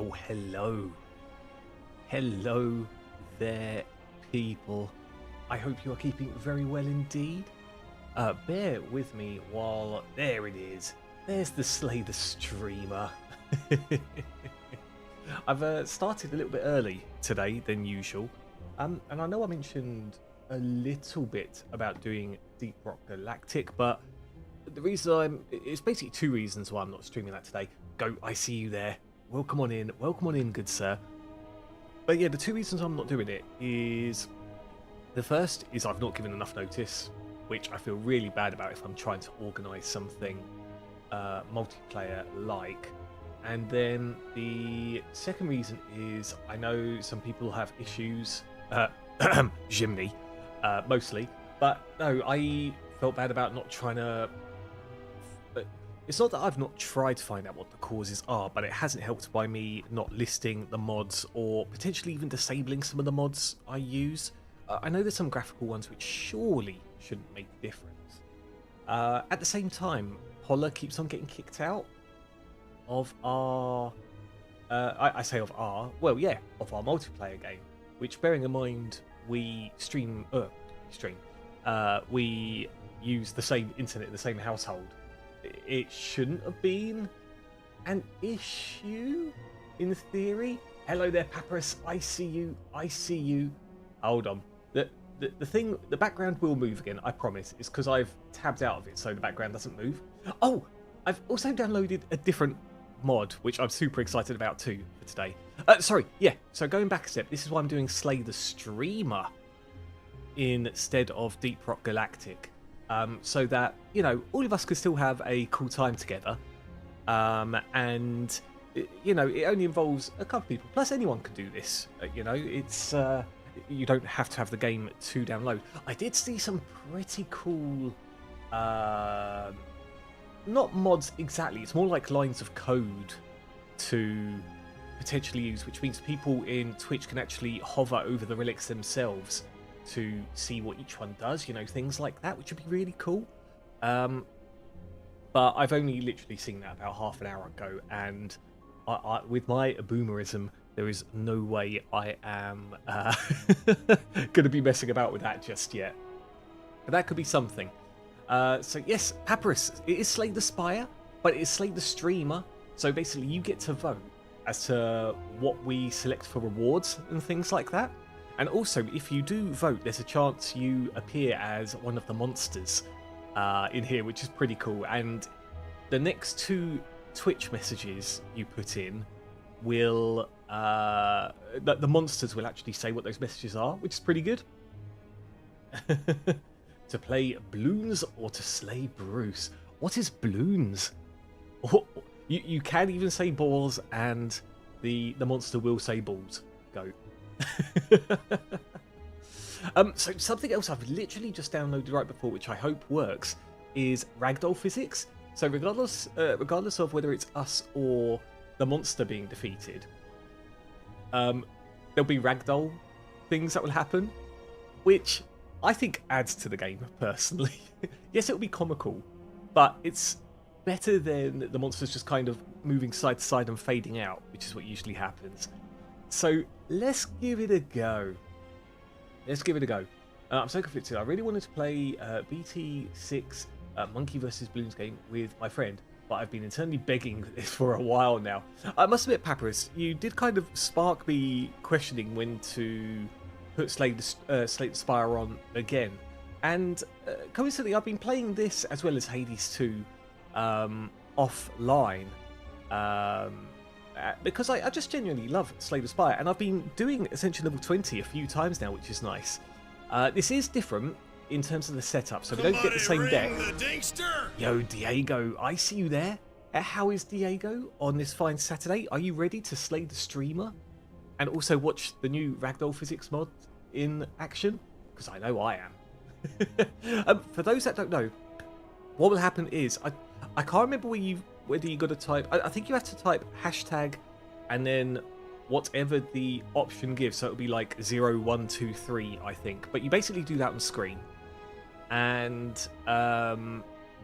Well, hello. Hello there, people. I hope you are keeping very well indeed. Bear with me while... There it is. There's the Slay the Streamer. I've started a little bit early today than usual. And I know I mentioned a little bit about doing Deep Rock Galactic, but the reason it's basically two reasons why I'm not streaming that today. Go, I see you there. Welcome on in, good sir. But yeah, the two reasons I'm not doing it is... The first is I've not given enough notice, which I feel really bad about if I'm trying to organise something multiplayer-like. And then the second reason is I know some people have issues, Jimny, mostly, but no, I felt bad about not trying to... It's not that I've not tried to find out what the causes are, but it hasn't helped by me not listing the mods or potentially even disabling some of the mods I use. I know there's some graphical ones which surely shouldn't make a difference. At the same time, Polla keeps on getting kicked out of our... I say of our... Well, yeah, of our multiplayer game, which, bearing in mind, we we use the same internet, the same household. It shouldn't have been an issue, in theory. Hello there, Papyrus. I see you. I see you. Hold on. The background will move again, I promise. It's because I've tabbed out of it, so the background doesn't move. Oh, I've also downloaded a different mod, which I'm super excited about too for today. Sorry, yeah. So going back a step, this is why I'm doing Slay the Streamer instead of Deep Rock Galactic. So that, you know, all of us could still have a cool time together. And, you know, it only involves a couple of people. Plus, anyone can do this. You know, it's... you don't have to have the game to download. I did see some pretty cool... not mods exactly. It's more like lines of code to potentially use, which means people in Twitch can actually hover over the relics themselves to see what each one does, you know, things like that, which would be really cool. But I've only literally seen that about half an hour ago, and I with my boomerism, there is no way I am going to be messing about with that just yet. But that could be something. So yes, Papyrus, it is Slay the Spire, but it is Slay the Streamer. So basically you get to vote as to what we select for rewards and things like that. And also, if you do vote, there's a chance you appear as one of the monsters in here, which is pretty cool. And the next two Twitch messages you put in will... the monsters will actually say what those messages are, which is pretty good. To play Bloons or to slay Bruce? What is Bloons? Oh, you can even say balls, and the monster will say balls. Go. So something else I've literally just downloaded right before, which I hope works, is ragdoll physics. So regardless of whether it's us or the monster being defeated, there'll be ragdoll things that will happen, which I think adds to the game personally. Yes, it'll be comical, but it's better than the monsters just kind of moving side to side and fading out, which is what usually happens. So let's give it a go. I'm so conflicted. I really wanted to play BT6 Monkey vs Bloons game with my friend, but I've been internally begging this for a while now. I must admit, Papyrus, you did kind of spark me questioning when to put Slay the Spire on again. And coincidentally, I've been playing this as well as Hades 2 offline. Because I just genuinely love Slay the Spire, and I've been doing Ascension level 20 a few times now, which is nice. This is different in terms of the setup, so we don't get the same deck. Yo, Diego, I see you there. How is Diego on this fine Saturday? Are you ready to slay the streamer? And also watch the new Ragdoll Physics mod in action? Because I know I am. For those that don't know, what will happen is, I can't remember whether you got to type... I think you have to type hashtag and then whatever the option gives. So it'll be like 0123, I think. But you basically do that on screen. And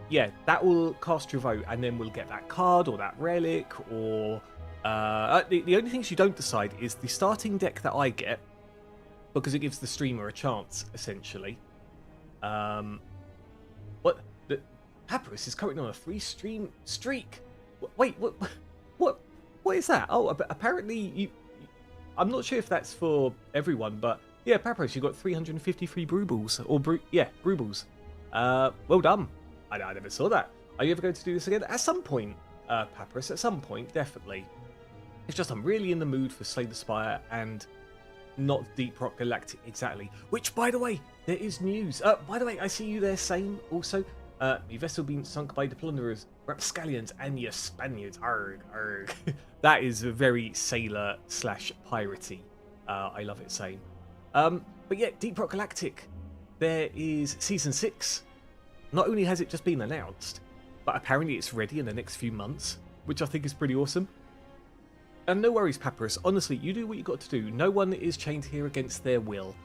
yeah, that will cast your vote, and then we'll get that card or that relic or The only things you don't decide is the starting deck that I get, because it gives the streamer a chance, essentially. What? Papyrus is currently on a 3-stream streak. Wait, what is that? Oh, apparently you... I'm not sure if that's for everyone, but yeah, Papyrus, you got 353 Brubles, or Brubles. Well done. I never saw that. Are you ever going to do this again? At some point, Papyrus, at some point, definitely. It's just I'm really in the mood for Slay the Spire and not Deep Rock Galactic exactly. Which, by the way, there is news. By the way, I see you there saying also, your vessel being sunk by the plunderers, rapscallions, and your Spaniards. Arg, arg. That is very sailor / piratey. I love it saying. But yeah, Deep Rock Galactic. There is Season 6. Not only has it just been announced, but apparently it's ready in the next few months, which I think is pretty awesome. And no worries, Papyrus. Honestly, you do what you got to do. No one is chained here against their will.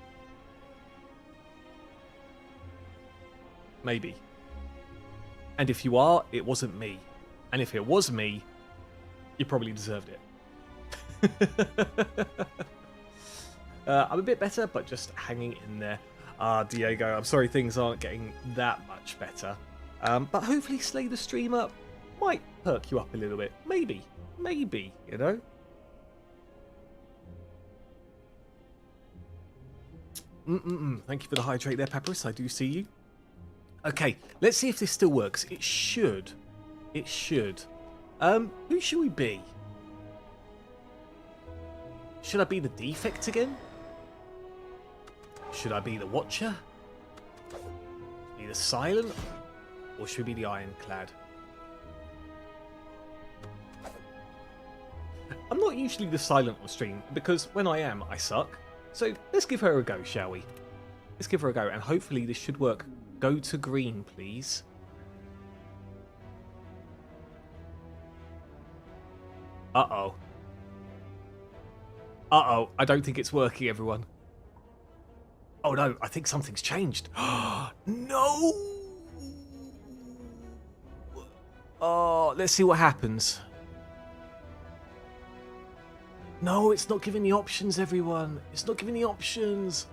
Maybe. And if you are, it wasn't me. And if it was me, you probably deserved it. I'm a bit better, but just hanging in there. Diego, I'm sorry things aren't getting that much better. But hopefully Slay the Streamer might perk you up a little bit. Maybe, you know? Thank you for the hydrate there, Papyrus. I do see you. Okay, let's see if this still works. It should. It should. Who should we be? Should I be the Defect again? Should I be the Watcher? Be the Silent? Or should we be the Ironclad? I'm not usually the Silent on stream, because when I am, I suck. So let's give her a go, shall we? Let's give her a go, and hopefully this should work. Go to green, please. Uh-oh. Uh-oh, I don't think it's working, everyone. Oh no, I think something's changed. No! Oh, let's see what happens. No, it's not giving the options, everyone. It's not giving the options.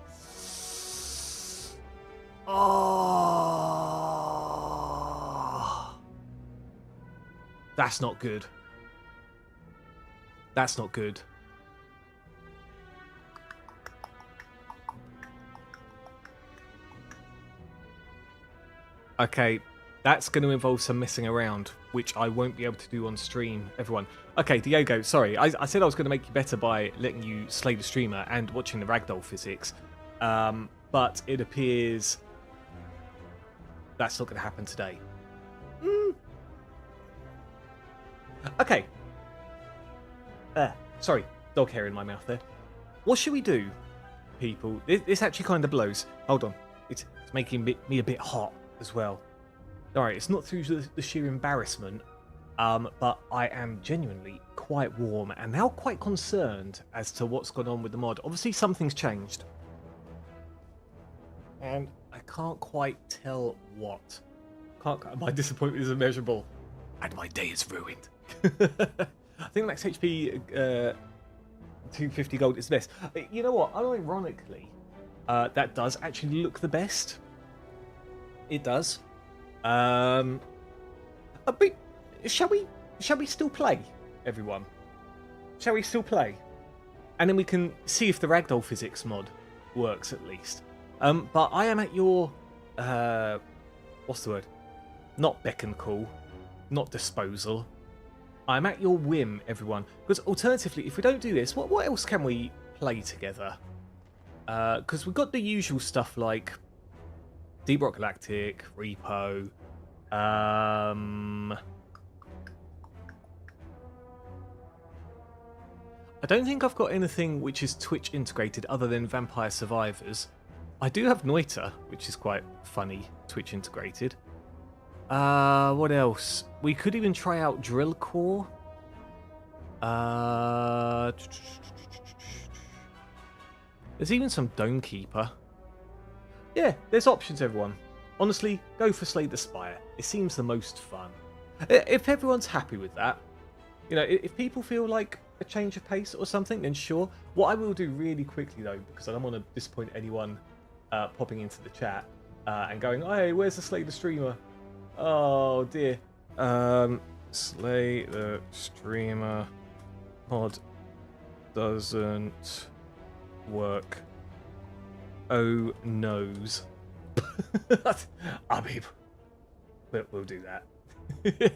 Oh. That's not good. That's not good. Okay, that's going to involve some messing around, which I won't be able to do on stream, everyone. Okay, Diego, sorry. I said I was going to make you better by letting you slay the streamer and watching the ragdoll physics. But it appears that's not going to happen today. Okay. Sorry, dog hair in my mouth there. What should we do, people? This actually kind of blows. Hold on. It's making me a bit hot as well. Alright, it's not through the sheer embarrassment, but I am genuinely quite warm and now quite concerned as to what's gone on with the mod. Obviously something's changed, and I can't quite tell what. My disappointment is immeasurable, and my day is ruined. I think max HP 250 gold is the best. You know what? Ironically, that does actually look the best. It does. But shall we still play, everyone? Shall we still play? And then we can see if the ragdoll physics mod works at least. But I am at your what's the word? Not beck and call, not disposal. I'm at your whim, everyone. Because alternatively, if we don't do this, what else can we play together? Because we've got the usual stuff like Deep Rock Galactic, Repo. I don't think I've got anything which is Twitch integrated other than Vampire Survivors. I do have Noita, which is quite funny, Twitch integrated. What else? We could even try out Drill Core. There's even some Dome Keeper. Yeah, there's options, everyone. Honestly, go for Slay the Spire. It seems the most fun. If everyone's happy with that, You know, if people feel like a change of pace or something, then sure. What I will do really quickly, though, because I don't want to disappoint anyone popping into the chat and going, hey, where's the Slay the Streamer? Oh, dear. Slay the Streamer mod doesn't work. Oh, noes. I mean, we'll do that.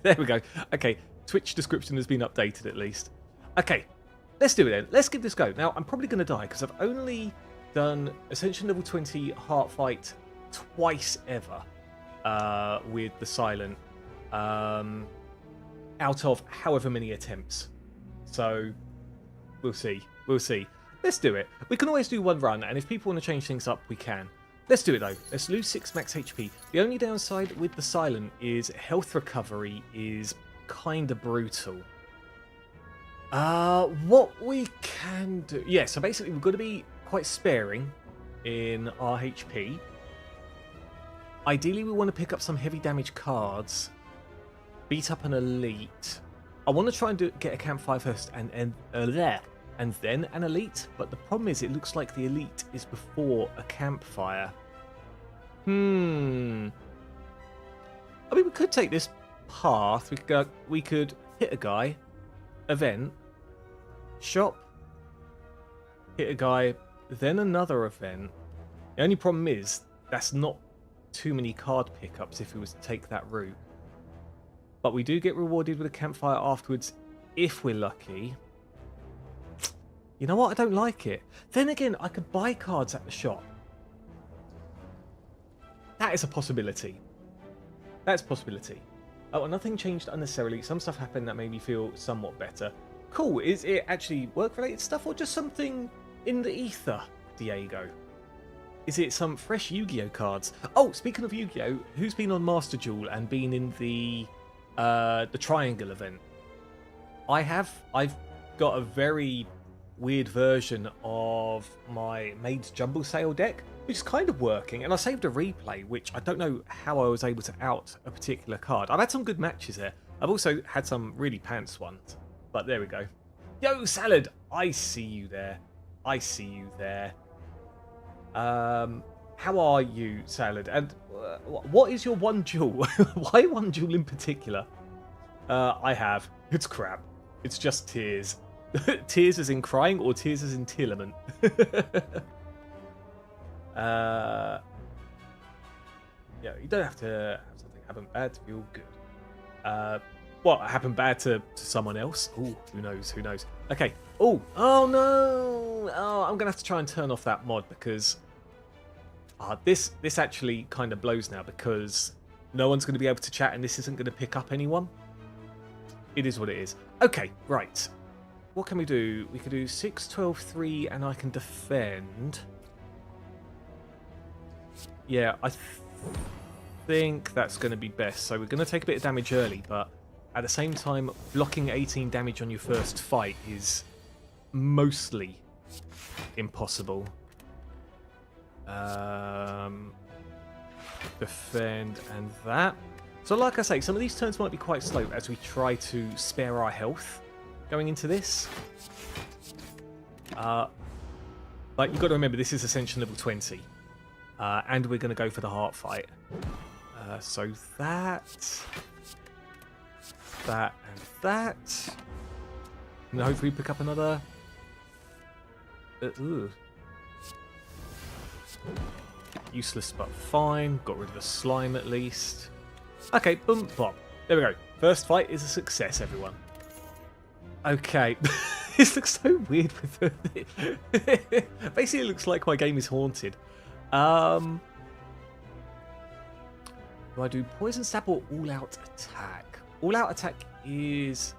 There we go. Okay, Twitch description has been updated at least. Okay, let's do it then. Let's give this a go. Now, I'm probably going to die because I've only done Ascension Level 20 Heart Fight twice ever with the Silent out of however many attempts. So, we'll see. We'll see. Let's do it. We can always do one run, and if people want to change things up, we can. Let's do it though. Let's lose 6 max HP. The only downside with the Silent is health recovery is kind of brutal. What we can do... Yeah, so basically we've got to be quite sparing in our HP. Ideally we want to pick up some heavy damage cards. Beat up an elite. I want to try and get a campfire first and then an elite, but the problem is it looks like the elite is before a campfire. I mean, we could take this path. We could hit a guy, event, shop, hit a guy, then another event. The only problem is that's not too many card pickups if we was to take that route. But we do get rewarded with a campfire afterwards if we're lucky. You know what? I don't like it. Then again, I could buy cards at the shop. That is a possibility. That's a possibility. Oh, nothing changed unnecessarily. Some stuff happened that made me feel somewhat better. Cool. Is it actually work-related stuff or just something in the ether, Diego? Is it some fresh Yu-Gi-Oh cards? Oh, speaking of Yu-Gi-Oh, who's been on Master Duel and been in the Triangle event? I have. I've got a very weird version of my Maid's Jumble Sale deck, which is kind of working, and I saved a replay, which I don't know how I was able to out a particular card. I've had some good matches there. I've also had some really pants ones, but there we go. Yo, Salad! I see you there. I see you there. How are you, Salad? And what is your one duel? Why one duel in particular? I have. It's crap. It's just tears. Tears as in crying or tears as in tearlament? Yeah, you don't have to have something happen bad to feel good. What happened bad to someone else? Oh, who knows? Who knows? Okay. Oh no! Oh, I'm gonna have to try and turn off that mod because this actually kind of blows now because no one's going to be able to chat and this isn't going to pick up anyone. It is what it is. Okay, right. What can we do? We could do 6, 12, 3, and I can defend. Yeah, I think that's going to be best. So we're going to take a bit of damage early, but at the same time, blocking 18 damage on your first fight is mostly impossible. Defend and that. So like I say, some of these turns might be quite slow as we try to spare our health going into this. But you've got to remember, this is Ascension level 20. And we're going to go for the heart fight. So that, and that. And hopefully pick up another... Useless but fine. Got rid of the slime at least. Okay, boom, pop. There we go. First fight is a success, everyone. Okay. This looks so weird with the... Basically, it looks like my game is haunted. Do I do Poison Stab or All-Out Attack? All-Out Attack is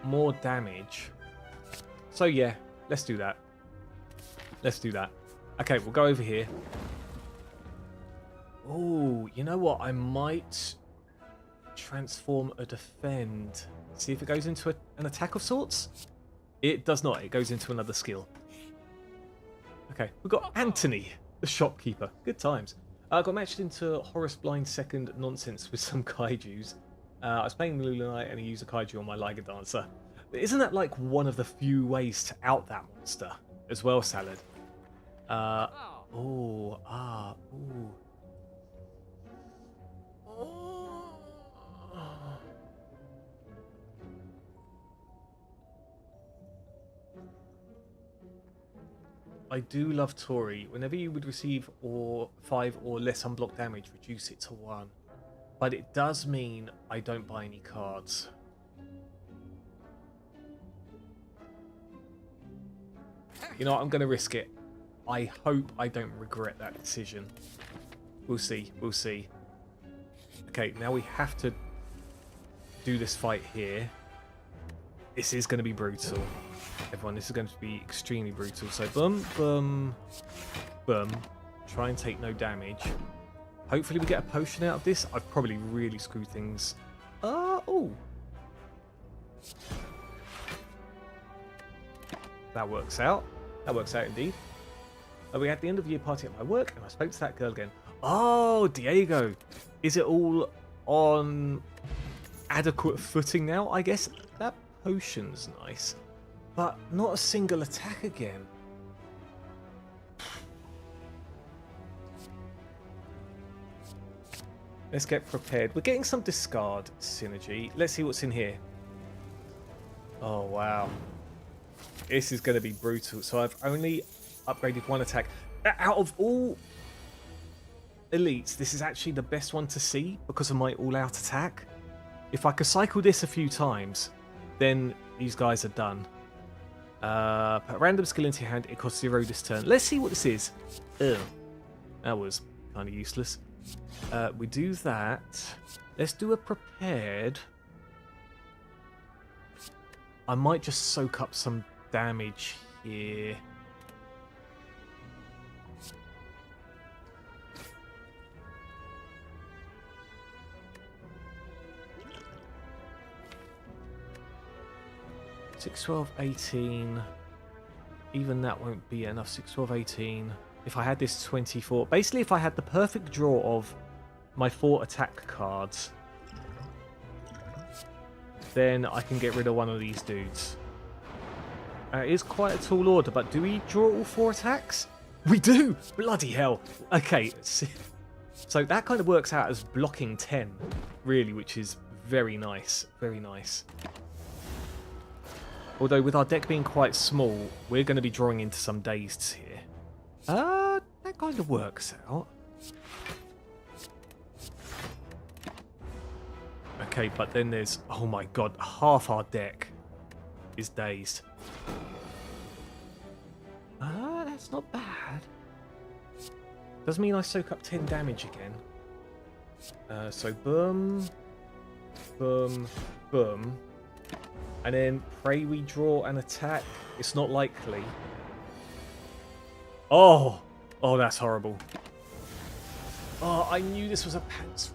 more damage. So yeah, let's do that. Let's do that. Okay, we'll go over here. Oh, you know what? I might transform a defend. See if it goes into an attack of sorts. It does not. It goes into another skill. Okay, we've got Anthony, the shopkeeper. Good times. Got matched into Horus Blind second nonsense with some kaijus. I was playing Lula Knight and he used a kaiju on my Liger Dancer. But isn't that like one of the few ways to out that monster as well, Salad? Ooh. I do love Tori. Whenever you would receive 5 or less unblocked damage, reduce it to 1. But it does mean I don't buy any cards. You know what? I'm going to risk it. I hope I don't regret that decision. We'll see. We'll see. Okay, now we have to do this fight here. This is going to be brutal. Everyone, this is going to be extremely brutal. So, boom, boom, boom. Try and take no damage. Hopefully we get a potion out of this. I've probably really screwed things. Oh. That works out. That works out indeed. We had the end of the year party at my work, and I spoke to that girl again. Oh, Diego. Is it all on adequate footing now, I guess? That potion's nice. But not a single attack again. Let's get prepared. We're getting some discard synergy. Let's see what's in here. Oh, wow. This is going to be brutal. So I've only upgraded 1 attack. Out of all elites, this is actually the best one to see because of my all-out attack. If I could cycle this a few times, then these guys are done. Put a random skill into your hand. It costs 0 this turn. Let's see what this is. Ugh. That was kind of useless. We do that. Let's do a prepared. I might just soak up some damage here. Six, 12, 18. Even that won't be enough. 6, 12, 18. If I had this 24. Basically, if I had the perfect draw of my 4 attack cards, then I can get rid of one of these dudes. It is quite a tall order, but do we draw all 4 attacks? We do! Bloody hell. Okay, so that kind of works out as blocking 10, really, which is very nice. Very nice. Although with our deck being quite small, we're going to be drawing into some dazeds here. That kind of works out. Okay, but then there's... Oh my god, half our deck is dazed. That's not bad. Does mean I soak up 10 damage again. So boom, boom, boom. And then pray we draw an attack. It's not likely. Oh, that's horrible. Oh, I knew this was a pants.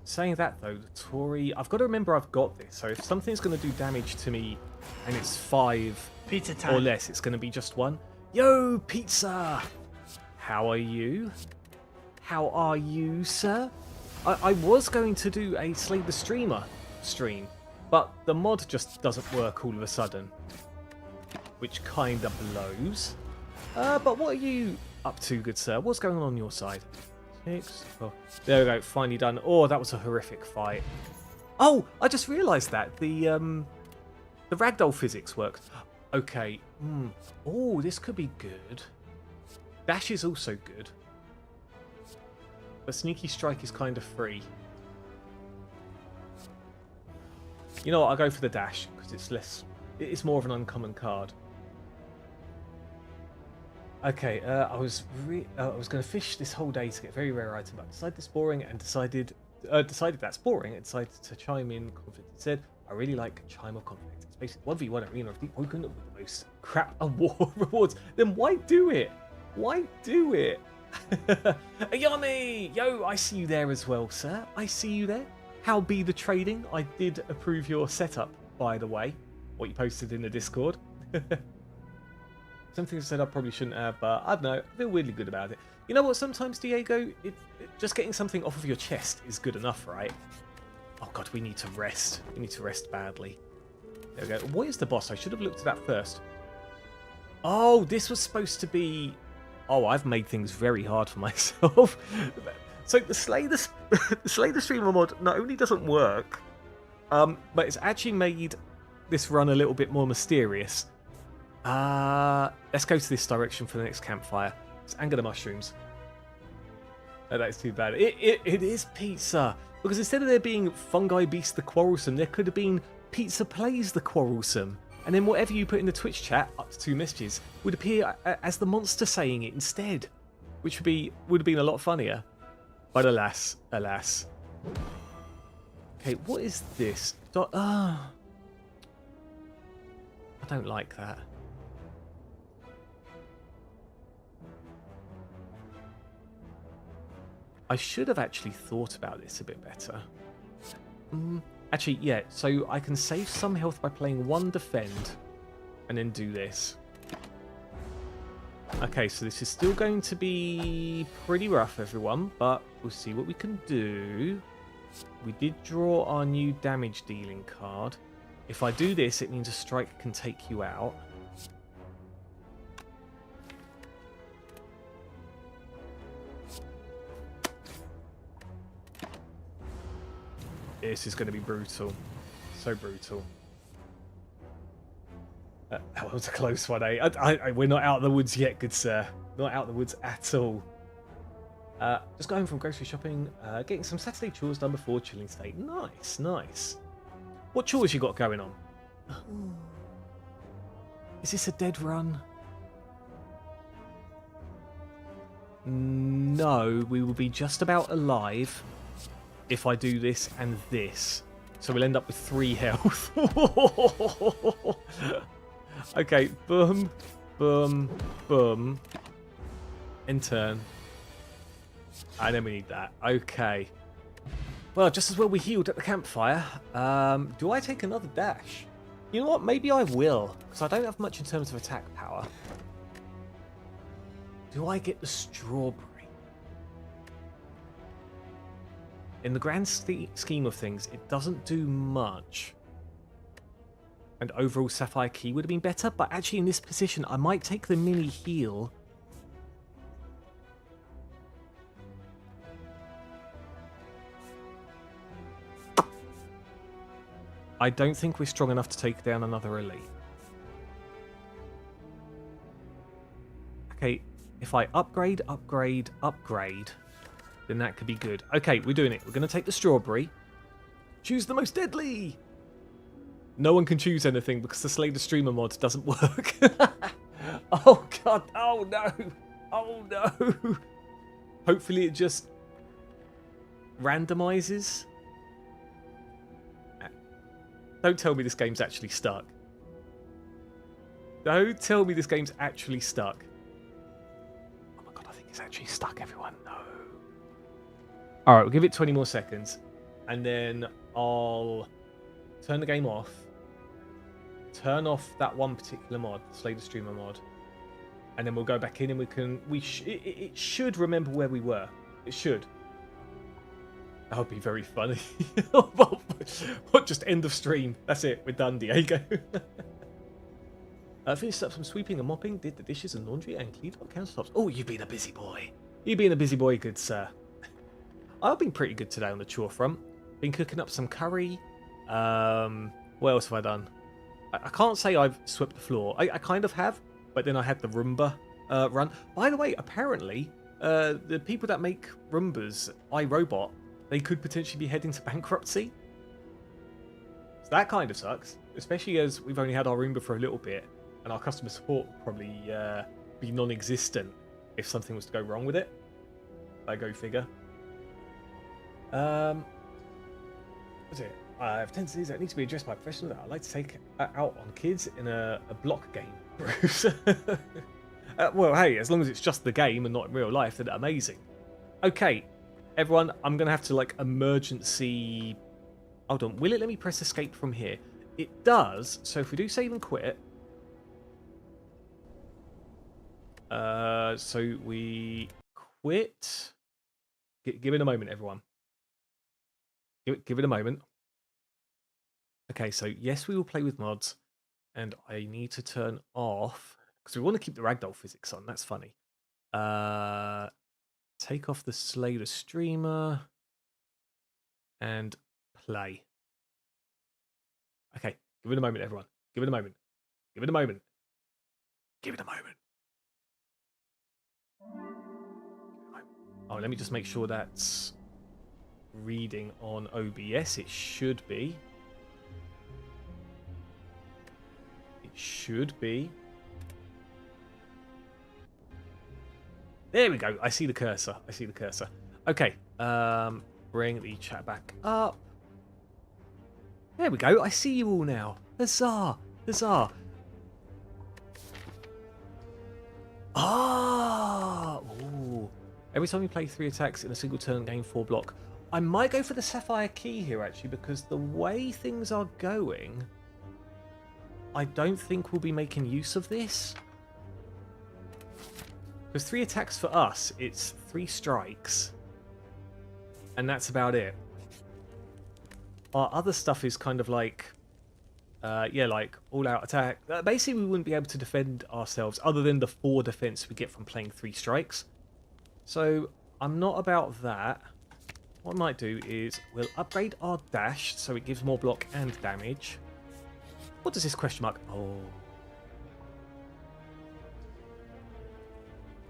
Saying that though, the Tori, I've got to remember I've got this. So if something's going to do damage to me and it's 5 pizza time or less, it's going to be just 1. Yo, pizza! How are you? How are you, sir? I was going to do a Slay the Streamer stream, but the mod just doesn't work all of a sudden, which kind of blows. But what are you up to, good sir? What's going on your side? 6. Oh, there we go. Finally done. Oh, that was a horrific fight. Oh, I just realised that the ragdoll physics works. Okay. Oh, this could be good. Dash is also good. But Sneaky Strike is kind of free. You know what? I'll go for the dash because it's less. It's more of an uncommon card. Okay, I was going to fish this whole day to get very rare item, but decided it's boring and decided that's boring and decided to chime in conflict. It said, I really like Chime of Conflict. It's basically 1v1 arena of the Open with the most crap award rewards. Then why do it? Why do it? Ayami! Yo, I see you there as well, sir. I see you there. How be the trading? I did approve your setup, by the way. what you posted in the Discord. Some things I said I probably shouldn't have, but I don't know. I feel weirdly good about it. You know what? Sometimes, Diego, just getting something off of your chest is good enough, right? Oh god, we need to rest. We need to rest badly. There we go. What is the boss? I should have looked at that first. Oh, this was supposed to be... Oh, I've made things very hard for myself. So the Slay the Streamer mod not only doesn't work, but it's actually made this run a little bit more mysterious. Let's go to this direction for the next campfire. Let's anger the mushrooms. Oh, that's too bad. It is pizza. Because instead of there being Fungi Beast the Quarrelsome, there could have been Pizza Plays the Quarrelsome. And then whatever you put in the Twitch chat, up to 2 messages, would appear as the monster saying it instead. Which would have been a lot funnier. But alas, alas. Okay, what is this? I don't like that. I should have actually thought about this a bit better. Actually, yeah, so I can save some health by playing 1 defend and then do this. Okay, so this is still going to be pretty rough, everyone, but we'll see what we can do. We did draw our new damage dealing card. If I do this, it means a strike can take you out. This is going to be brutal. So brutal. That was a close one, eh? We're not out of the woods yet, good sir. Not out of the woods at all. Just got home from grocery shopping, getting some Saturday chores done before chilling state. Nice, nice. What chores you got going on? Is this a dead run? No, we will be just about alive if I do this and this. So we'll end up with 3 health. Okay, boom, boom, boom. In turn. And then we need that. Okay. Well, just as well we healed at the campfire. Do I take another dash? You know what? Maybe I will. Because I don't have much in terms of attack power. Do I get the strawberry? In the grand scheme of things, it doesn't do much. And overall Sapphire Key would have been better, but actually in this position, I might take the mini heal. I don't think we're strong enough to take down another elite. Okay, if I upgrade, then that could be good. Okay, we're doing it. We're going to take the strawberry. Choose the most deadly! No one can choose anything because the Slay the Streamer mod doesn't work. Oh god, oh no, oh no. Hopefully it just randomizes. Don't tell me this game's actually stuck. Don't tell me this game's actually stuck. Oh my god, I think it's actually stuck, everyone. No. Alright, we'll give it 20 more seconds. And then I'll turn the game off. Turn off that one particular mod, Slay the Streamer mod. And then we'll go back in and it should remember where we were. It should. That would be very funny. What? Just end of stream. That's it. We're done, Diego. I finished up some sweeping and mopping, did the dishes and laundry, and cleaned up countertops. Oh, you've been a busy boy. You've been a busy boy, good sir. I've been pretty good today on the chore front. Been cooking up some curry. What else have I done? I can't say I've swept the floor. I kind of have, but then I had the Roomba run. By the way, apparently, the people that make Roombas, iRobot, they could potentially be heading to bankruptcy. So that kind of sucks, especially as we've only had our Roomba for a little bit, and our customer support will probably be non-existent if something was to go wrong with it. Go figure. What's it? I have tendencies that need to be addressed by a professional that I like to take out on kids in a block game. Bruce. Well, hey, as long as it's just the game and not in real life, then amazing. Okay, everyone, I'm going to have to, emergency... Hold on, will it let me press escape from here? It does. So if we do save and quit. So we quit. Give it a moment, everyone. Give it a moment. Okay, so yes, we will play with mods. And I need to turn off, because we want to keep the ragdoll physics on. That's funny. Take off the Slayer streamer. And play. Okay, give it a moment, everyone. Give it a moment. Give it a moment. Give it a moment. Oh, let me just make sure that's reading on OBS. It should be. It should be. There we go. I see the cursor. I see the cursor. Okay. Bring the chat back up. There we go. I see you all now. Huzzah! Huzzah! Ah! Ooh. Every time you play 3 attacks in a single turn, gain 4 block. I might go for the Sapphire Key here, actually, because the way things are going, I don't think we'll be making use of this. Because 3 attacks for us, it's 3 strikes. And that's about it. Our other stuff is kind of like, yeah, like all-out attack. Basically, we wouldn't be able to defend ourselves other than the 4 defense we get from playing 3 strikes. So I'm not about that. What I might do is we'll upgrade our dash so it gives more block and damage. What does this question mark? Oh.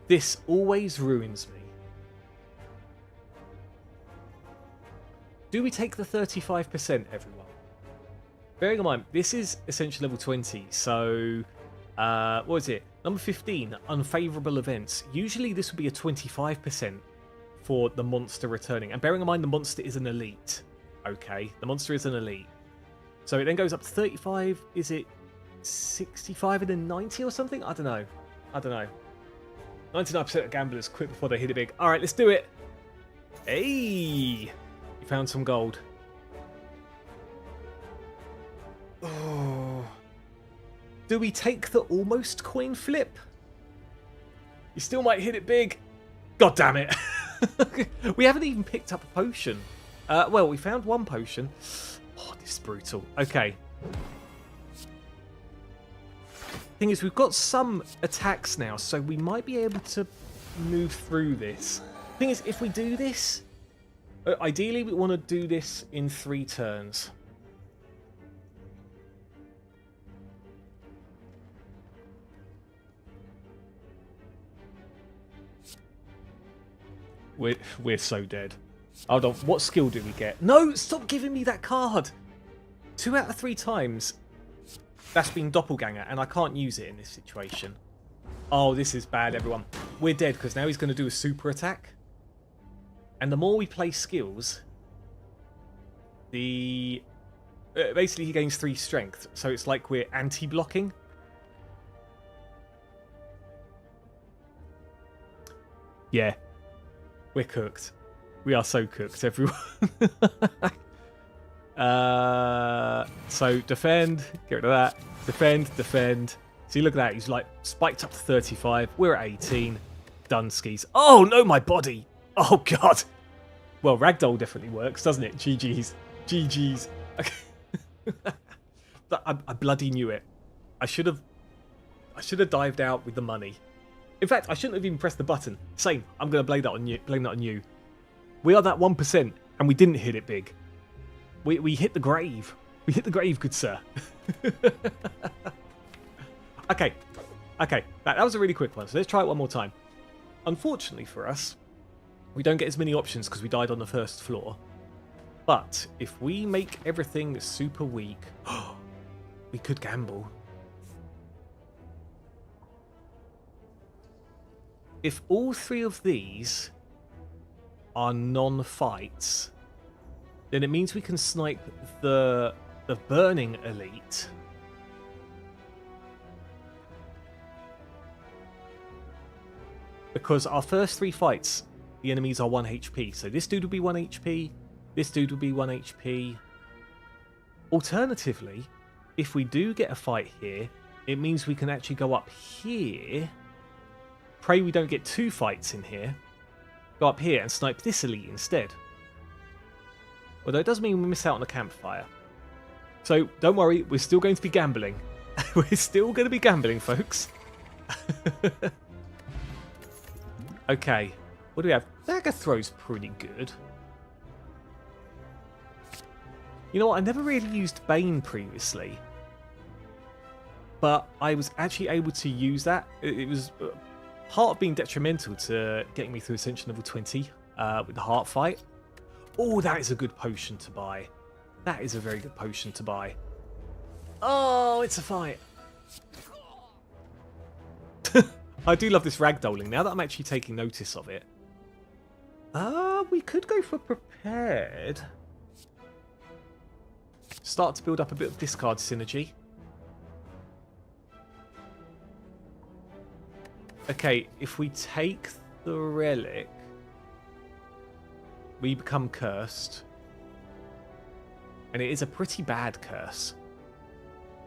This always ruins me. Do we take the 35%, everyone? Bearing in mind, this is essentially level 20, so what is it? Number 15, unfavourable events. Usually this would be a 25% for the monster returning. And bearing in mind the monster is an elite. Okay, the monster is an elite. So it then goes up to 35. Is it 65 and then 90 or something? I don't know. I don't know. 99% of gamblers quit before they hit it big. All right, let's do it. Hey, you found some gold. Oh. Do we take the almost coin flip? You still might hit it big. God damn it. We haven't even picked up a potion. Well, we found 1 potion. Oh, this is brutal. Okay. Thing is, we've got some attacks now, so we might be able to move through this. Thing is, if we do this, ideally we want to do this in 3 turns. We're so dead. Hold on, what skill do we get? No, stop giving me that card! 2 out of 3 times, that's been Doppelganger, and I can't use it in this situation. Oh, this is bad, everyone. We're dead, because now he's going to do a super attack. And the more we play skills, the... basically, he gains 3 strength, so it's like we're anti-blocking. Yeah. We're cooked. We are so cooked, everyone. So defend, get rid of that. Defend. See, look at that. He's like spiked up to 35. We're at 18. Done skis. Oh no, my body. Oh god. Well, ragdoll definitely works, doesn't it? GG's. GG's. Okay. I bloody knew it. I should have dived out with the money. In fact, I shouldn't have even pressed the button. Same. I'm going to blame that on you. Blame that on you. We are that 1%, and we didn't hit it big. We hit the grave. We hit the grave, good sir. Okay. That was a really quick one, so let's try it one more time. Unfortunately for us, we don't get as many options because we died on the first floor. But if we make everything super weak, we could gamble. If all 3 of these are non-fights, then it means we can snipe the burning elite. Because our first 3 fights, the enemies are 1 HP. So this dude will be 1 HP, this dude will be 1 HP. Alternatively, if we do get a fight here, it means we can actually go up here. Pray we don't get 2 fights in here. Go up here and snipe this elite instead. Although it does mean we miss out on a campfire. So don't worry, we're still going to be gambling. We're still going to be gambling, folks. Okay, what do we have? Dagger throw's pretty good. You know what, I never really used Bane previously. But I was actually able to use that. It was part of being detrimental to getting me through Ascension level 20 with the heart fight. Oh, that is a good potion to buy. That is a very good potion to buy. Oh, it's a fight. I do love this ragdolling now that I'm actually taking notice of it. We could go for prepared. Start to build up a bit of discard synergy. Okay, if we take the relic, we become cursed. And it is a pretty bad curse.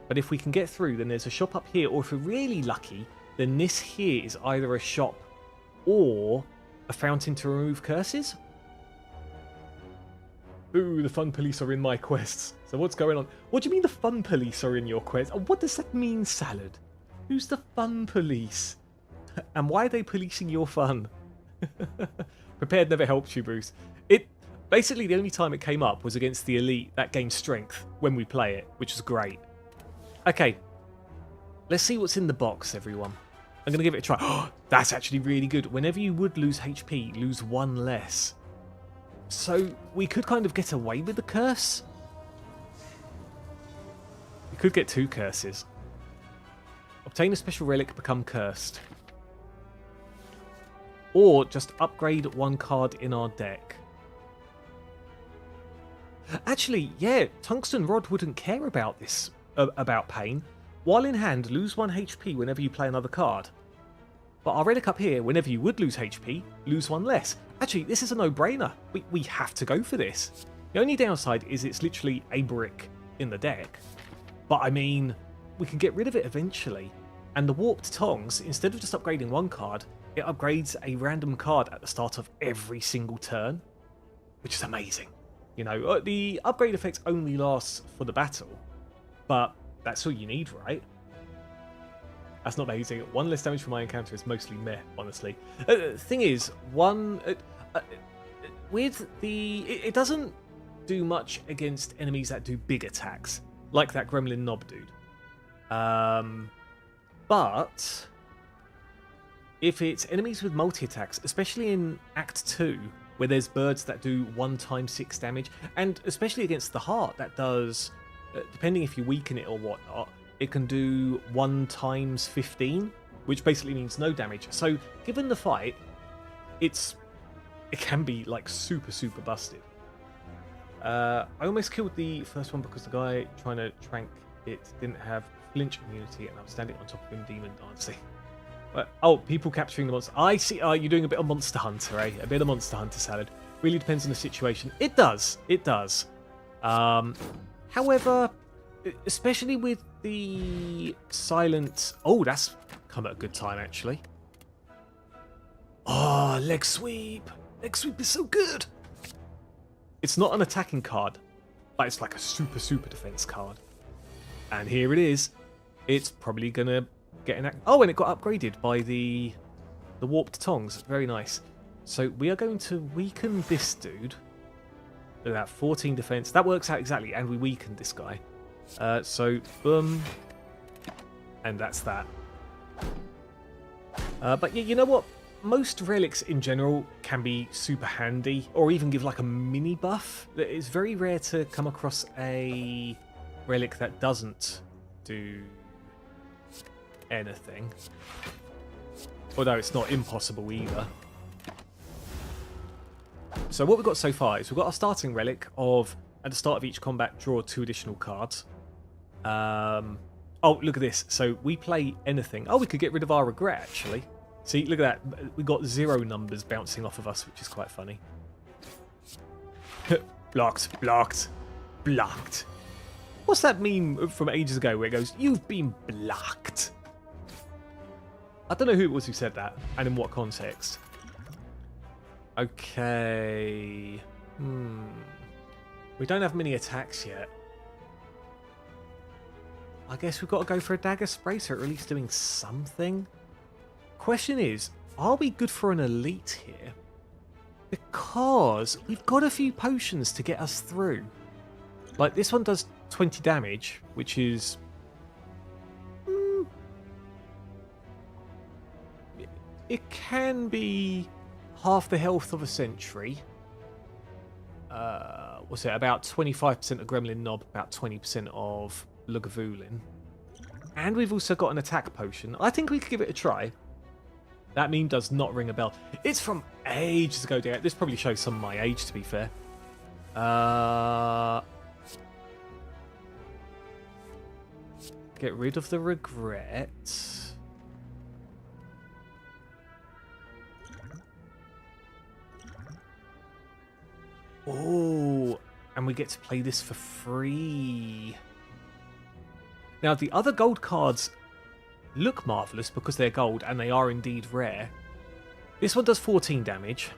But if we can get through, then there's a shop up here, or if we're really lucky, then this here is either a shop or a fountain to remove curses. Ooh, the fun police are in my quests. So what's going on? What do you mean the fun police are in your quest? What does that mean, Salad? Who's the fun police? And why are they policing your fun? Prepared never helped you, Bruce. It basically, the only time it came up was against the elite that gained strength when we play it, which is great. Okay, let's see what's in the box, everyone. I'm going to give it a try. Oh, that's actually really good. Whenever you would lose HP, lose 1 less. So we could kind of get away with the curse. We could get 2 curses. Obtain a special relic, become cursed. Or just upgrade 1 card in our deck. Actually, yeah, Tungsten Rod wouldn't care about this, about pain. While in hand, lose 1 HP whenever you play another card. But our relic up here, whenever you would lose HP, lose 1 less. Actually, this is a no-brainer. We have to go for this. The only downside is it's literally a brick in the deck. But I mean, we can get rid of it eventually. And the Warped Tongs, instead of just upgrading 1 card, it upgrades a random card at the start of every single turn. Which is amazing. You know, the upgrade effect only lasts for the battle. But that's all you need, right? That's not amazing. 1 less damage for my encounter is mostly meh, honestly. Thing is, with the... It doesn't do much against enemies that do big attacks, like that Gremlin Knob dude. But if it's enemies with multi-attacks, especially in Act 2, where there's birds that do 1 times 6 damage, and especially against the heart, that does, depending if you weaken it or whatnot, it can do 1 times 15, which basically means no damage. So, given the fight, it can be like super busted. I almost killed the first one because the guy trying to trank it didn't have flinch immunity, and I was standing on top of him demon dancing. Oh, people capturing the monster. I see. You're doing a bit of Monster Hunter, eh? A bit of Monster Hunter Salad. Really depends on the situation. It does. It does. However, especially with the silent... Oh, that's come at a good time, actually. Oh, leg sweep. Leg sweep is so good. It's not an attacking card, but it's like a super defense card. And here it is. It's probably going to get an... Oh, and it got upgraded by the Warped Tongs. Very nice. So we are going to weaken this dude. Look at that, 14 defense. That works out exactly, and we weakened this guy. So, boom. And that's that. But yeah, you know what? Most relics in general can be super handy, or even give like a mini buff. It's very rare to come across a relic that doesn't do anything. Although it's not impossible either. So what we've got so far is we've got our starting relic of, at the start of each combat, draw 2 additional cards. Oh, look at this. So we play anything. Oh, we could get rid of our regret, actually. See, look at that. We got 0 numbers bouncing off of us, which is quite funny. Blocked. What's that meme from ages ago where it goes, "You've been blocked"? I don't know who it was who said that, and in what context. Okay. We don't have many attacks yet. I guess we've got to go for a dagger spray, so at least doing something. Question is, are we good for an elite here? Because we've got a few potions to get us through. Like, this one does 20 damage, which is... it can be half the health of a sentry. What's it? About 25% of Gremlin Knob, about 20% of Lagavulin. And we've also got an attack potion. I think we could give it a try. That meme does not ring a bell. It's from ages ago. This probably shows some of my age, to be fair. Get rid of the regret. Oh, and we get to play this for free. Now, the other gold cards look marvellous because they're gold and they are indeed rare. This one does 14 damage.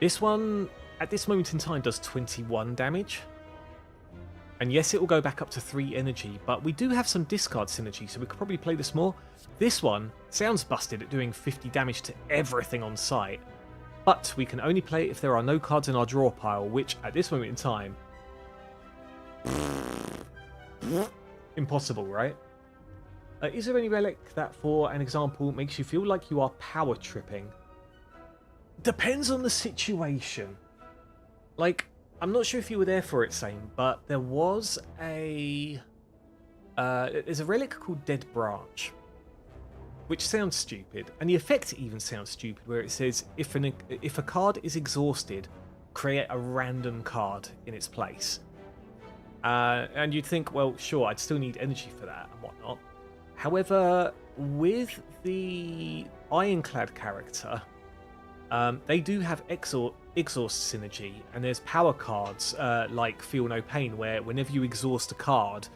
This one, at this moment in time, does 21 damage. And yes, it will go back up to 3 energy, but we do have some discard synergy, so we could probably play this more. This one sounds busted at doing 50 damage to everything on site, but we can only play it if there are no cards in our draw pile, which at this moment in time... impossible, right? Is there any relic that, for an example, makes you feel like you are power tripping? Depends on the situation. Like, I'm not sure if you were there for it, Same, but there was a... there's a relic called Dead Branch, which sounds stupid, and the effect even sounds stupid, where it says, if a card is exhausted, create a random card in its place. And you'd think, well, sure, I'd still need energy for that and whatnot. However, with the Ironclad character, they do have exhaust synergy, and there's power cards like Feel No Pain, where whenever you exhaust a card,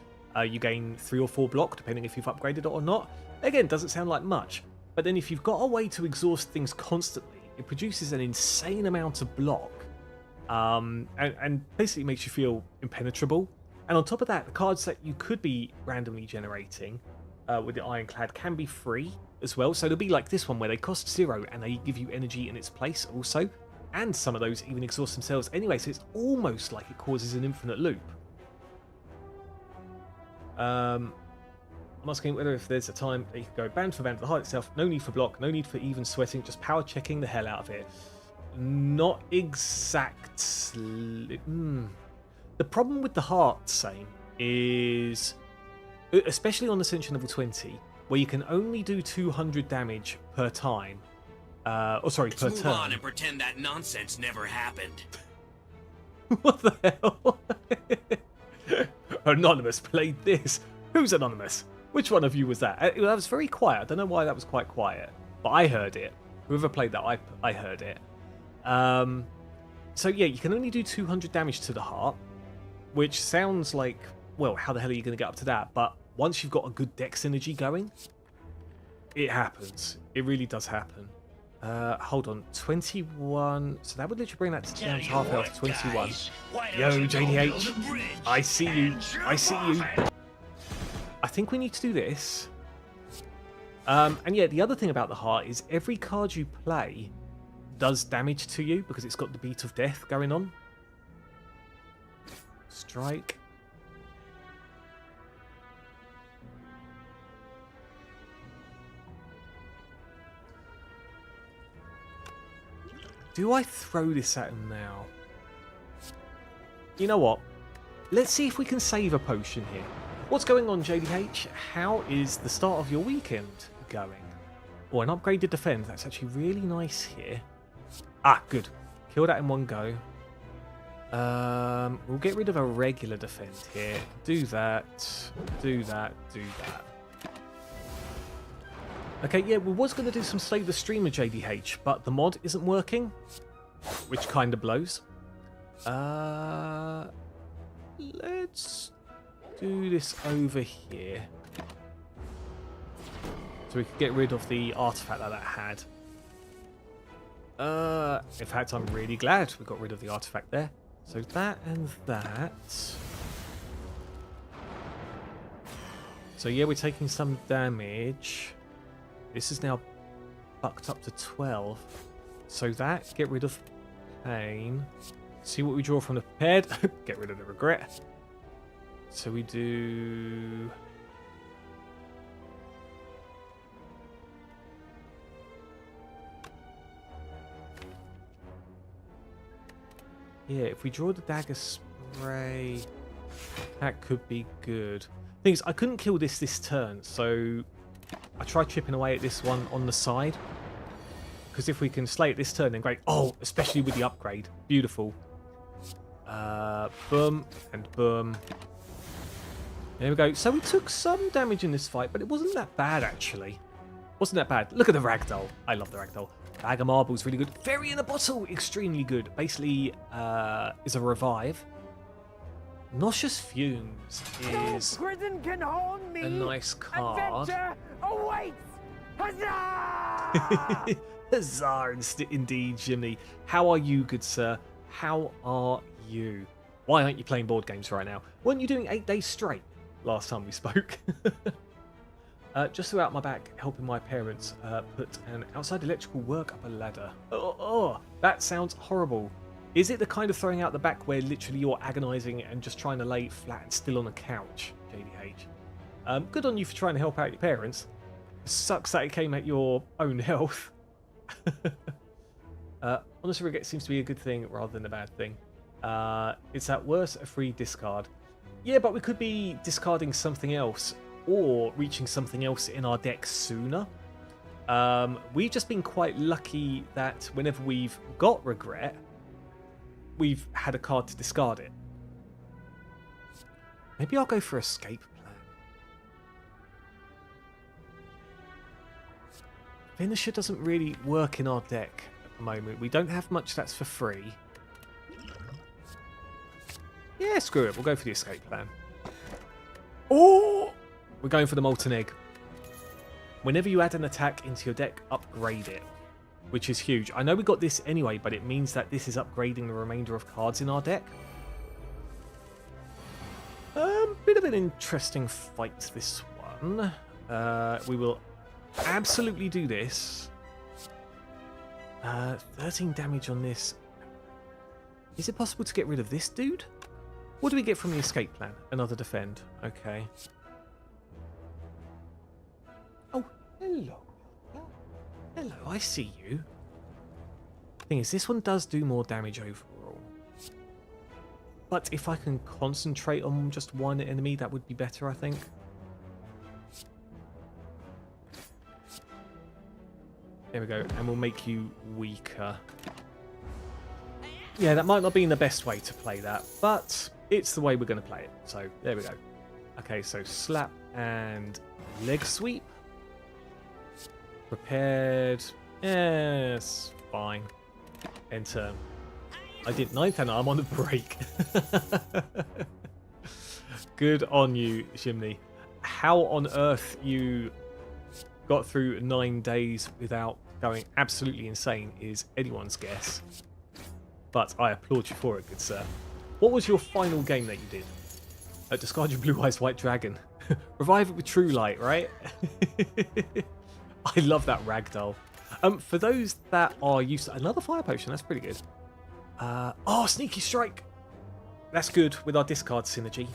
you gain 3 or 4 block, depending if you've upgraded it or not. Again, doesn't sound like much, but then if you've got a way to exhaust things constantly, it produces an insane amount of block, and basically makes you feel impenetrable. And on top of that, the cards that you could be randomly generating with the Ironclad can be free as well. So there'll be like this one where they cost 0 and they give you energy in its place also. And some of those even exhaust themselves anyway, so it's almost like it causes an infinite loop. I'm asking whether if there's a time that you can go band for band for the heart itself, no need for block, no need for even sweating, just power checking the hell out of it. Not exactly... The problem with the heart, Same, is, especially on Ascension level 20, where you can only do 200 damage per time. Per turn. Let's move on and pretend that nonsense never happened. What the hell? Anonymous played this. Who's Anonymous? Which one of you was that? That was very quiet. I don't know why that was quite quiet, but I heard it. Whoever played that, I heard it. So yeah, you can only do 200 damage to the heart, which sounds like, well, how the hell are you going to get up to that? But once you've got a good dex synergy going, it happens. It really does happen. Hold on, 21. So that would literally bring that down to half health, 21. Yo, JDH, I see you. I see you. I think we need to do this. And yeah, the other thing about the heart is every card you play does damage to you because it's got the beat of death going on. Strike. Do I throw this at him now? You know what? Let's see if we can save a potion here. What's going on, JDH? How is the start of your weekend going? Oh, an upgraded defend. That's actually really nice here. Ah, good. Kill that in one go. We'll get rid of a regular defend here. Do that. Do that. Do that. Okay, yeah, we was going to do some Slay the Streamer JDH, but the mod isn't working, which kind of blows. Let's do this over here. So we can get rid of the artifact that had. In fact, I'm really glad we got rid of the artifact there. So that and that. So yeah, we're taking some damage. This is now bucked up to 12. So that, get rid of pain. See what we draw from the prepared. Get rid of the regret. So we do... Yeah, if we draw the dagger spray, that could be good. Thing is, I couldn't kill this turn, so I tried chipping away at this one on the side. Because if we can slay it this turn, then great. Oh, especially with the upgrade. Beautiful. Boom and boom. There we go. So we took some damage in this fight, but it wasn't that bad, actually. Wasn't that bad. Look at the ragdoll. I love the ragdoll. Bag of marbles, really good. Fairy in a bottle, extremely good. Basically, is a revive. Nauseous Fumes is prison can hold me. a nice card. Adventure awaits. Huzzah! Huzzah, indeed, Jimmy. How are you, good sir? How are you? Why aren't you playing board games right now? Weren't you doing 8 days straight last time we spoke? Just throughout my back, helping my parents put an outside electrical work up a ladder. Oh, that sounds horrible. Is it the kind of throwing out the back where literally you're agonising and just trying to lay flat and still on a couch, JDH? Good on you for trying to help out your parents. Sucks that it came at your own health. Honest regret seems to be a good thing rather than a bad thing. It's at worst a free discard. Yeah, but we could be discarding something else or reaching something else in our deck sooner. We've just been quite lucky that whenever we've got regret, we've had a card to discard it. Maybe I'll go for escape plan. Finisher doesn't really work in our deck at the moment. We don't have much that's for free. Yeah, screw it. We'll go for the escape plan. Oh! We're going for the molten egg. Whenever you add an attack into your deck, upgrade it. Which is huge. I know we got this anyway, but it means that this is upgrading the remainder of cards in our deck. Bit of an interesting fight, this one. We will absolutely do this. 13 damage on this. Is it possible to get rid of this dude? What do we get from the escape plan? Another defend. Okay. Oh, hello. Hello, I see you. Thing is, this one does do more damage overall. But if I can concentrate on just one enemy, that would be better, I think. There we go, and we'll make you weaker. Yeah, that might not be the best way to play that, but it's the way we're going to play it. So, there we go. Okay, so slap and leg sweep. Prepared. Yes, fine. End turn. I did 9th and I'm on a break. Good on you, Chimney. How on earth you got through 9 days without going absolutely insane is anyone's guess. But I applaud you for it, good sir. What was your final game that you did? Discard your Blue Eyes White Dragon. Revive it with True Light, right? I love that ragdoll. For those that are used to... Another fire potion, that's pretty good. Oh, Sneaky Strike. That's good with our discard synergy.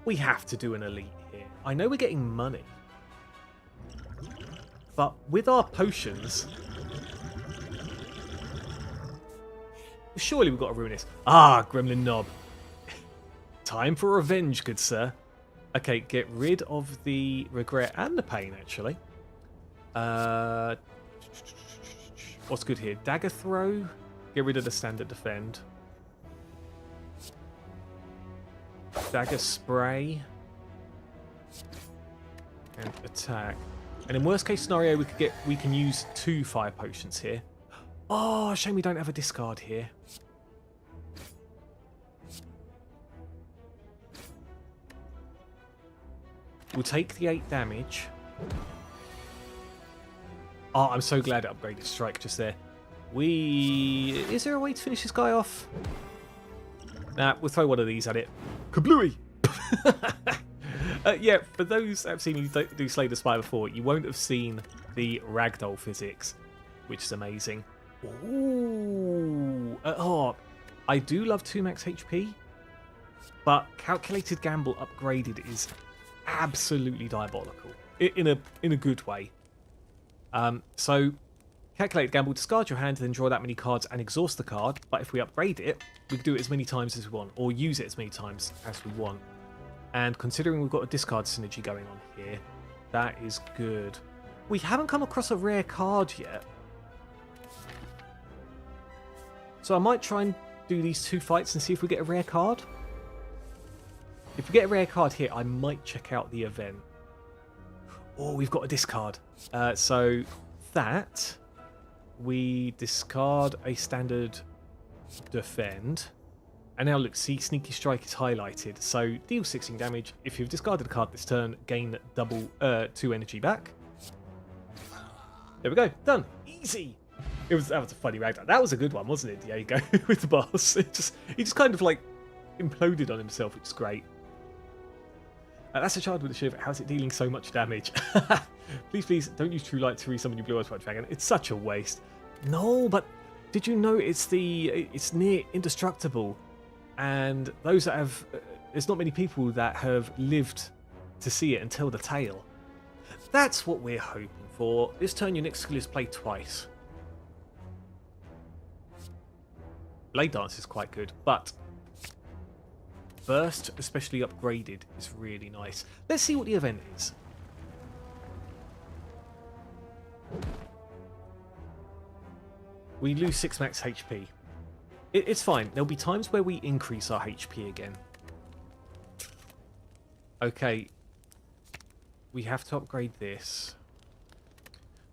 We have to do an elite here. I know we're getting money. But with our potions... Surely we've got to ruin this. Ah, Gremlin Knob. Time for revenge, good sir. Okay, get rid of the regret and the pain, actually. What's good here? Dagger throw. Get rid of the standard defend. Dagger spray. And attack. And in worst case scenario, we can use 2 fire potions here. Oh, shame we don't have a discard here. We'll take the 8 damage. Oh, I'm so glad it upgraded Strike just there. Is there a way to finish this guy off? Nah, we'll throw one of these at it. Kablooey! Yeah, for those that have seen me do Slay the Spire before, you won't have seen the ragdoll physics, which is amazing. Ooh. I do love 2 max HP, but Calculated Gamble upgraded is absolutely diabolical in a good way. So Calculated Gamble, discard your hand, then draw that many cards and exhaust the card. But if we upgrade it, we can do it as many times as we want, or use it as many times as we want. And considering we've got a discard synergy going on here, that is good. We haven't come across a rare card yet, so I might try and do these 2 fights and see if we get a rare card. If we get a rare card here, I might check out the event. Oh, we've got a discard. So that we discard a standard defend. And now look, see, Sneaky Strike is highlighted. So deal 16 damage. If you've discarded a card this turn, gain double 2 energy back. There we go, done. Easy. That was a funny ragdoll. That was a good one, wasn't it, Diego? With the boss. He just kind of like imploded on himself, which is great. That's a child with a shiv. How's it dealing so much damage? Please, don't use True Light to resummon your Blue Eyes White Dragon. It's such a waste. No, but did you know it's near indestructible? And those that have... there's not many people that have lived to see it and tell the tale. That's what we're hoping for. This turn, your next skill is play twice. Blade Dance is quite good, but Burst, especially upgraded, is really nice. Let's see what the event is. We lose 6 max HP. It's fine. There'll be times where we increase our HP again. Okay. We have to upgrade this.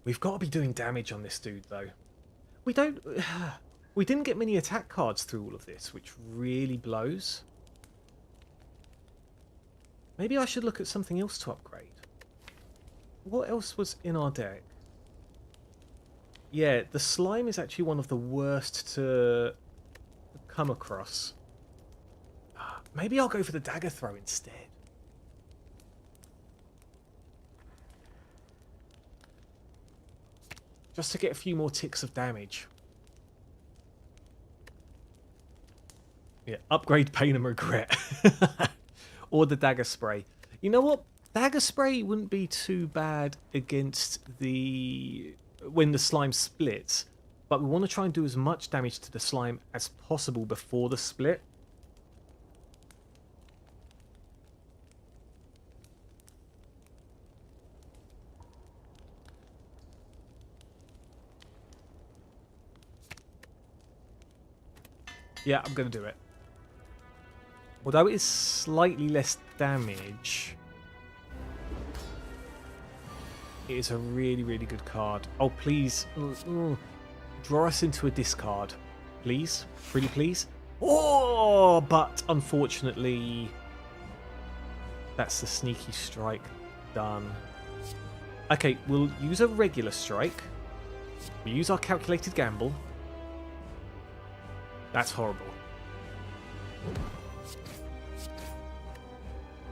We've got to be doing damage on this dude, though. We didn't get many attack cards through all of this, which really blows. Maybe I should look at something else to upgrade. What else was in our deck? Yeah, the slime is actually one of the worst to come across. Maybe I'll go for the dagger throw instead. Just to get a few more ticks of damage. Yeah, upgrade Pain and Regret. Or the Dagger Spray. You know what? Dagger Spray wouldn't be too bad against when the slime splits. But we want to try and do as much damage to the slime as possible before the split. Yeah, I'm going to do it. Although it is slightly less damage, it is a really, really good card. Oh, please. Draw us into a discard. Please. Pretty please. Oh, but unfortunately, that's the Sneaky Strike done. Okay, we'll use a regular strike. We'll use our Calculated Gamble. That's horrible.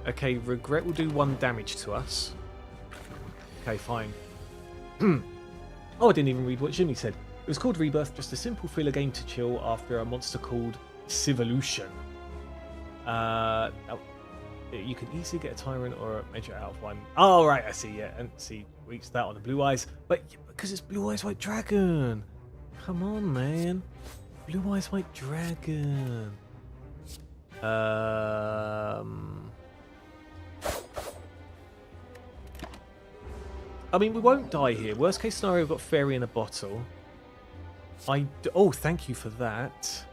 Okay, Regret will do 1 damage to us. Okay, fine. Oh, I didn't even read what Jimmy said. It was called Rebirth, just a simple thriller game to chill after a monster called Civolution. You can easily get a Tyrant or a Measure out of 1. Oh, right, I see, yeah. And see, reach that on the Blue Eyes. But because it's Blue Eyes White Dragon. Come on, man. Blue Eyes White Dragon. I mean, we won't die here. Worst case scenario, we've got Fairy in a bottle. Oh, thank you for that.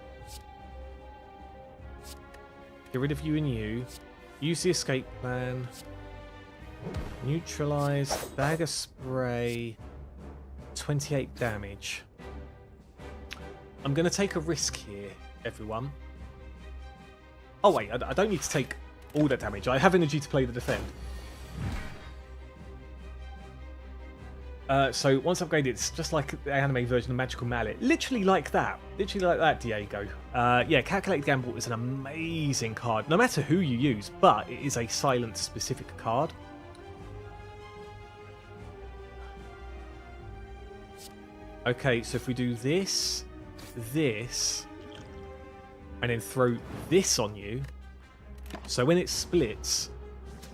Get rid of you and you. Use the escape plan. Neutralize. Dagger Spray. 28 damage. I'm going to take a risk here, everyone. Oh, wait. I don't need to take all that damage. I have energy to play the defend. So once upgraded, it's just like the anime version of Magical Mallet. Literally like that. Literally like that, Diego. Yeah, Calculated Gamble is an amazing card, no matter who you use, but it is a silent-specific card. Okay, so if we do this, this, and then throw this on you, so when it splits,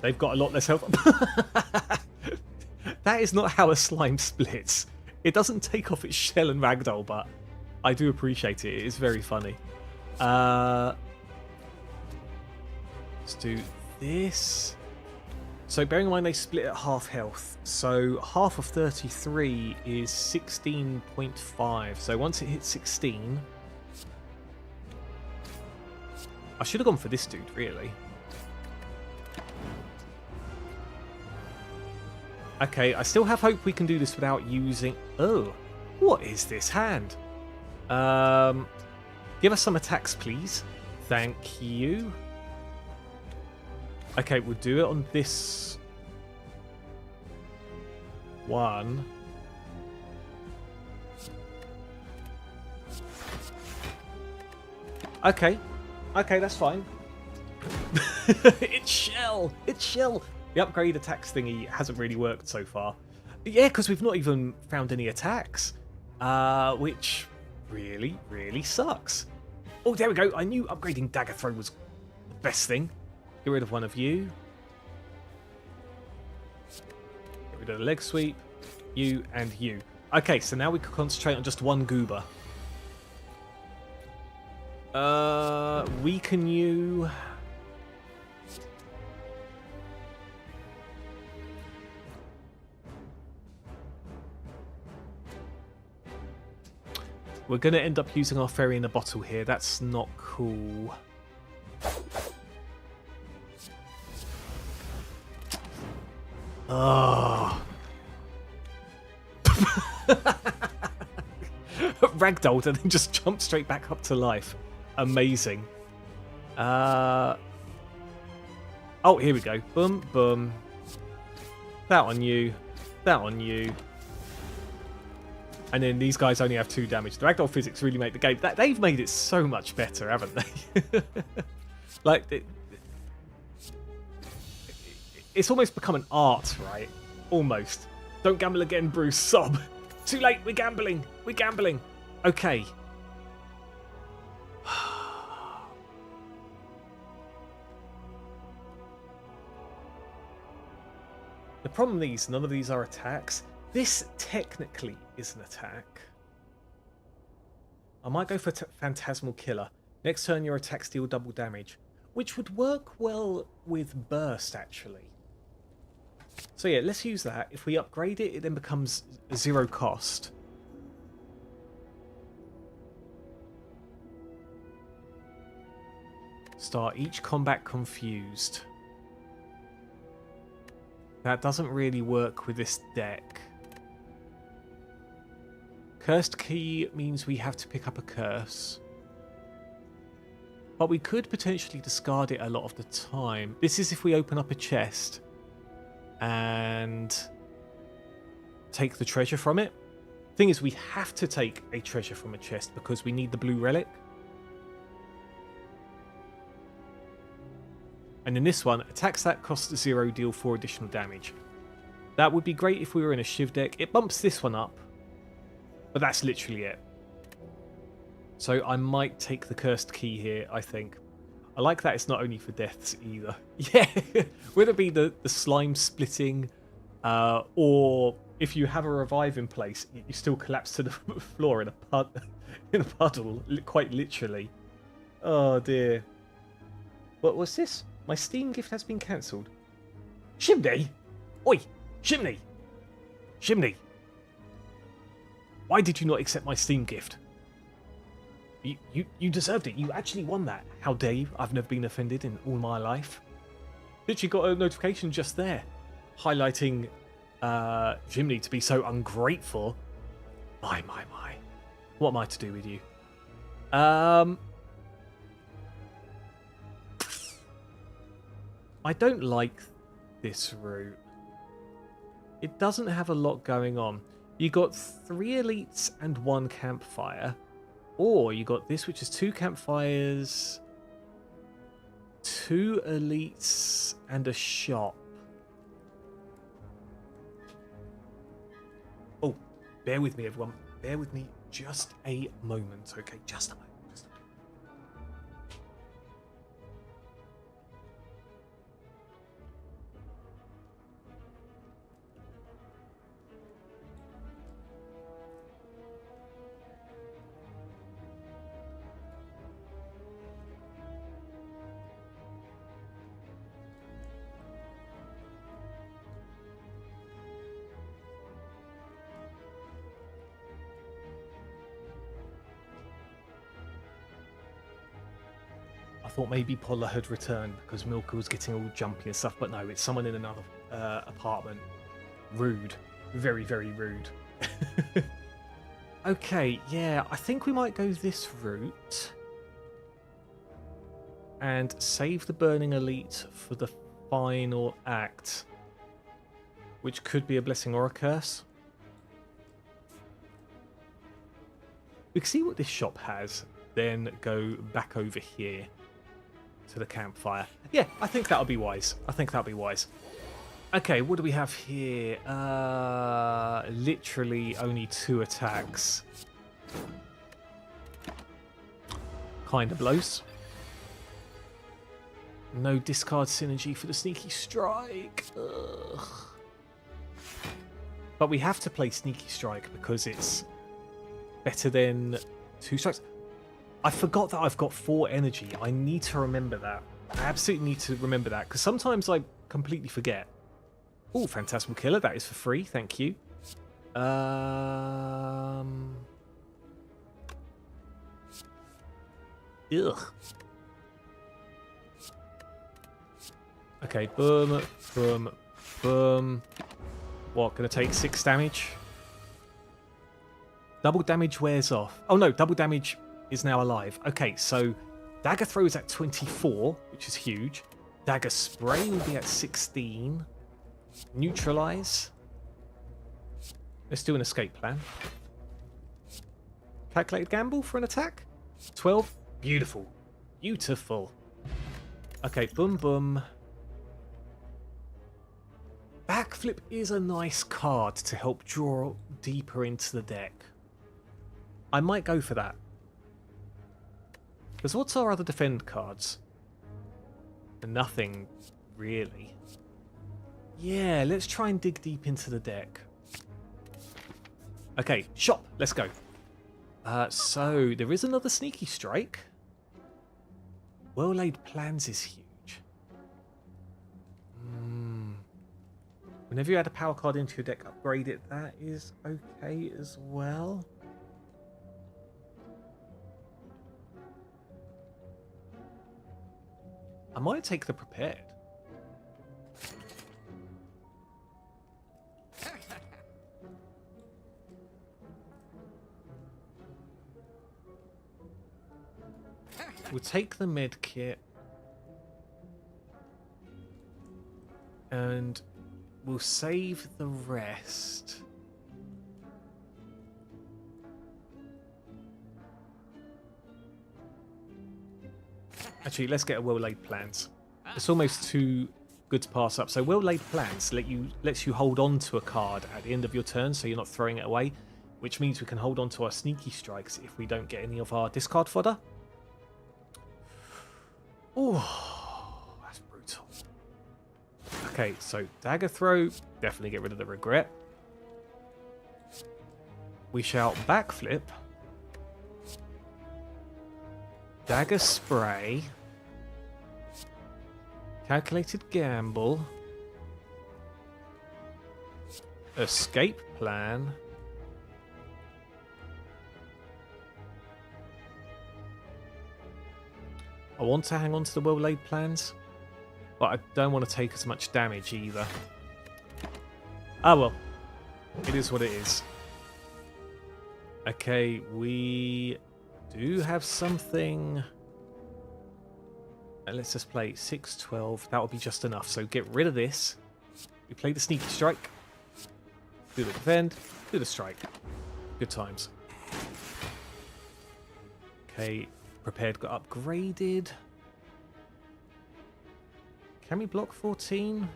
they've got a lot less health. That is not how a slime splits. It doesn't take off its shell and ragdoll, but I do appreciate it. It is very funny. Let's do this. So bearing in mind they split at half health. So half of 33 is 16.5. So once it hits 16... I should have gone for this dude, really. Okay, I still have hope we can do this without using... Oh, what is this hand? Give us some attacks, please. Thank you. Okay, we'll do it on this one. Okay. Okay, that's fine. It's shell! It's shell! The upgrade attacks thingy hasn't really worked so far. Yeah, because we've not even found any attacks. Which really, really sucks. Oh, there we go. I knew upgrading Dagger Throw was the best thing. Get rid of one of you. Get rid of the leg sweep. You and you. Okay, so now we can concentrate on just one goober. Weaken you. We're going to end up using our fairy in a bottle here. That's not cool. Oh. Ragdolled and then just jumped straight back up to life. Amazing. Oh, here we go. Boom, boom. That on you. That on you. And then these guys only have 2 damage. The ragdoll physics really make the game... They've made it so much better, haven't they? Like, it's almost become an art, right? Almost. Don't gamble again, Bruce. Sob. Too late. We're gambling. We're gambling. Okay. The problem is, none of these are attacks. This technically is an attack. I might go for Phantasmal Killer. Next turn your attacks deal double damage, which would work well with Burst, actually. So yeah, let's use that. If we upgrade it, it then becomes 0 cost. Start each combat confused. That doesn't really work with this deck. Cursed Key means we have to pick up a curse. But we could potentially discard it a lot of the time. This is if we open up a chest and take the treasure from it. Thing is, we have to take a treasure from a chest because we need the blue relic. And in this one, attacks that cost 0 deal 4 additional damage. That would be great if we were in a Shiv deck. It bumps this one up, but that's literally it. So I might take the Cursed Key here, I think. I like that it's not only for deaths either. Yeah, whether it be the slime splitting, or if you have a revive in place, you still collapse to the floor in a puddle, quite literally. Oh dear. What was this? My Steam gift has been cancelled. Chimney? Oi! Chimney! Chimney! Why did you not accept my Steam gift? You deserved it. You actually won that. How dare you? I've never been offended in all my life. Literally got a notification just there highlighting Chimney to be so ungrateful. My. What am I to do with you? I don't like this route. it doesn't have a lot going on. You got 3 elites and 1 campfire, or you got this, which is 2 campfires, 2 elites, and a shop. Oh, bear with me, everyone. Bear with me just a moment, okay? Just a moment. I thought maybe Polla had returned because Milka was getting all jumpy and stuff, but no, it's someone in another apartment. Rude. Very, very rude. Okay, yeah, I think we might go this route and save the Burning Elite for the final act, which could be a blessing or a curse. We can see what this shop has, then go back over here to the campfire. Yeah, I think that'll be wise. Okay, what do we have here? Literally only 2 attacks. Kind of blows. No discard synergy for the sneaky strike. Ugh. But we have to play sneaky strike because it's better than 2 strikes. I forgot that I've got 4 energy. I need to remember that. I absolutely need to remember that because sometimes I completely forget. Oh, Phantasmal Killer. That is for free. Thank you. Ugh. Okay, boom, boom, boom. What, gonna take 6 damage? Double damage wears off. Oh no, double damage is now alive. Okay, so Dagger Throw is at 24, which is huge. Dagger Spray will be at 16. Neutralize. Let's do an escape plan. Calculated gamble for an attack. 12. Beautiful. Beautiful. Okay, boom, boom. Backflip is a nice card to help draw deeper into the deck. I might go for that. Because what's our other defend cards? Nothing, really. Yeah, let's try and dig deep into the deck. Okay, shop. Let's go. So, there is another sneaky strike. Well-laid plans is huge. Whenever you add a power card into your deck, upgrade it. That is okay as well. I might take the prepared. We'll take the med kit. And we'll save the rest. Actually, let's get a well-laid plans. It's almost too good to pass up. So well-laid plans lets you hold on to a card at the end of your turn, so you're not throwing it away, which means we can hold on to our sneaky strikes if we don't get any of our discard fodder. Oh, that's brutal. Okay, so Dagger Throw, definitely get rid of the regret. We shall backflip. Dagger Spray. Calculated Gamble. Escape Plan. I want to hang on to the well-laid plans, but I don't want to take as much damage either. Ah well, it is what it is. Okay, we do have something. Let's just play 6, 12. That will be just enough. So get rid of this. We play the sneaky strike. do the defend, do the strike. Good times. Okay, prepared got upgraded. Can we block 14?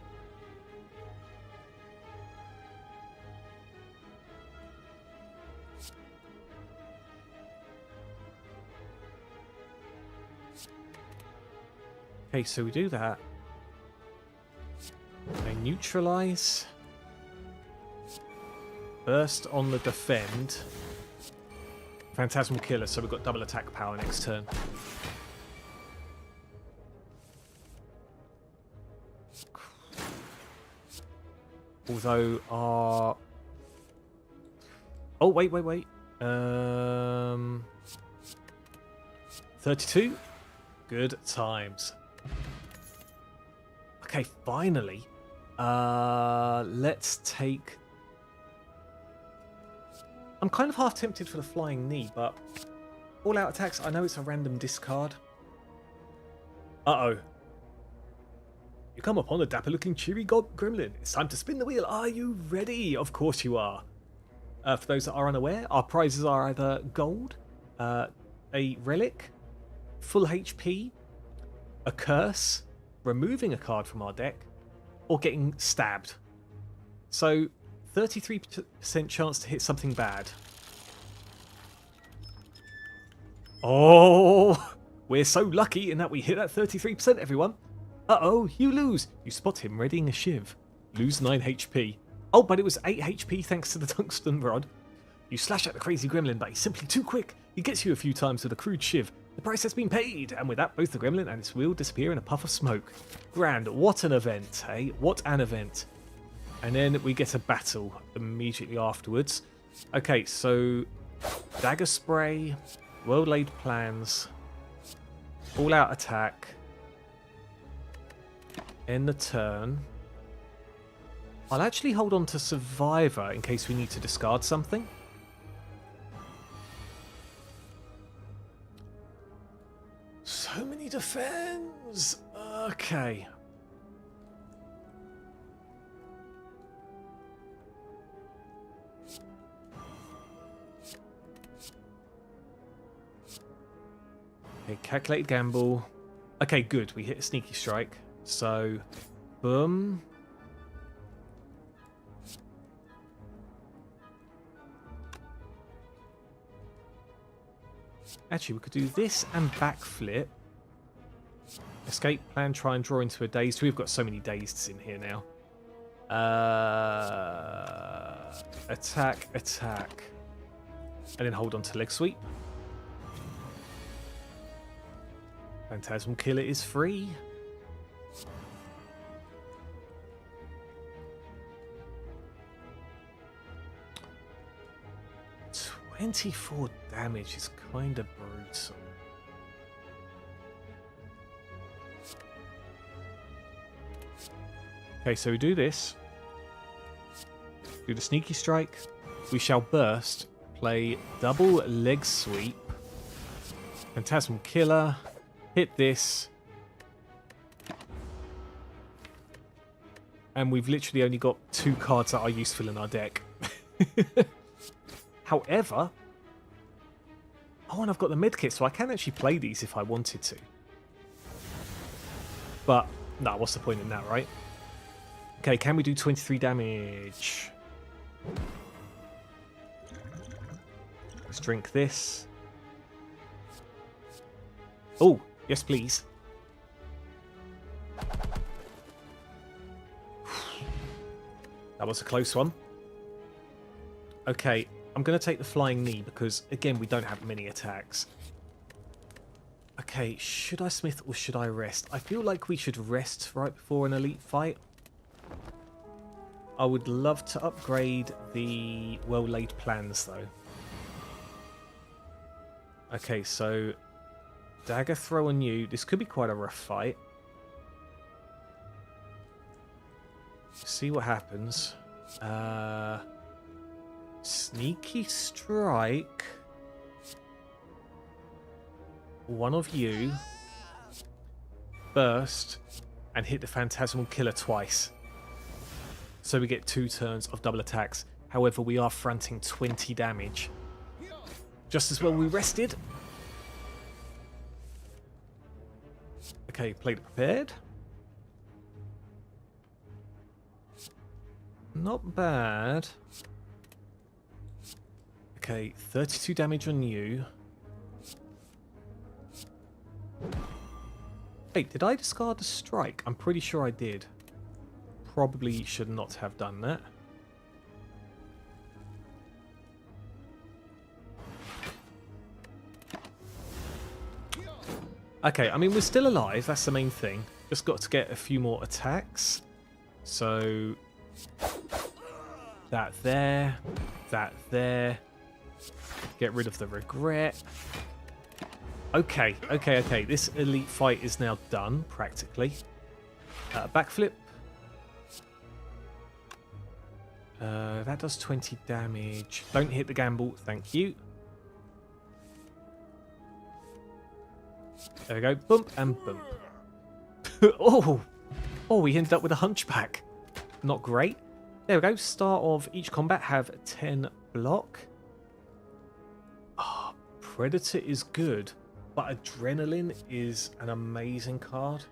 Okay, so we do that. Okay, neutralize. Burst on the defend. Phantasmal Killer, so we've got double attack power next turn. Although our... Oh, wait. 32? Good times. Okay, finally. Let's take... I'm kind of half tempted for the flying knee, but all out attacks, I know it's a random discard. Uh-oh. You come upon a dapper-looking cheery gremlin. It's time to spin the wheel. Are you ready? Of course you are. For those that are unaware, our prizes are either gold, a relic, full HP, a curse, removing a card from our deck, or getting stabbed. So 33% chance to hit something bad. Oh, we're so lucky in that we hit that 33%, everyone. Uh-oh, you lose. You spot him readying a shiv. Lose 9 HP. Oh, but it was 8 HP thanks to the tungsten rod. You slash at the crazy gremlin, but he's simply too quick. He gets you a few times with a crude shiv. The price has been paid, and with that, both the gremlin and its wheel disappear in a puff of smoke. Grand, what an event, eh? What an event. And then we get a battle immediately afterwards. Okay, so dagger spray, well-laid plans, all-out attack, end the turn. I'll actually hold on to survivor in case we need to discard something. So many defends. Okay. Okay, calculated gamble. Okay, good. We hit a sneaky strike. So, boom. Actually, we could do this and backflip. Escape plan, try and draw into a dazed. We've got so many dazeds in here now. Attack. And then hold on to leg sweep. Phantasmal Killer is free. $24 damage is kind of brutal. Okay, so we do this. Do the sneaky strike. We shall burst. Play double leg sweep. Phantasmal Killer. Hit this. And we've literally only got 2 cards that are useful in our deck. However, oh, and I've got the medkit, so I can actually play these if I wanted to. But, no, what's the point in that, right? Okay, can we do 23 damage? Let's drink this. Oh, yes, please. That was a close one. Okay, I'm going to take the flying knee because, again, we don't have many attacks. Okay, should I smith or should I rest? I feel like we should rest right before an elite fight. I would love to upgrade the well-laid plans, though. Okay, so dagger throw on you. This could be quite a rough fight. See what happens. Sneaky strike. One of you. Burst. And hit the Phantasmal Killer twice. So we get 2 turns of double attacks. However, we are fronting 20 damage. Just as well we rested. Okay, plate prepared. Not bad. Okay, 32 damage on you. Wait, did I discard a strike? I'm pretty sure I did. Probably should not have done that. Okay, I mean, we're still alive. That's the main thing. Just got to get a few more attacks. So... that there. That there. Get rid of the regret. Okay, okay, okay. This elite fight is now done, practically. Backflip. That does 20 damage. Don't hit the gamble, thank you. There we go. Bump and bump. Oh! Oh, we ended up with a hunchback. Not great. There we go. Start of each combat have 10 block. Ah, Predator is good, but Adrenaline is an amazing card.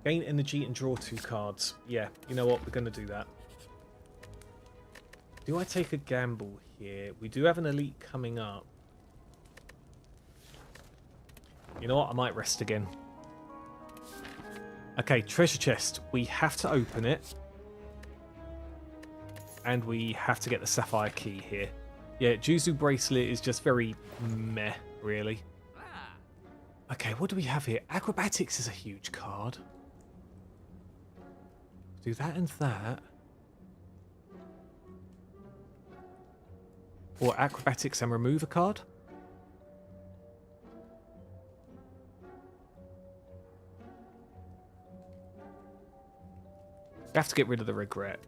Gain energy and draw 2 cards. Yeah, you know what? We're going to do that. Do I take a gamble here? We do have an elite coming up. You know what? I might rest again. Okay, treasure chest. We have to open it. And we have to get the sapphire key here. Yeah, Juzu bracelet is just very meh, really. Okay, what do we have here? Acrobatics is a huge card. Do that and that. Or acrobatics and remove a card. We have to get rid of the regret.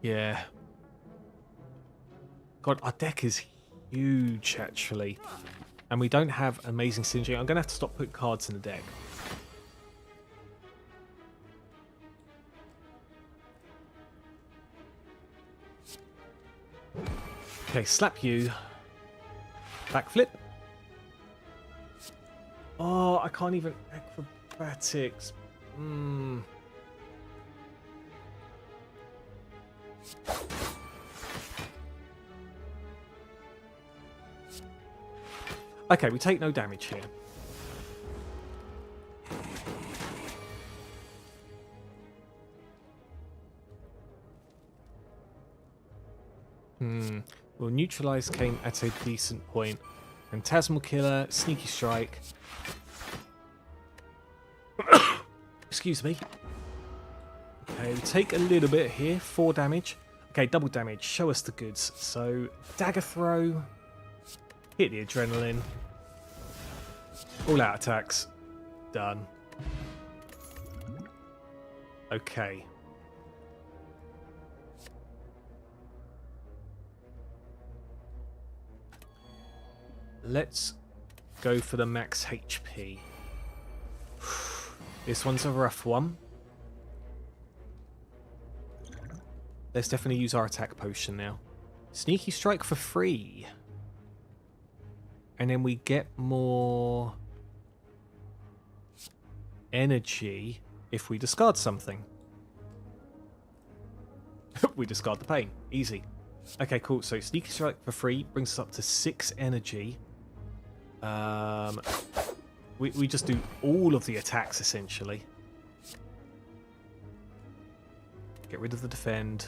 Yeah. God, our deck is huge, actually. And we don't have amazing synergy. I'm going to have to stop putting cards in the deck. Okay, slap you. Backflip. Oh, I can't even... Acrobatics. Okay, we take no damage here. Well, neutralize came at a decent point. Phantasmal Killer, Sneaky Strike. Excuse me. Okay, we take a little bit here. 4 damage. Okay, double damage. Show us the goods. So, Dagger Throw. Hit the Adrenaline. All out attacks. Done. Okay. Let's go for the max HP. This one's a rough one. Let's definitely use our attack potion now. Sneaky Strike for free. And then we get more energy if we discard something. We discard the pain. Easy. Okay, cool. So Sneaky Strike for free brings us up to 6 energy. We just do all of the attacks, essentially. Get rid of the defend.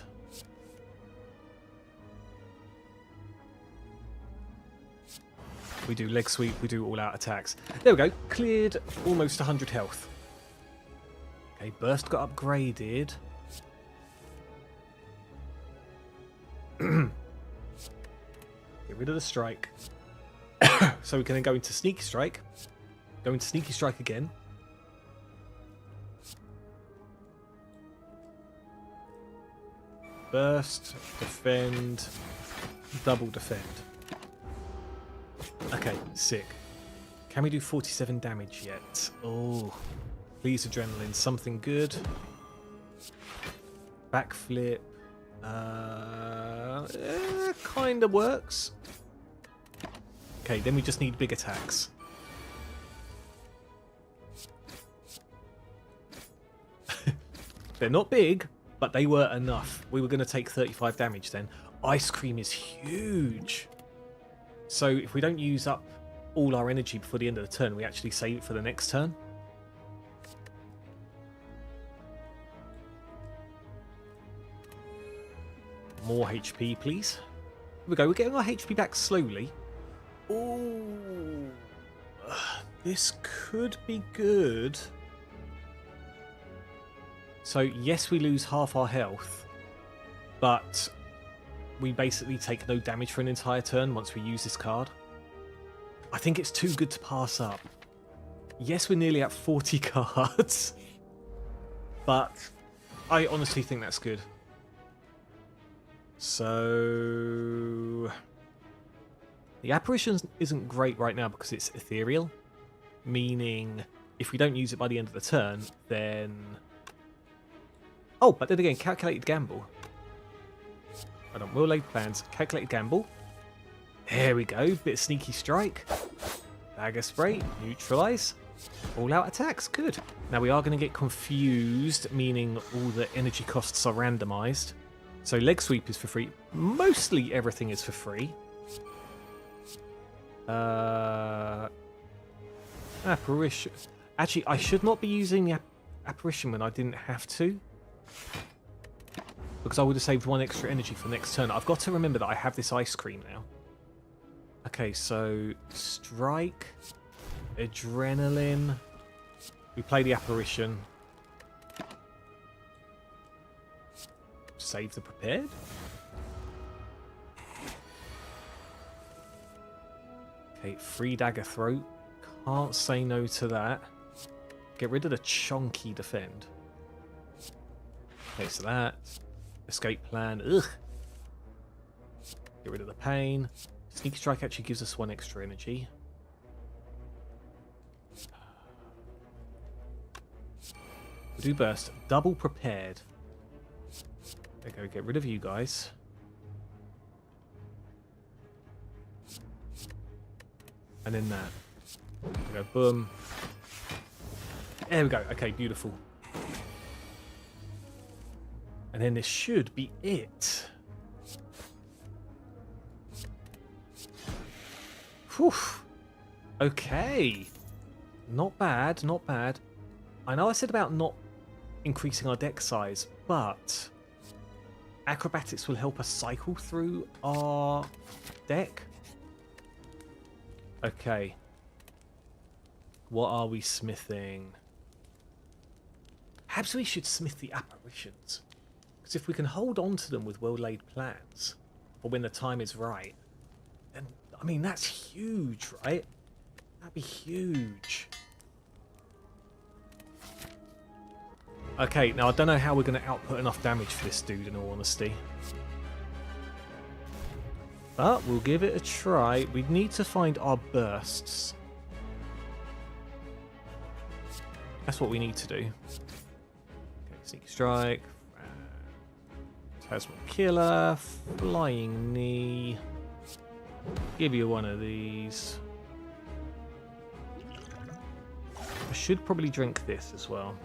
We do leg sweep, we do all out attacks. There we go. Cleared almost 100 health. Okay, burst got upgraded. Get rid of the strike. So we can then go into Sneaky Strike. Go into Sneaky Strike again. Burst, defend, double defend. Okay, sick. Can we do 47 damage yet? Oh, Please, adrenaline, something good. Backflip. Kind of works. Okay, then we just need big attacks. They're not big, but they were enough. We were going to take 35 damage then. Ice cream is huge. So if we don't use up all our energy before the end of the turn, we actually save it for the next turn. More HP, please. Here we go. We're getting our HP back slowly. Ooh. This could be good. So, yes, we lose half our health, but we basically take no damage for an entire turn once we use this card. I think it's too good to pass up. Yes, we're nearly at 40 cards, but I honestly think that's good. So, the apparition isn't great right now because it's ethereal, meaning if we don't use it by the end of the turn, then... Oh, but then again, calculated gamble. Hold on, will laid plans, calculated gamble. There we go, bit of sneaky strike. Dagger spray, neutralise. All out attacks, good. Now we are going to get confused, meaning all the energy costs are randomised. So leg sweep is for free. Mostly everything is for free. Apparition. Actually, I should not be using the apparition when I didn't have to, because I would have saved 1 extra energy for next turn. I've got to remember that I have this ice cream now. Okay, so strike, adrenaline. We play the apparition. Save the prepared. Okay, free dagger throat. Can't say no to that. Get rid of the chunky defend. Okay, so that. Escape plan. Ugh. Get rid of the pain. Sneak strike actually gives us 1 extra energy. We'll do burst. Double prepared. There we go, get rid of you guys. And then that. There we go, boom. There we go, okay, beautiful. And then this should be it. Whew. Okay. Not bad, not bad. I know I said about not increasing our deck size, but acrobatics will help us cycle through our deck. Okay. What are we smithing? Perhaps we should smith the apparitions. Because if we can hold on to them with well-laid plans, for when the time is right, then, I mean, that's huge, right? That'd be huge. Okay, now I don't know how we're going to output enough damage for this dude, in all honesty. But we'll give it a try. We need to find our bursts. That's what we need to do. Okay, sneak strike. Plasma killer. Flying knee. Give you one of these. I should probably drink this as well.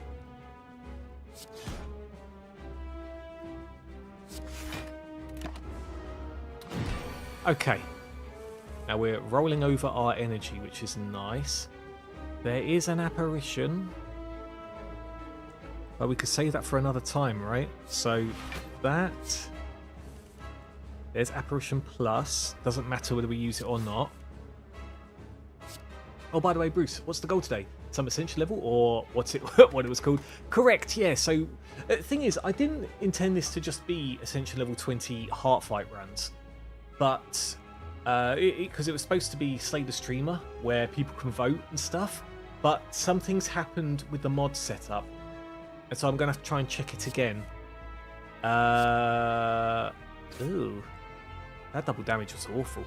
Okay. Now we're rolling over our energy, which is nice. There is an apparition. But we could save that for another time, right? So that... There's apparition plus. Doesn't matter whether we use it or not. Oh, by the way, Bruce, what's the goal today? Some essential level, or what's it? What it was called? Correct. Yeah. So, thing is, I didn't intend this to just be essential level 20 Heartfight runs, but because it was supposed to be Slay the Streamer, where people can vote and stuff. But some things happened with the mod setup, and so I'm gonna have to try and check it again. Ooh, that double damage was awful.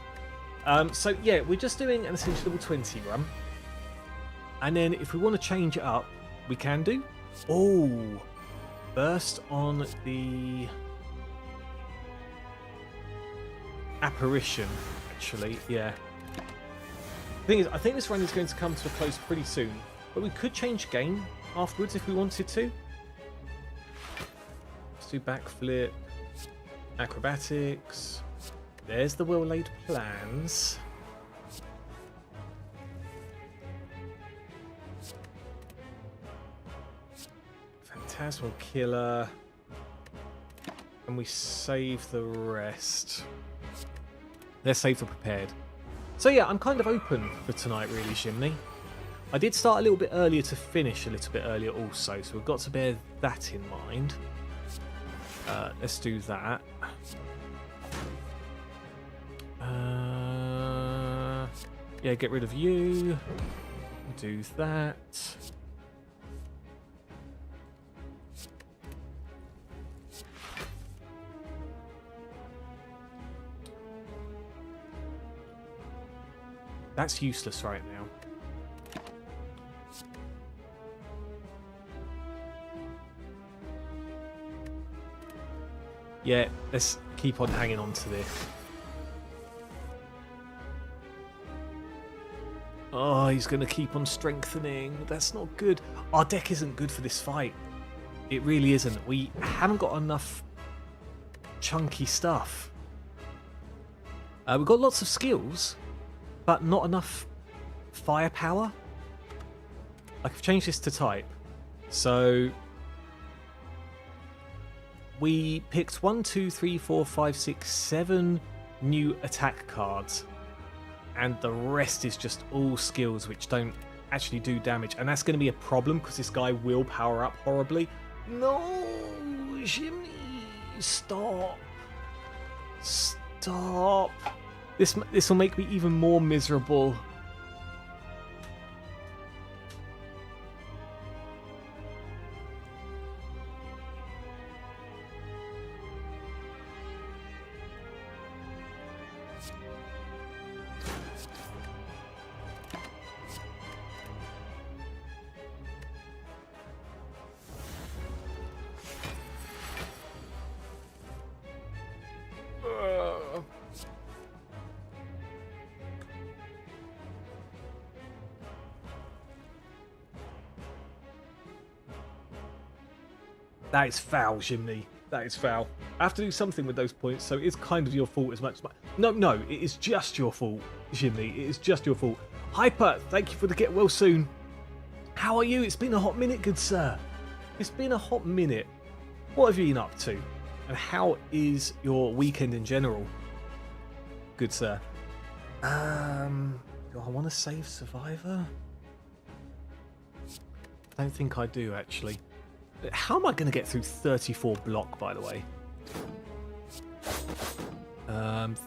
So yeah, we're just doing an essential level 20 run. And then if we want to change it up, we can do. Oh, burst on the apparition, actually, yeah. The thing is, I think this run is going to come to a close pretty soon, but we could change game afterwards if we wanted to. Let's do backflip, acrobatics. There's the well-laid plans. Phantasmal Killer. And we save the rest. Let's save for prepared. So yeah, I'm kind of open for tonight really, Chimney. I did start a little bit earlier to finish a little bit earlier also, so we've got to bear that in mind. Let's do that. Yeah, get rid of you. Do that. That's useless right now. Yeah, let's keep on hanging on to this. Oh, he's going to keep on strengthening. That's not good. Our deck isn't good for this fight. It really isn't. We haven't got enough chunky stuff. We've got lots of skills, but not enough firepower. I could change this to type. So we picked 1, 2, 3, 4, 5, 6, 7 new attack cards. And the rest is just all skills which don't actually do damage. And that's going to be a problem because this guy will power up horribly. No, Jimmy, stop. Stop. This will make me even more miserable. That is foul, Chimney. That is foul. I have to do something with those points, so it's kind of your fault as much as No, it is just your fault, Chimney. It is just your fault. Hyper, thank you for the get well soon. How are you? It's been a hot minute, good sir. It's been a hot minute. What have you been up to? And how is your weekend in general? Good sir. Do I want to save Survivor? I don't think I do, actually. How am I going to get through 34 block, by the way?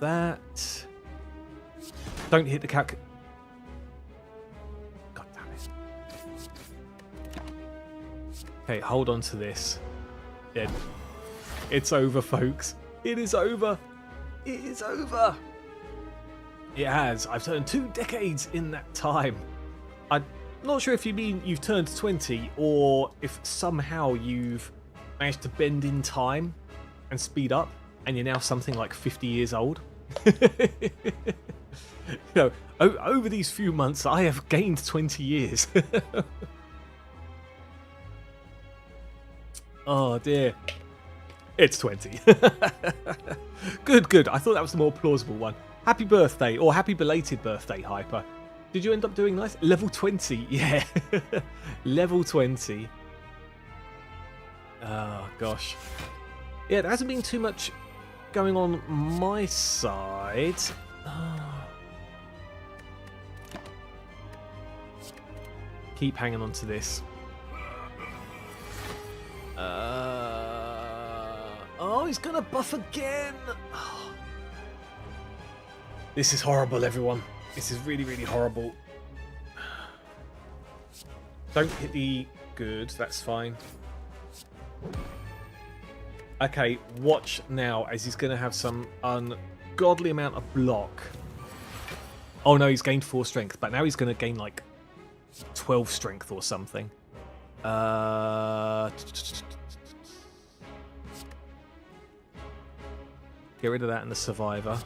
That... Don't hit the calc... God damn it. Okay, hold on to this. Yeah. It's over, folks. It is over. It is over. It has. I've turned 2 decades in that time. I'm not sure if you mean you've turned 20 or if somehow you've managed to bend in time and speed up and you're now something like 50 years old. You know, over these few months I have gained 20 years. Oh dear. It's 20. Good. I thought that was the more plausible one. Happy birthday, or happy belated birthday, Hyper. Did you end up doing nice? Level 20, yeah. Level 20. Oh, gosh. Yeah, there hasn't been too much going on my side. Keep hanging on to this. Oh, he's gonna buff again. Oh. This is horrible, everyone. This is really, really horrible. Don't hit the good. That's fine. Okay, watch now as he's gonna have some ungodly amount of block. Oh no, he's gained 4 strength, but now he's gonna gain like 12 strength or something. Get rid of that and the survivor.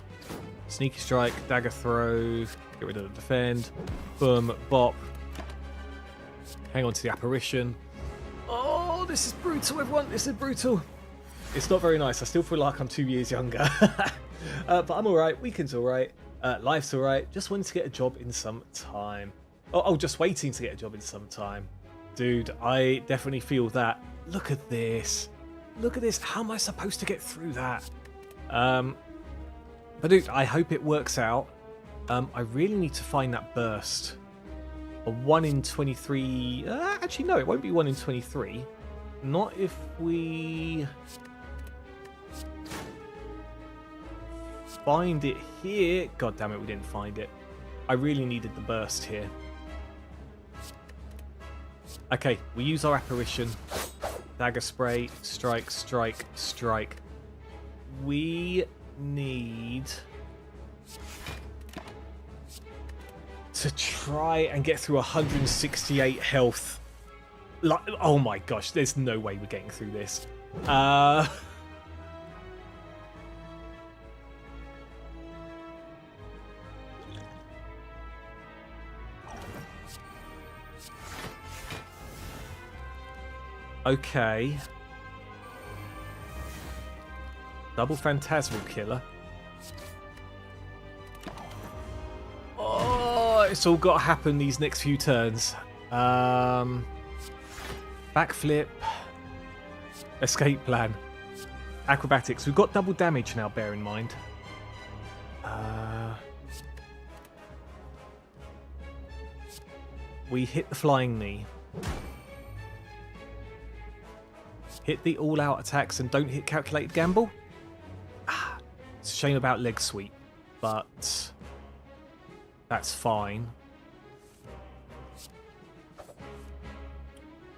Sneaky strike, dagger throw. Get rid of the defend. Boom, bop. Hang on to the apparition. Oh, this is brutal, everyone. This is brutal. It's not very nice. I still feel like I'm 2 years younger. But I'm alright. Weekend's alright. Life's alright. Just wanting to get a job in some time. Oh, just waiting to get a job in some time. Dude, I definitely feel that. Look at this. Look at this. How am I supposed to get through that? But dude, I hope it works out. I really need to find that burst. A 1 in 23... actually, no, it won't be 1 in 23. Not if we... find it here. God damn it, we didn't find it. I really needed the burst here. Okay, we use our apparition. Dagger spray, strike, strike, strike. We need to try and get through 168 health. Like, oh my gosh, there's no way we're getting through this. Okay. Double Phantasmal Killer. Oh, it's all got to happen these next few turns. Backflip. Escape plan. Acrobatics. We've got double damage now, bear in mind. We hit the flying knee. Hit the all-out attacks and don't hit calculated gamble. It's a shame about leg sweep, but that's fine.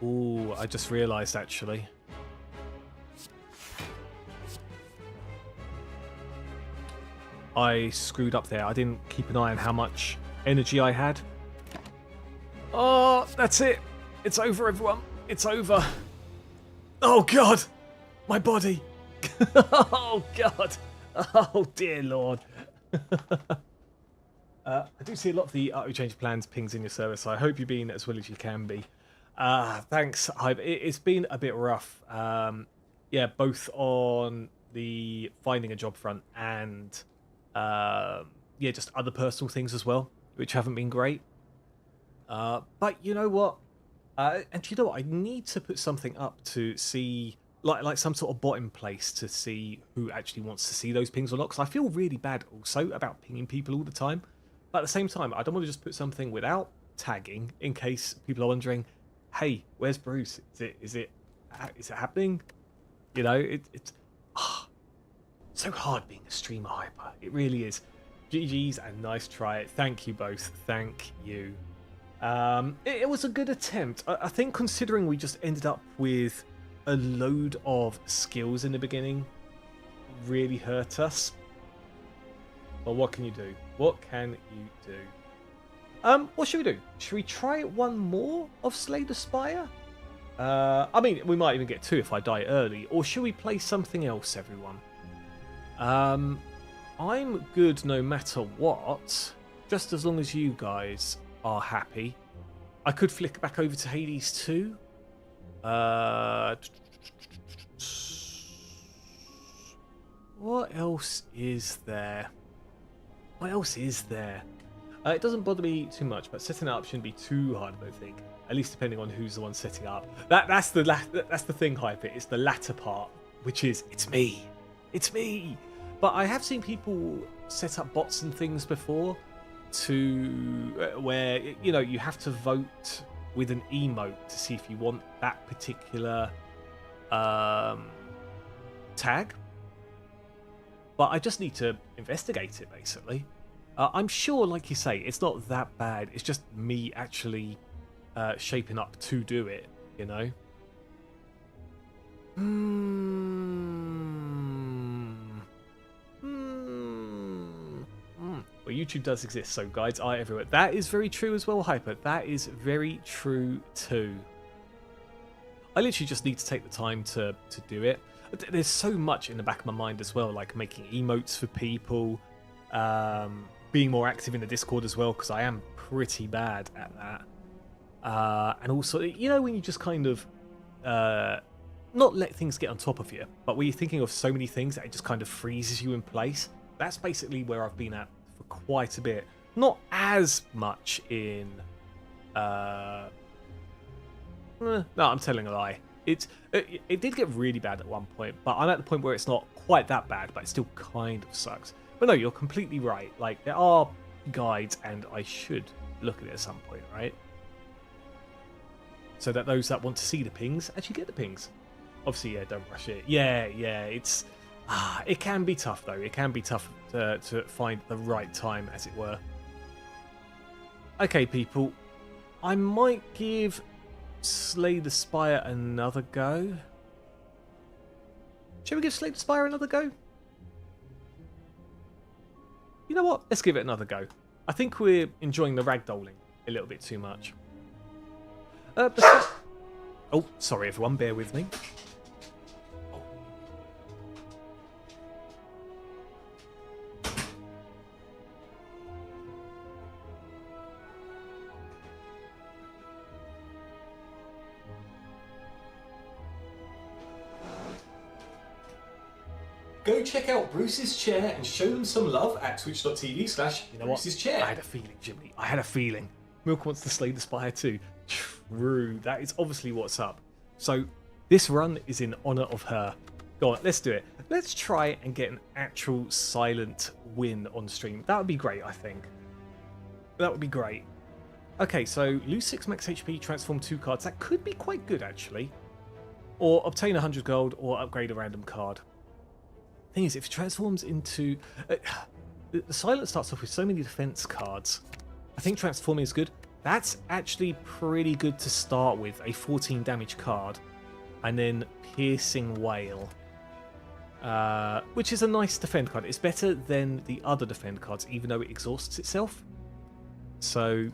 Ooh, I just realised actually. I screwed up there. I didn't keep an eye on how much energy I had. Oh, that's it. It's over, everyone. It's over. Oh, God. My body. Oh, God. Oh, dear Lord. I do see a lot of the auto-change plans pings in your service, so I hope you're being as well as you can be. Thanks, Hype. It's been a bit rough. Yeah, both on the finding a job front and yeah, just other personal things as well, which haven't been great. But you know what? And you know what? I need to put something up to see, like some sort of bot in place to see who actually wants to see those pings or not. Because I feel really bad also about pinging people all the time. But at the same time, I don't want to just put something without tagging in case people are wondering, hey, where's Bruce? Is it happening? You know, it's so hard being a streamer, Hyper. It really is. GG's and nice try. Thank you both. Thank you. It was a good attempt. I think considering we just ended up with a load of skills in the beginning really hurt us. But what can you do? What can you do? What should we do? Should we try one more of Slay the Spire? I mean, we might even get 2 if I die early. Or should we play something else, everyone? I'm good no matter what. Just as long as you guys are happy. I could flick back over to Hades 2. What else is there? What else is there? It doesn't bother me too much, but setting it up shouldn't be too hard, I don't think. At least depending on who's the one setting up. That's the thing, Hype. It's the latter part, which is it's me. It's me. But I have seen people set up bots and things before to where, you know, you have to vote with an emote to see if you want that particular tag. But I just need to investigate it, basically. I'm sure, like you say, it's not that bad. It's just me actually shaping up to do it, you know? Well, YouTube does exist, so guides are everywhere. That is very true as well, Hyper. That is very true too. I literally just need to take the time to do it. There's so much in the back of my mind as well, like making emotes for people, being more active in the Discord as well, because I am pretty bad at that. And also, you know, when you just kind of not let things get on top of you, but when you're thinking of so many things that it just kind of freezes you in place. That's basically where I've been at for quite a bit. Not as much in... no, I'm telling a lie. It did get really bad at one point, but I'm at the point where it's not quite that bad, but it still kind of sucks. But no, you're completely right. Like, there are guides, and I should look at it at some point, right? So that those that want to see the pings actually get the pings. Obviously, yeah, don't rush it. Yeah, it's... it can be tough, though. It can be tough to find the right time, as it were. Okay, people. I might give Slay the Spire another go. Shall we give Slay the Spire another go? You know what? Let's give it another go. I think we're enjoying the ragdolling a little bit too much. Oh, sorry everyone, bear with me. Go check out Bruce's chair and show them some love at twitch.tv/Bruce's chair. I had a feeling, Jimmy. I had a feeling. Milk wants to slay the Spire too. True. That is obviously what's up. So this run is in honour of her. Go on, let's do it. Let's try and get an actual silent win on stream. That would be great, I think. That would be great. Okay, so lose 6 max HP, transform 2 cards. That could be quite good, actually. Or obtain 100 gold, or upgrade a random card. Thing is, if it transforms into... the silent starts off with so many defense cards. I think transforming is good. That's actually pretty good to start with. A 14 damage card. And then Piercing Wail. Which is a nice defend card. It's better than the other defend cards, even though it exhausts itself. So,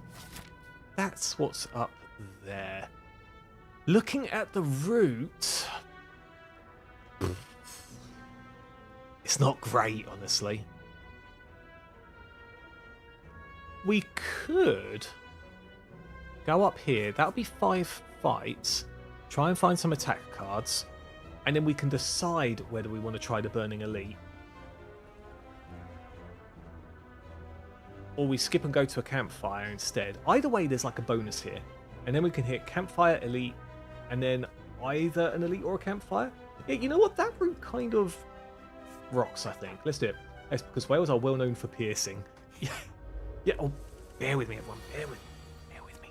that's what's up there. Looking at the route... It's not great, honestly. We could go up here. That would be 5 fights. Try and find some attack cards. And then we can decide whether we want to try the Burning Elite. Or we skip and go to a Campfire instead. Either way, there's like a bonus here. And then we can hit Campfire, Elite, and then either an Elite or a Campfire. Yeah, you know what? That route kind of... rocks, I think. Let's do it. That's because whales are well known for piercing. Yeah. Oh, bear with me, everyone. Bear with me. Bear with me.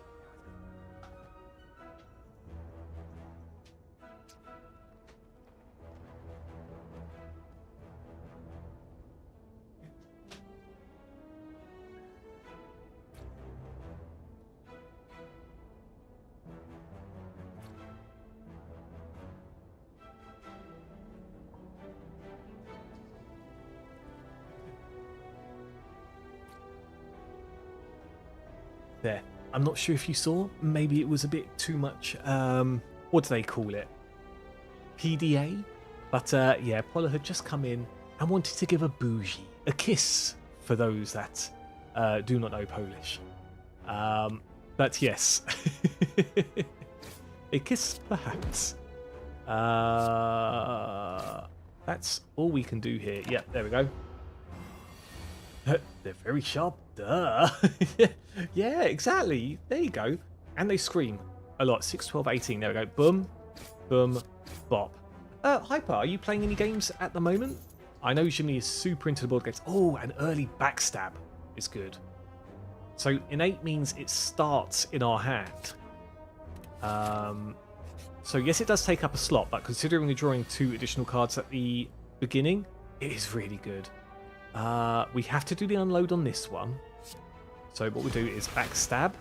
There. I'm not sure if you saw. Maybe it was a bit too much. What do they call it? PDA? But yeah, Paula had just come in and wanted to give a bougie, a kiss for those that do not know Polish. But yes, a kiss perhaps. That's all we can do here. Yeah, there we go. They're very sharp. Duh. Yeah, exactly. There you go. And they scream a lot. 6, 12, 18. There we go. Boom, boom, bop. Hyper, are you playing any games at the moment? I know Jimmy is super into the board games. Oh, an early backstab is good. So innate means it starts in our hand. So yes, it does take up a slot, but considering we're drawing 2 additional cards at the beginning, it is really good. We have to do the unload on this one. So what we do is backstab,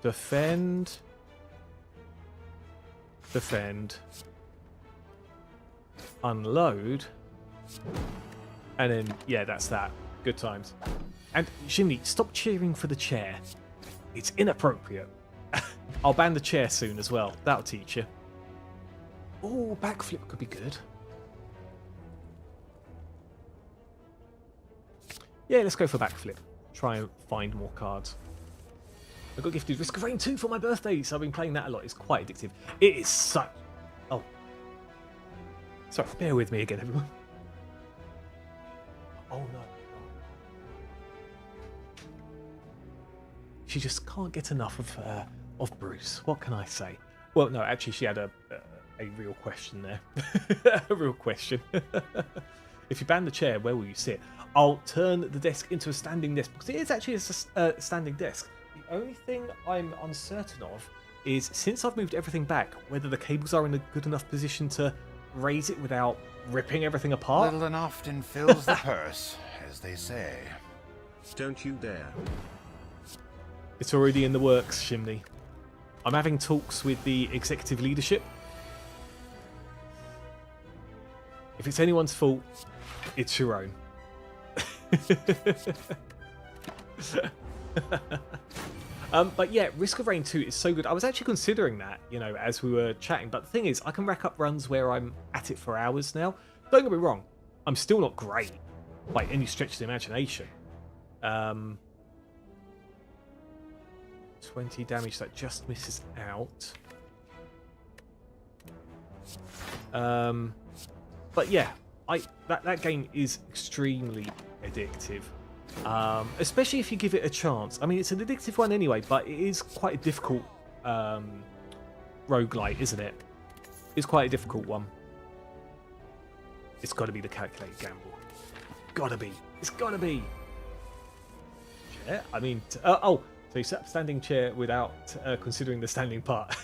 defend, unload, and then, yeah, that's that. Good times. And Jimmy, stop cheering for the chair. It's inappropriate. I'll ban the chair soon as well. That'll teach you. Oh, backflip could be good. Yeah, let's go for backflip. Try and find more cards. I got gifted Risk of Rain 2 for my birthday, so I've been playing that a lot. It's quite addictive. It is such... Oh. Sorry, bear with me again, everyone. Oh, no. She just can't get enough of Bruce. What can I say? Well, no, actually, she had a real question there. A real question. If you ban the chair, where will you sit? I'll turn the desk into a standing desk, because it is actually a standing desk. The only thing I'm uncertain of is, since I've moved everything back, whether the cables are in a good enough position to raise it without ripping everything apart. Little and often fills the purse, as they say. Don't you dare. It's already in the works, Chimney. I'm having talks with the executive leadership. If it's anyone's fault, it's your own. But yeah, Risk of Rain 2 is so good. I was actually considering that, you know, as we were chatting. But the thing is, I can rack up runs where I'm at it for hours now. Don't get me wrong, I'm still not great by any stretch of the imagination. 20 damage, that just misses out. But yeah, that game is extremely addictive. Especially if you give it a chance. I mean, it's an addictive one anyway, but it is quite a difficult roguelite, isn't it? It's quite a difficult one. It's got to be the calculated gamble. Gotta be. It's gotta be. Chair? I mean, so you set up standing chair without considering the standing part.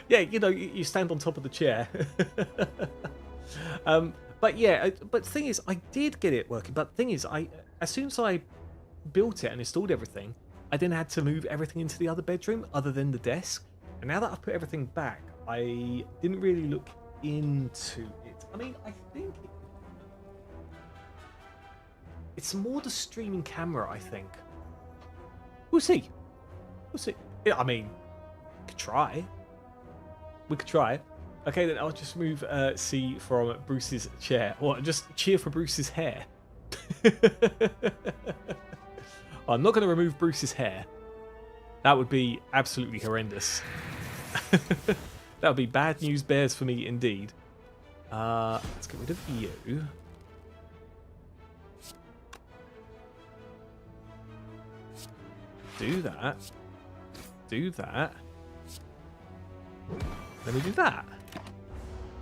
Yeah, you know, you stand on top of the chair. But yeah, but the thing is, I did get it working. But the thing is, as soon as I built it and installed everything, I then had to move everything into the other bedroom other than the desk. And now that I've put everything back, I didn't really look into it. I mean, I think it's more the streaming camera, I think. We'll see. We'll see. I mean, we could try. We could try. Okay, then I'll just move C from Bruce's chair. Or just cheer for Bruce's hair. I'm not going to remove Bruce's hair. That would be absolutely horrendous. That would be bad news bears for me indeed. Let's get rid of you. Do that. Do that. Let me do that.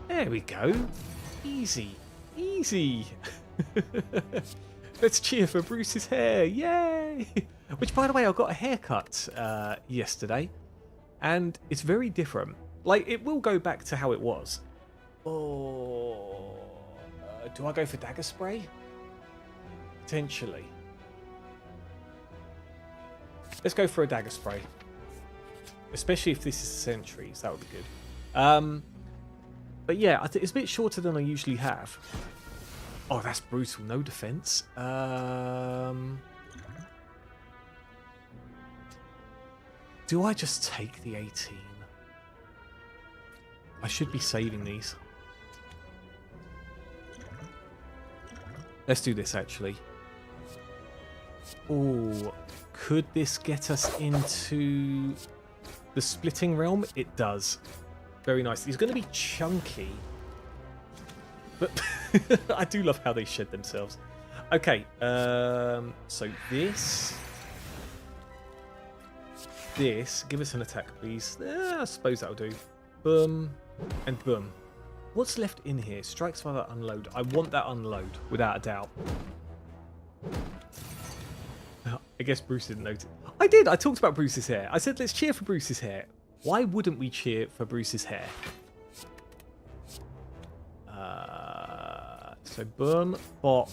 There we go. Easy. Easy. Let's cheer for Bruce's hair. Yay! Which, by the way, I got a haircut yesterday. And it's very different. Like, it will go back to how it was. Oh. Do I go for dagger spray? Potentially. Let's go for a dagger spray. Especially if this is Sentries, that would be good. But yeah, it's a bit shorter than I usually have. Oh, that's brutal. No defense. Do I just take the 18? I should be saving these. Let's do this, actually. Oh, could this get us into the splitting realm? It does. Very nice. He's going to be chunky. But I do love how they shed themselves. Okay, so this, give us an attack, please. I suppose that'll do. Boom, and boom. What's left in here? Strikes further, unload. I want that unload, without a doubt. I guess Bruce didn't notice. I did. I talked about Bruce's hair. I said, let's cheer for Bruce's hair. Why wouldn't we cheer for Bruce's hair? So boom, bop.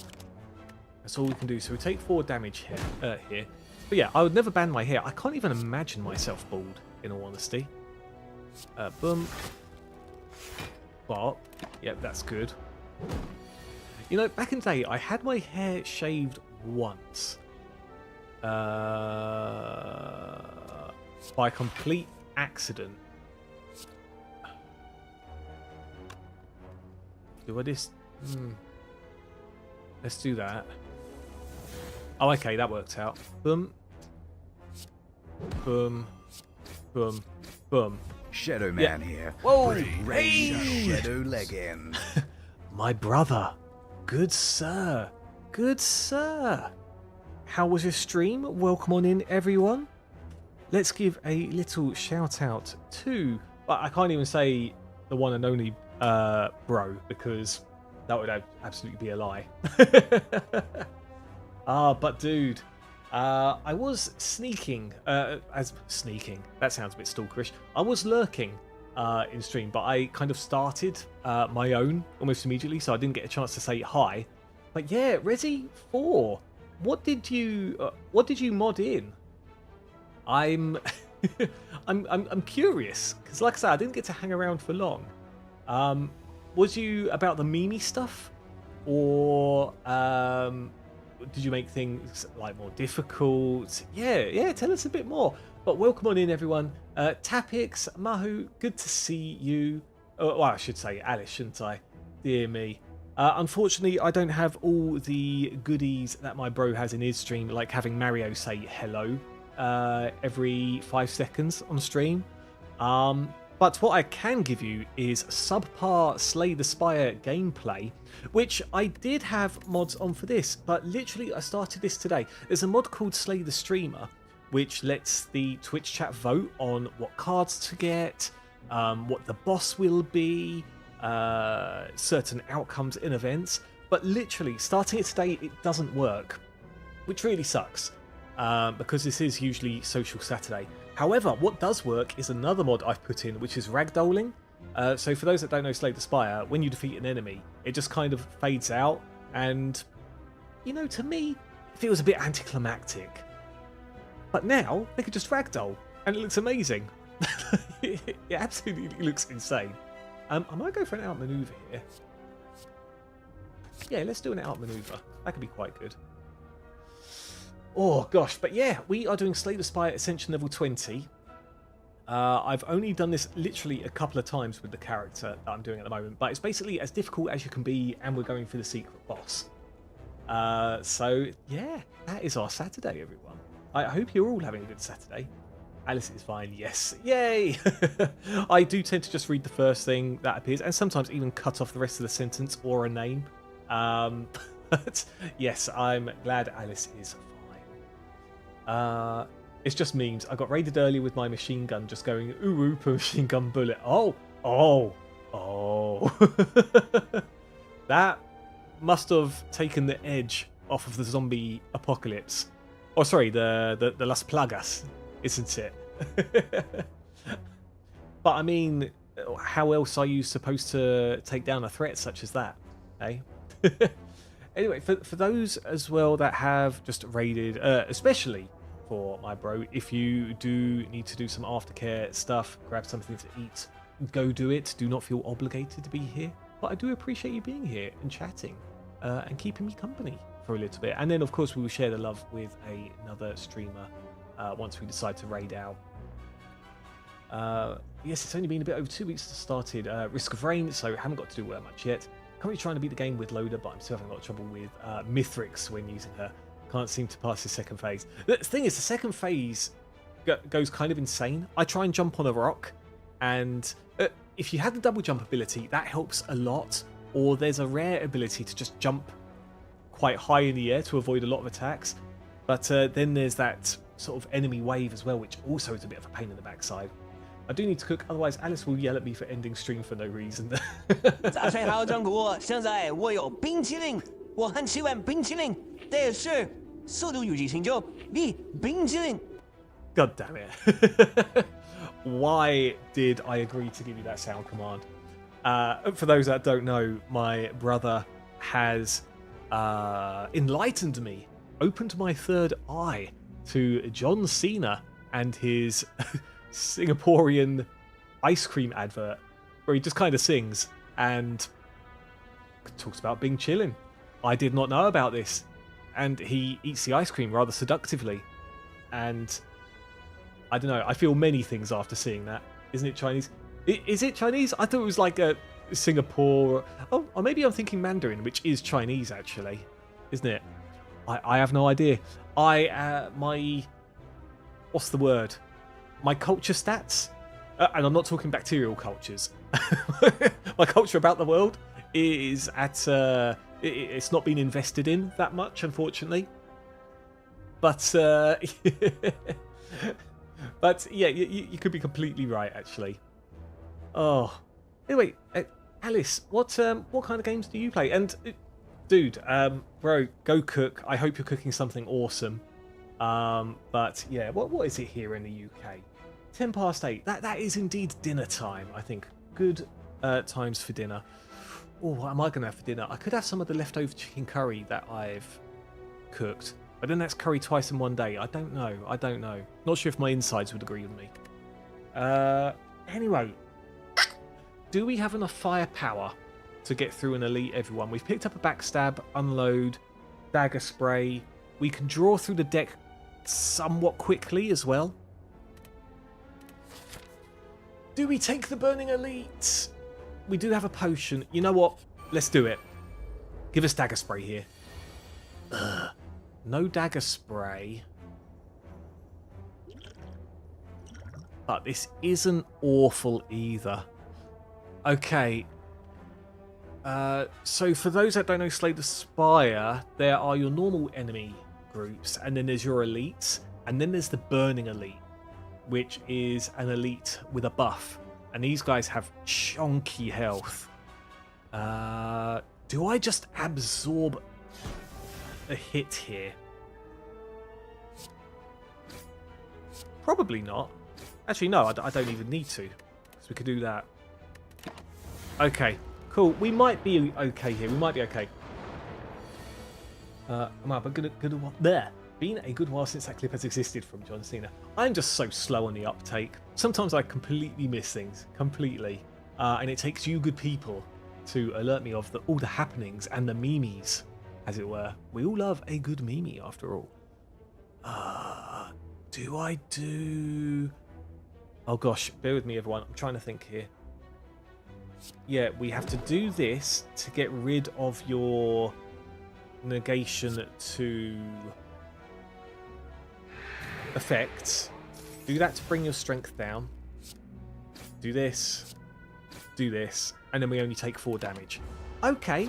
That's all we can do. So we take 4 damage here. But yeah, I would never ban my hair. I can't even imagine myself bald, in all honesty. Boom. Bop. Yep, that's good. You know, back in the day, I had my hair shaved once. by complete accident. Do I just... Let's do that. Oh, okay, that worked out. Boom. Boom. Boom. Boom. Shadow Man here. Whoa! Hey! Shadow Legend. My brother. Good sir. Good sir. How was your stream? Welcome on in, everyone. Let's give a little shout out to... Well, I can't even say the one and only bro, because that would absolutely be a lie. But dude, I was sneaking, sneaking, that sounds a bit stalkerish. I was lurking in stream, but I kind of started my own almost immediately, so I didn't get a chance to say hi. But yeah, Resi 4, what did you mod in? I'm I'm curious, because like I said, I didn't get to hang around for long. Was you about the meme stuff, or did you make things like more difficult? Yeah, tell us a bit more. But welcome on in, everyone. Tapix, Mahu, good to see you. Well, I should say Alice, shouldn't I? Dear me. Unfortunately, I don't have all the goodies that my bro has in his stream, like having Mario say hello every 5 seconds on stream. But what I can give you is subpar Slay the Spire gameplay, which I did have mods on for this, but literally I started this today. There's a mod called Slay the Streamer, which lets the Twitch chat vote on what cards to get, what the boss will be, certain outcomes in events. But literally, starting it today, it doesn't work, which really sucks, because this is usually Social Saturday. However, what does work is another mod I've put in, which is ragdolling. So for those that don't know Slay the Spire, when you defeat an enemy, it just kind of fades out, and, you know, to me, it feels a bit anticlimactic. But now, they could just ragdoll, and it looks amazing. It absolutely looks insane. I might go for an outmaneuver here. Yeah, let's do an outmaneuver. That could be quite good. Oh gosh, but yeah, we are doing Slay the Spire Ascension level 20. I've only done this literally a couple of times with the character that I'm doing at the moment, but it's basically as difficult as you can be, and we're going for the secret boss. So yeah, that is our Saturday, everyone. I hope you're all having a good Saturday. Alice is fine, yes. Yay! I do tend to just read the first thing that appears, and sometimes even cut off the rest of the sentence or a name. But yes, I'm glad Alice is fine. It's just memes. I got raided earlier with my machine gun, just going ooh per machine gun bullet. Oh. That must have taken the edge off of the zombie apocalypse. Oh, sorry, the Las Plagas, isn't it? But I mean, how else are you supposed to take down a threat such as that? Eh? Anyway, for those as well that have just raided, especially for my bro, if you do need to do some aftercare stuff, grab something to eat, go do it. Do not feel obligated to be here. But I do appreciate you being here and chatting and keeping me company for a little bit. And then, of course, we will share the love with another streamer once we decide to raid out. Yes, it's only been a bit over 2 weeks since I started Risk of Rain, so I haven't got to do much yet. Currently trying to beat the game with Loader, but I'm still having a lot of trouble with Mithrix when using her. Can't seem to pass the second phase. The thing is, the second phase goes kind of insane. I try and jump on a rock, and if you have the double jump ability, that helps a lot. Or there's a rare ability to just jump quite high in the air to avoid a lot of attacks. But then there's that sort of enemy wave as well, which also is a bit of a pain in the backside. I do need to cook, otherwise Alice will yell at me for ending stream for no reason. 早上好，张谷。现在我有冰淇淋，我很喜欢冰淇淋，但是速度与激情就比冰淇淋。 God damn it. Why did I agree to give you that sound command? For those that don't know, my brother has enlightened me, opened my third eye to John Cena and his Singaporean ice cream advert, where he just kind of sings and talks about being chilling. I did not know about this, and he eats the ice cream rather seductively, and I don't know. I feel many things after seeing that. Isn't it Chinese? Is it Chinese? I thought it was like a Singapore. Oh, or maybe I'm thinking Mandarin, which is Chinese actually, isn't it? I have no idea. My what's the word? My culture stats, and I'm not talking bacterial cultures. My culture about the world is at it's not been invested in that much, unfortunately. But but yeah, you could be completely right, actually. Oh, anyway, Alice, what kind of games do you play? And dude, bro, go cook. I hope you're cooking something awesome. But yeah, what is it here in the UK? 8:10. That is indeed dinner time. I think good times for dinner. Oh, what am I going to have for dinner? I could have some of the leftover chicken curry that I've cooked. But then that's curry twice in one day. I don't know. Not sure if my insides would agree with me. Anyway, do we have enough firepower to get through and elite everyone? We've picked up a backstab, unload, dagger spray. We can draw through the deck somewhat quickly as well. Do we take the burning elite? We do have a potion. You know what? Let's do it. Give us dagger spray here. Ugh. No dagger spray. But this isn't awful either. Okay. So for those that don't know Slay the Spire, there are your normal enemy groups, and then there's your elites, and then there's the Burning Elite, which is an elite with a buff. And these guys have chonky health. Do I just absorb a hit here? Probably not. Actually, no, I don't even need to, because we could do that. Okay, cool. We might be okay here. We might be okay. Been a good while since that clip has existed from John Cena. I'm just so slow on the uptake. Sometimes I completely miss things. Completely. And it takes you good people to alert me of all the happenings and the memes, as it were. We all love a good meme, after all. Do I do... Oh gosh, bear with me everyone. I'm trying to think here. Yeah, we have to do this to get rid of your negation to effects. Do that to bring your strength down. Do this. Do this. And then we only take 4 damage. Okay.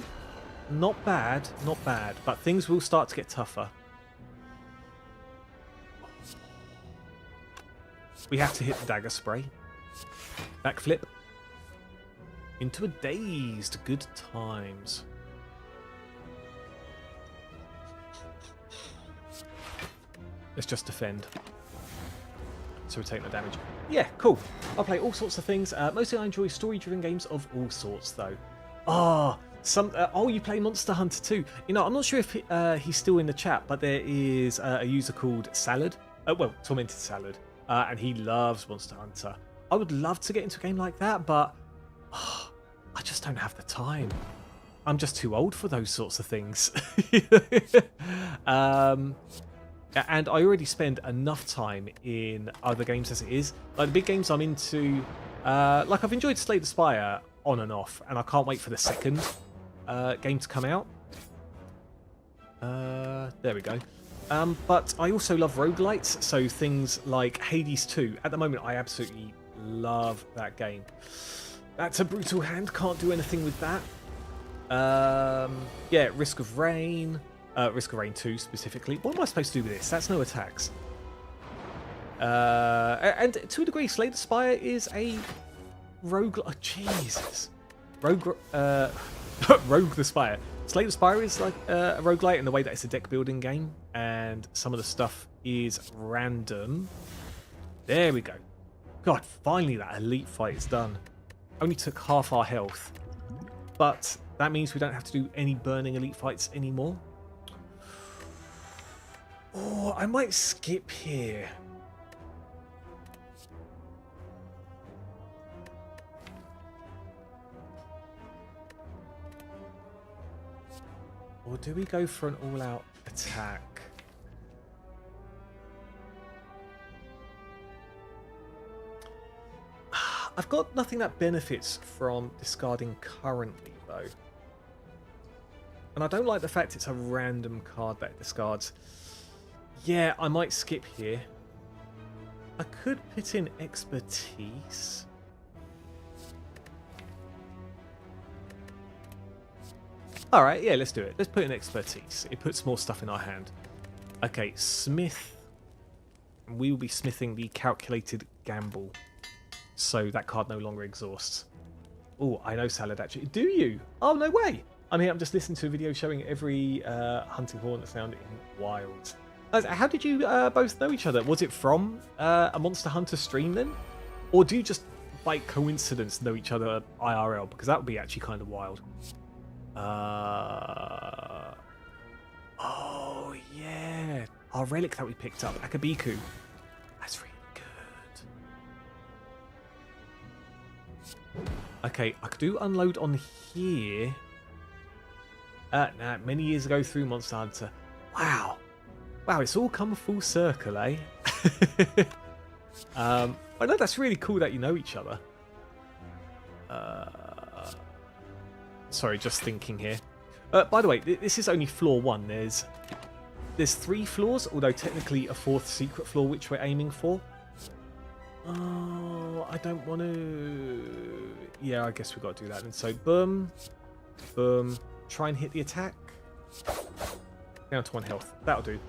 Not bad. Not bad. But things will start to get tougher. We have to hit the dagger spray. Backflip. Into a dazed. Good times. Let's just defend. So we take no damage. Yeah, cool. I'll play all sorts of things. Mostly I enjoy story-driven games of all sorts, though. Oh, you play Monster Hunter too. You know, I'm not sure if he's still in the chat, but there is a user called Salad. Well, Tormented Salad. And he loves Monster Hunter. I would love to get into a game like that, but I just don't have the time. I'm just too old for those sorts of things. And I already spend enough time in other games as it is. Like the big games I'm into, like I've enjoyed Slay the Spire on and off, and I can't wait for the second game to come out. There we go. But I also love roguelites, so things like Hades 2. At the moment, I absolutely love that game. That's a brutal hand, can't do anything with that. Yeah, Risk of Rain 2 specifically. What am I supposed to do with this? That's no attacks. And to a degree, Slay the Spire is a rogue... Oh, Jesus. Rogue the Spire. Slay the Spire is like a roguelite in the way that it's a deck building game, and some of the stuff is random. There we go. God, finally that elite fight is done. Only took half our health, but that means we don't have to do any burning elite fights anymore. Oh, I might skip here. Or do we go for an all-out attack? I've got nothing that benefits from discarding currently, though. And I don't like the fact it's a random card that it discards. Yeah, I might skip here. I could put in expertise. Alright, yeah, let's do it. Let's put in expertise. It puts more stuff in our hand. Okay, smith. We will be smithing the calculated gamble. So that card no longer exhausts. Oh, I know Salad actually. Do you? Oh, no way. I mean, I'm just listening to a video showing every hunting hornet sound in Wild. How did you both know each other? Was it from a Monster Hunter stream then? Or do you just, by coincidence, know each other IRL? Because that would be actually kind of wild. Oh, yeah. Our relic that we picked up, Akabiku. That's really good. Okay, I could do unload on here. Nah, many years ago through Monster Hunter. Wow. Wow, it's all come full circle, eh? I know that's really cool that you know each other. Sorry, just thinking here. By the way, this is only floor 1. There's 3 floors, although technically a 4th secret floor which we're aiming for. Oh, I don't want to... Yeah, I guess we've got to do that. And so, boom, boom. Try and hit the attack. Down to 1 health. That'll do.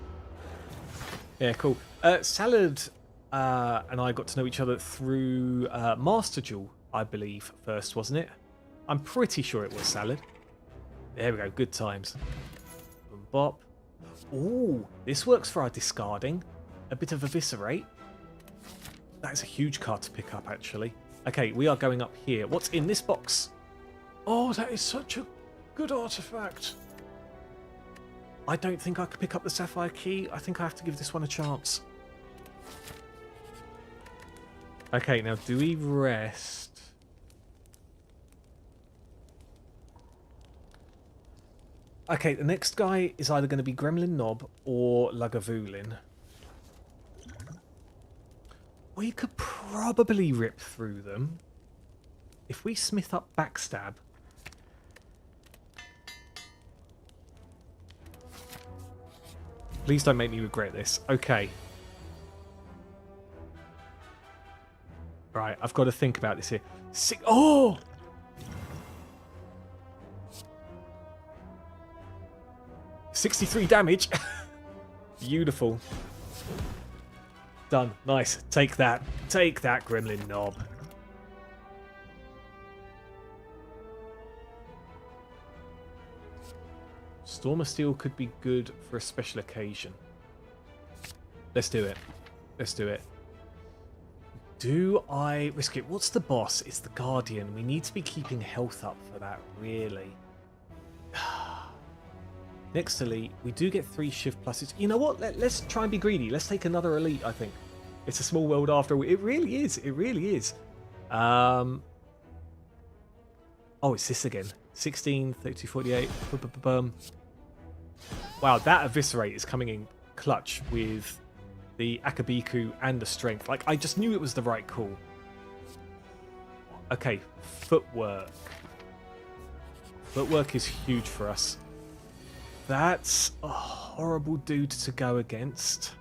Yeah, cool. Salad and I got to know each other through Master Duel, I believe, first, wasn't it? I'm pretty sure it was Salad. There we go, good times. Boom, bop. Ooh, this works for our discarding. A bit of Eviscerate. That is a huge card to pick up, actually. Okay, we are going up here. What's in this box? Oh, that is such a good artifact. I don't think I could pick up the Sapphire Key. I think I have to give this one a chance. Okay, now do we rest? Okay, the next guy is either going to be Gremlin Knob or Lagavulin. We could probably rip through them. If we smith up Backstab. Please don't make me regret this. Okay. Right, I've got to think about this here. Oh! $63 damage. Beautiful. Done. Nice. Take that. Take that, Gremlin Knob. Storm of Steel could be good for a special occasion. Let's do it. Let's do it. Do I risk it? What's the boss? It's the Guardian. We need to be keeping health up for that, really. Next elite, we do get 3 shift pluses. You know what? Let's try and be greedy. Let's take another elite, I think. It's a small world after all. It really is. It really is. Oh, it's this again. 16, 32, 48. Wow, that Eviscerate is coming in clutch with the Akabiku and the Strength. Like, I just knew it was the right call. Okay, footwork. Footwork is huge for us. That's a horrible dude to go against.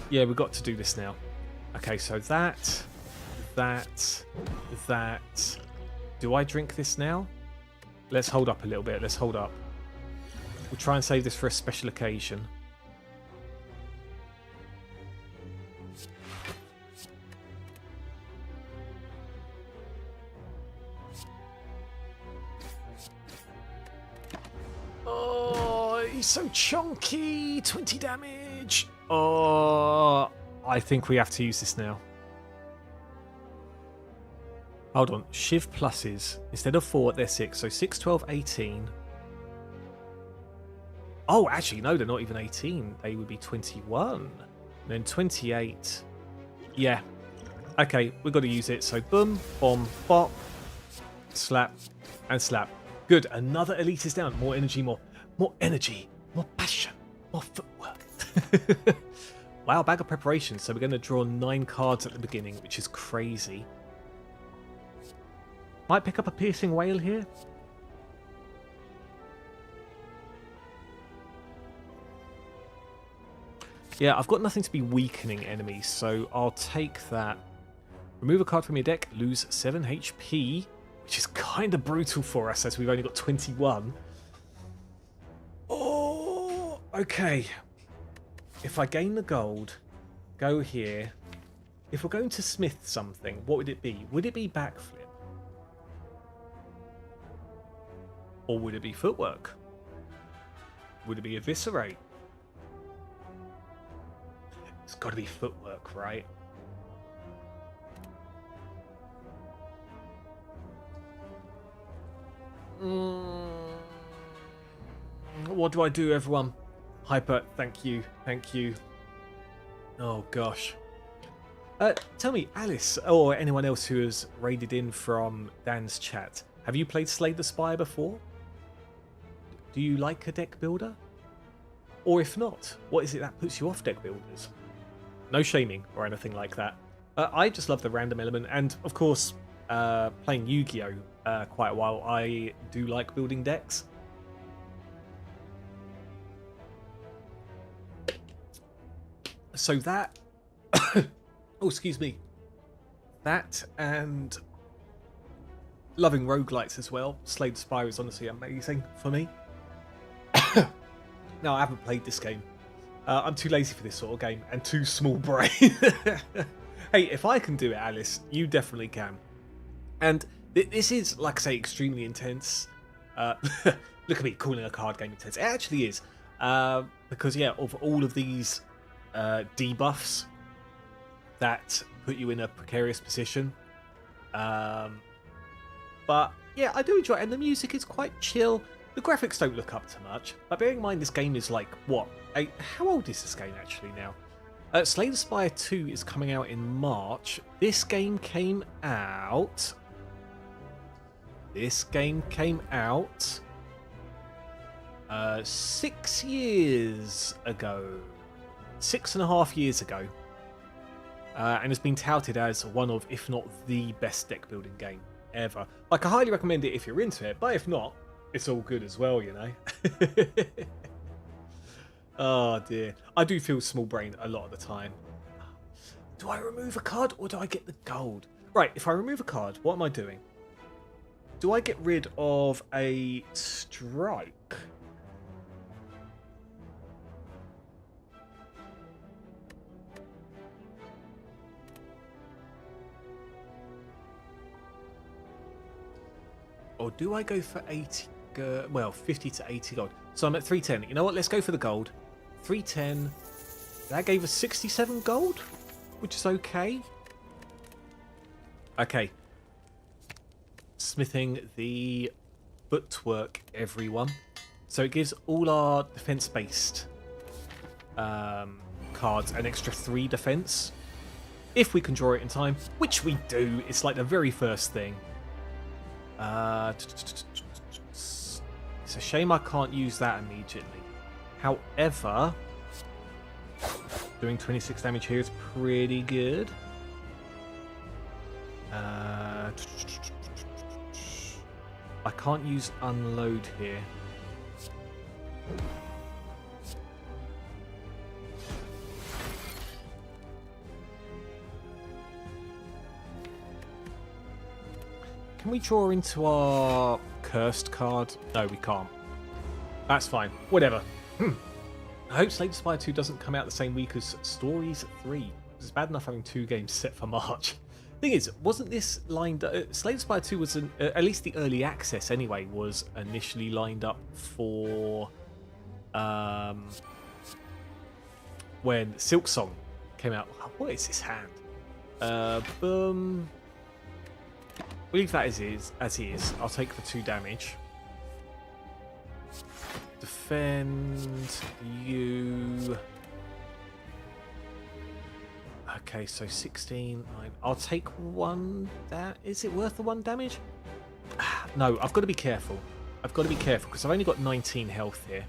Yeah, we've got to do this now. Okay, so that. Do I drink this now? Let's hold up a little bit. Let's hold up. We'll try and save this for a special occasion. Oh, he's so chunky. 20 damage. Oh, I think we have to use this now. Hold on. Shiv pluses. Instead of 4, they're 6. So 6, 12, 18. Oh, actually, no, they're not even 18. They would be 21. And then 28. Yeah. Okay, we've got to use it. So boom, bomb, bop, slap, and slap. Good. Another elite is down. More energy, more energy, more passion, more footwork. Wow, bag of preparation. So we're going to draw 9 cards at the beginning, which is crazy. Might pick up a piercing whale here. Yeah, I've got nothing to be weakening enemies, so I'll take that. Remove a card from your deck, lose 7 HP, which is kind of brutal for us as we've only got 21. Oh, okay. If I gain the gold, go here. If we're going to smith something, what would it be? Would it be backflip? Or would it be footwork? Would it be eviscerate? It's got to be footwork, right? What do I do, everyone? Hyper, thank you, thank you. Oh gosh. Tell me, Alice, or anyone else who has raided in from Dan's chat, have you played Slay the Spire before? Do you like a deck builder? Or if not, what is it that puts you off deck builders? No shaming or anything like that. I just love the random element, and of course, playing Yu-Gi-Oh! Quite a while, I do like building decks. So that... oh, excuse me. That and loving roguelites as well. Slay the Spire is honestly amazing for me. No, I haven't played this game. I'm too lazy for this sort of game and too small brain. Hey, if I can do it, Alice, you definitely can. And this is, like I say, extremely intense. Look at me calling a card game intense. It actually is. Because, yeah, of all of these debuffs that put you in a precarious position. But, yeah, I do enjoy it. And the music is quite chill. The graphics don't look up to much, but bearing in mind this game is like, what? How old is this game actually now? Slay the Spire 2 is coming out in March. This game came out... 6 years ago. 6.5 years ago. And has been touted as one of, if not the best deck building game ever. Like, I highly recommend it if you're into it, but if not, it's all good as well, you know. Oh dear. I do feel small brain a lot of the time. Do I remove a card or do I get the gold? Right, if I remove a card, what am I doing? Do I get rid of a strike? Or do I go for 80? Well, 50 to 80 gold. So I'm at 310. You know what? Let's go for the gold. 310. That gave us 67 gold, which is okay. Okay. Smithing the footwork, everyone. So it gives all our defense-based cards an extra 3 defense. If we can draw it in time, which we do. It's like the very first thing. It's a shame I can't use that immediately. However, doing 26 damage here is pretty good. I can't use unload here. Can we draw into our cursed card? No, we can't. That's fine. Whatever. I hope Slay the Spire 2 doesn't come out the same week as Stories 3. It's bad enough having 2 games set for March. Thing is, wasn't this lined up... Slay the Spire 2 was, at least the early access anyway, was initially lined up for... when Silksong came out. What is this hand? Boom... We'll leave that as is. I'll take the 2 damage. Defend you. Okay, so 16. I'll take 1. Is it worth the 1 damage? No, I've got to be careful. I've got to be careful because I've only got 19 health here.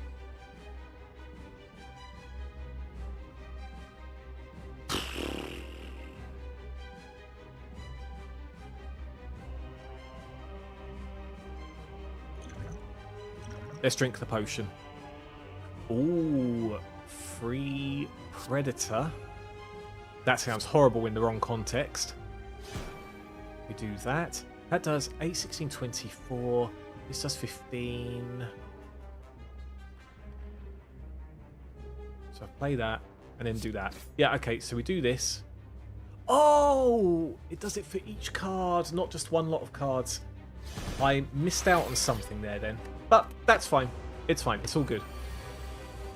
Let's drink the potion. Ooh, free predator. That sounds horrible in the wrong context. We do that. That does 8, 16, 24. This does 15. So I play that and then do that. Yeah, okay, so we do this. Oh! It does it for each card, not just one lot of cards. I missed out on something there then. But that's fine. It's fine. It's all good.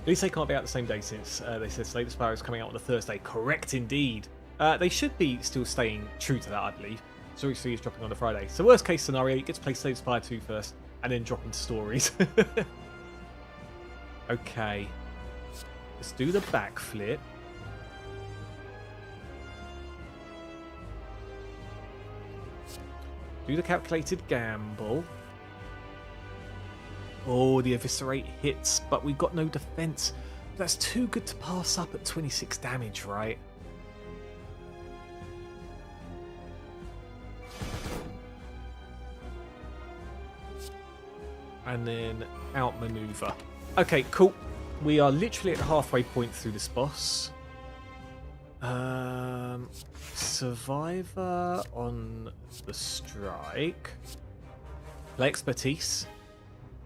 At least they can't be out the same day since they said Slay the Spire is coming out on a Thursday. Correct indeed. They should be still staying true to that, I believe. Story 3 is dropping on a Friday. So worst case scenario, you get to play Slay the Spire 2 first and then drop into stories. Okay. Let's do the backflip. Do the calculated gamble. Oh, the eviscerate hits, but we've got no defense. That's too good to pass up at 26 damage, right? And then outmaneuver. Okay, cool. We are literally at the halfway point through this boss. Survivor on the strike. Play expertise.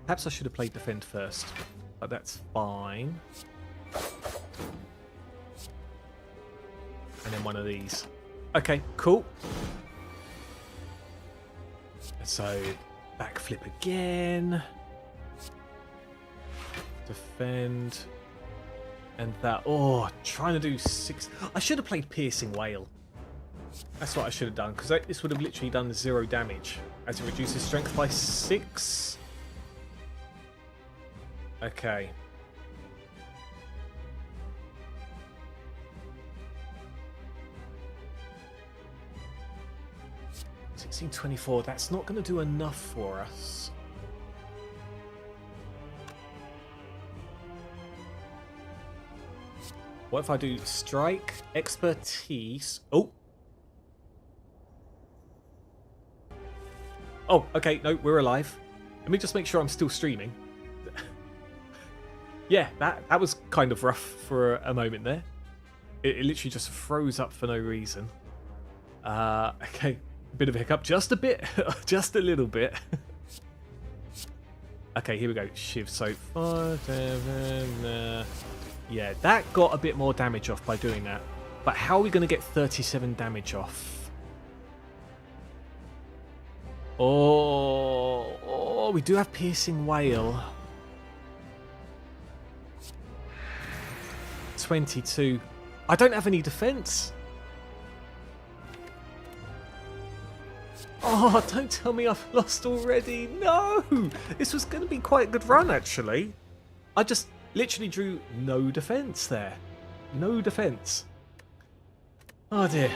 Perhaps I should have played defend first, but that's fine. And then one of these. Okay, cool. So, backflip again. Defend. And that. Oh, trying to do 6. I should have played Piercing Wail. That's what I should have done, because this would have literally done 0 damage as it reduces strength by 6. Okay. $16.24. That's not going to do enough for us. What if I do strike, expertise? Oh. Oh, okay. No, we're alive. Let me just make sure I'm still streaming. Yeah, that was kind of rough for a moment there. It literally just froze up for no reason. Okay, bit of a hiccup, just a bit, just a little bit. Okay, here we go. Shiv, so 5, 7, yeah, that got a bit more damage off by doing that. But how are we going to get 37 damage off? Oh, we do have Piercing Wail. 22. I don't have any defense. Oh, don't tell me I've lost already. No! This was going to be quite a good run, actually. I just literally drew no defense there. No defense. Oh, dear.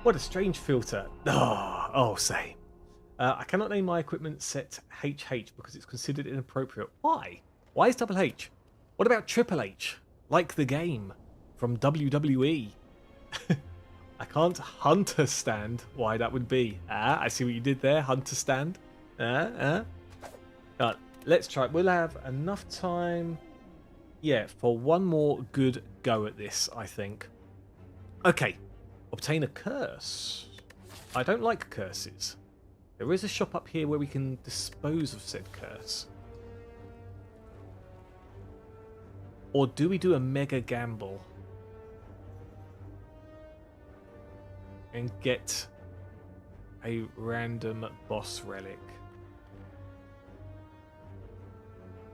What a strange filter. Oh, same. I cannot name my equipment set HH because it's considered inappropriate. Why? Why is double H? What about Triple H? Like the game from WWE. I can't hunter stand why that would be. I see what you did there, hunter stand. Let's try. We'll have enough time, yeah, for one more good go at this, I think. Okay, obtain a curse. I don't like curses. There is a shop up here where we can dispose of said curse. Or do we do a mega gamble and get a random boss relic?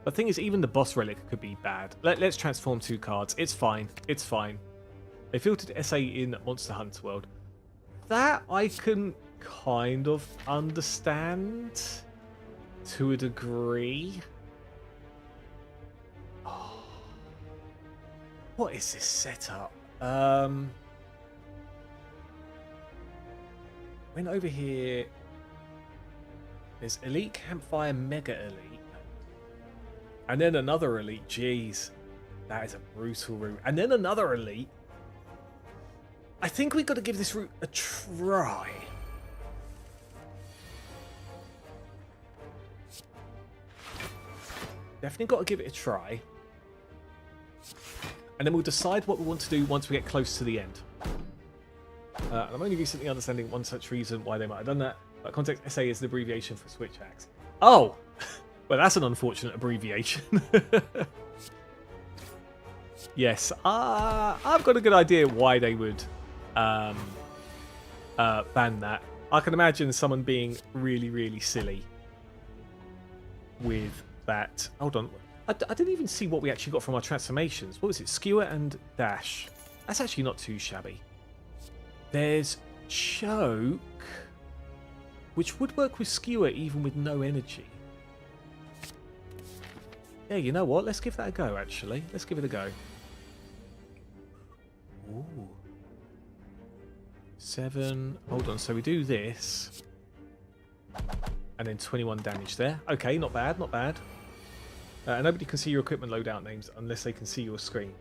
The thing is, even the boss relic could be bad. Let's transform 2 cards. It's fine. It's fine. They filtered SA in Monster Hunter World. That I can kind of understand to a degree. Oh. What is this setup? Went over here. There's Elite Campfire, Mega Elite. And then another Elite. Jeez. That is a brutal route. And then another Elite. I think we've got to give this route a try. Definitely got to give it a try. And then we'll decide what we want to do once we get close to the end. I'm only recently understanding one such reason why they might have done that. But context SA is the abbreviation for Switch Axe. Oh! Well, that's an unfortunate abbreviation. Yes, I've got a good idea why they would ban that. I can imagine someone being really, really silly with that. Hold on. I didn't even see what we actually got from our transformations. What was it? Skewer and dash. That's actually not too shabby. There's choke, which would work with skewer even with no energy. Yeah, you know what? Let's give that a go, actually. Let's give it a go. Ooh. 7. Hold on. So we do this. And then 21 damage there. Okay, not bad, not bad. Nobody can see your equipment loadout names unless they can see your screen.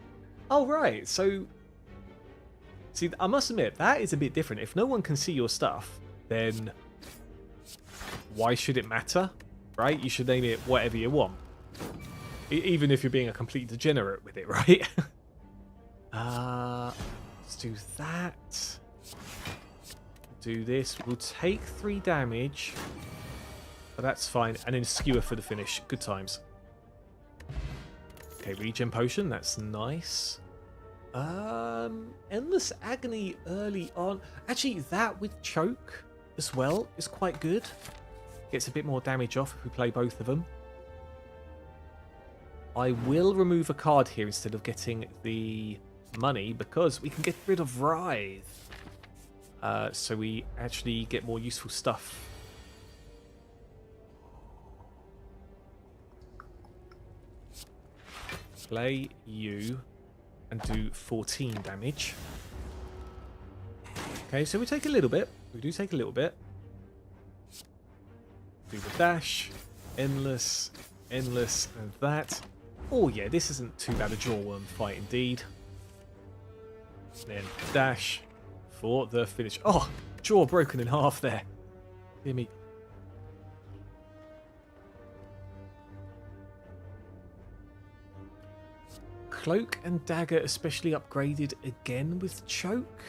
Oh, right. So, see, I must admit, that is a bit different. If no one can see your stuff, then why should it matter? Right? You should name it whatever you want. Even if you're being a complete degenerate with it, right? Let's do that. Do this. We'll take 3 damage. But that's fine. And then skewer for the finish. Good times. Okay, regen potion. That's nice. Endless agony early on. Actually, that with choke as well is quite good. Gets a bit more damage off if we play both of them. I will remove a card here instead of getting the money because we can get rid of Writhe. So we actually get more useful stuff. Play you and do 14 damage. Okay, so we take a little bit. We do take a little bit. Do the dash, endless, endless, and that. Oh yeah, this isn't too bad a jawworm fight indeed. Then dash for the finish. Oh, jaw broken in half there. Hear me. Cloak and dagger, especially upgraded again with choke,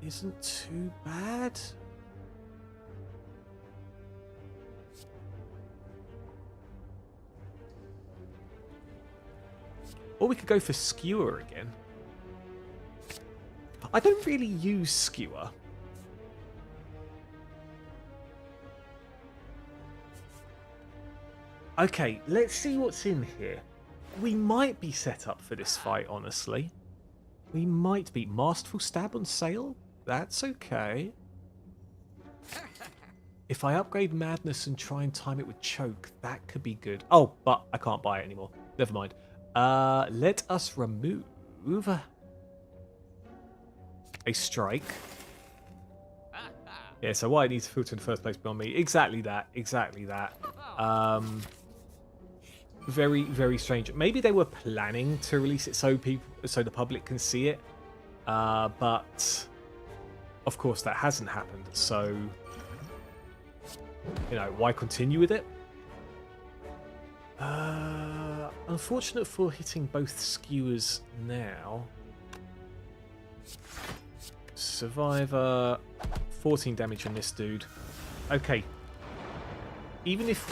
isn't too bad. Or we could go for skewer again. I don't really use skewer. Okay, let's see what's in here. We might be set up for this fight, honestly. We might be. Masterful Stab on sale? That's okay. If I upgrade Madness and try and time it with Choke, that could be good. Oh, but I can't buy it anymore. Never mind. Let us remove a strike. Yeah, so why it needs to filter in the first place beyond me. Exactly that. Exactly that. Very, very strange. Maybe they were planning to release it so the public can see it. But of course that hasn't happened. So, you know, why continue with it? Unfortunate for hitting both skewers now. Survivor, 14 damage on this dude. Okay. Even if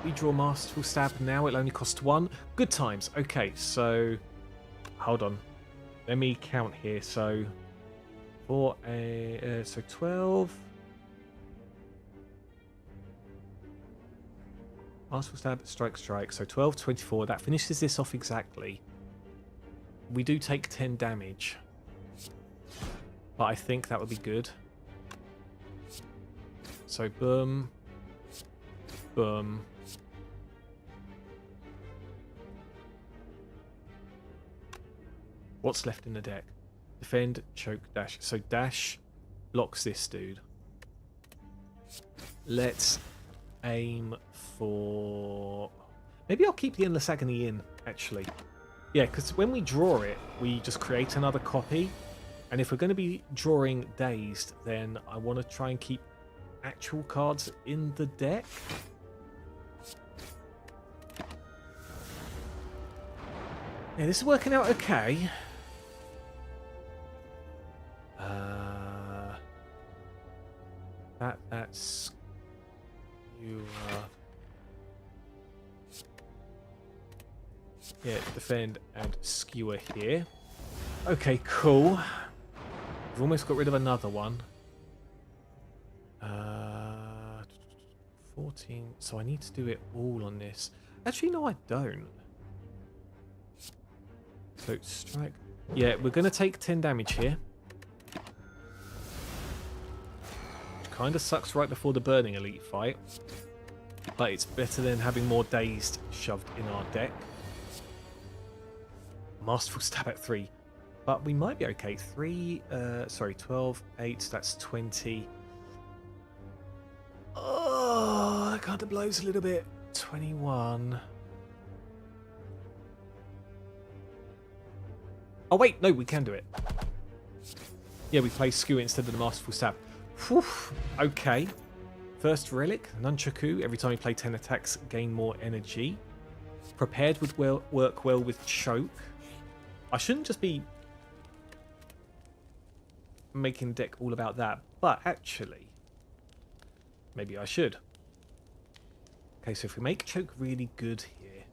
we draw Masterful Stab now, it'll only cost 1. Good times. Okay, so hold on. Let me count here. So for a so 12. Masterful Stab, strike, strike. So 12, 24. That finishes this off exactly. We do take 10 damage. But I think that would be good. So boom. Boom. What's left in the deck? Defend, choke, dash. So dash blocks this dude. Let's aim for... Maybe I'll keep the Endless Agony in, actually. Yeah, because when we draw it, we just create another copy. And if we're going to be drawing Dazed, then I want to try and keep actual cards in the deck. Yeah, this is working out okay. That's you. Yeah, defend and skewer here. Okay, cool. We've almost got rid of another one. 14. So I need to do it all on this. Actually, no, I don't. So strike. Yeah, we're going to take 10 damage here. Which kind of sucks right before the Burning Elite fight. But it's better than having more Dazed shoved in our deck. Masterful Stab at 3. But we might be okay. 12, 8, that's 20. Oh, I kind of blows a little bit. 21. Oh, wait, no, we can do it. Yeah, we play Skewer instead of the Masterful Stab. Whew, okay. First Relic, Nunchaku. Every time you play 10 attacks, gain more energy. Prepared would work well with Choke. I shouldn't just be making deck all about that, but actually, maybe I should. Okay, so if we make Choke really good here,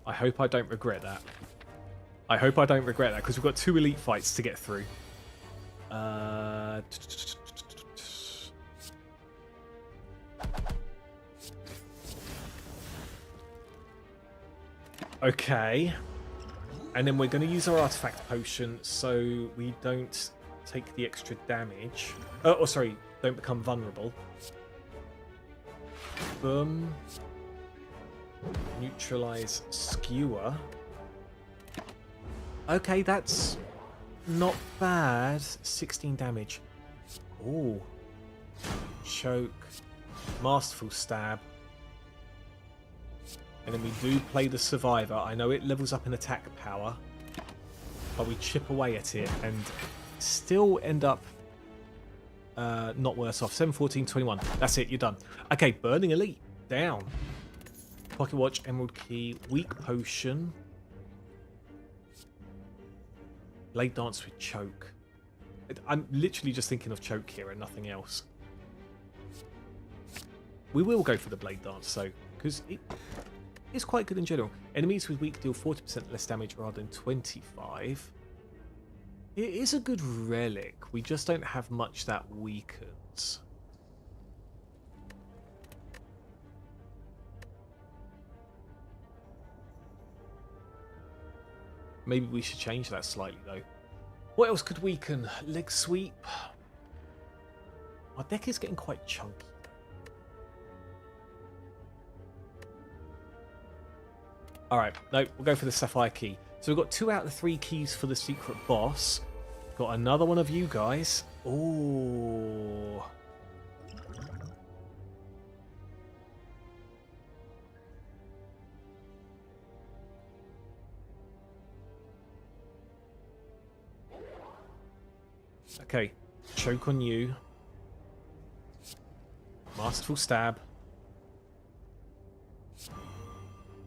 I hope I don't regret that. I hope I don't regret that, because we've got 2 elite fights to get through. Okay. And then we're going to use our artifact potion so we don't take the extra damage. Oh, sorry, don't become vulnerable. Boom. Neutralize Skewer. Okay, that's not bad. 16 damage. Ooh. Choke. Masterful Stab. And then we do play the Survivor. I know it levels up in attack power, but we chip away at it and still end up not worse off. 7, 14, 21. That's it, you're done. Okay, Burning Elite. Down. Pocket Watch, Emerald Key, Weak Potion. Blade Dance with Choke. I'm literally just thinking of Choke here and nothing else. We will go for the Blade Dance, though, because it's quite good in general. Enemies with weak deal 40% less damage rather than 25. It is a good relic. We just don't have much that weakens. Maybe we should change that slightly, though. What else could weaken? Leg Sweep. Our deck is getting quite chunky. Alright, no, we'll go for the Sapphire Key. So we've got 2 out of the 3 keys for the secret boss. Got another one of you guys. Ooh. Okay, Choke on you. Masterful Stab.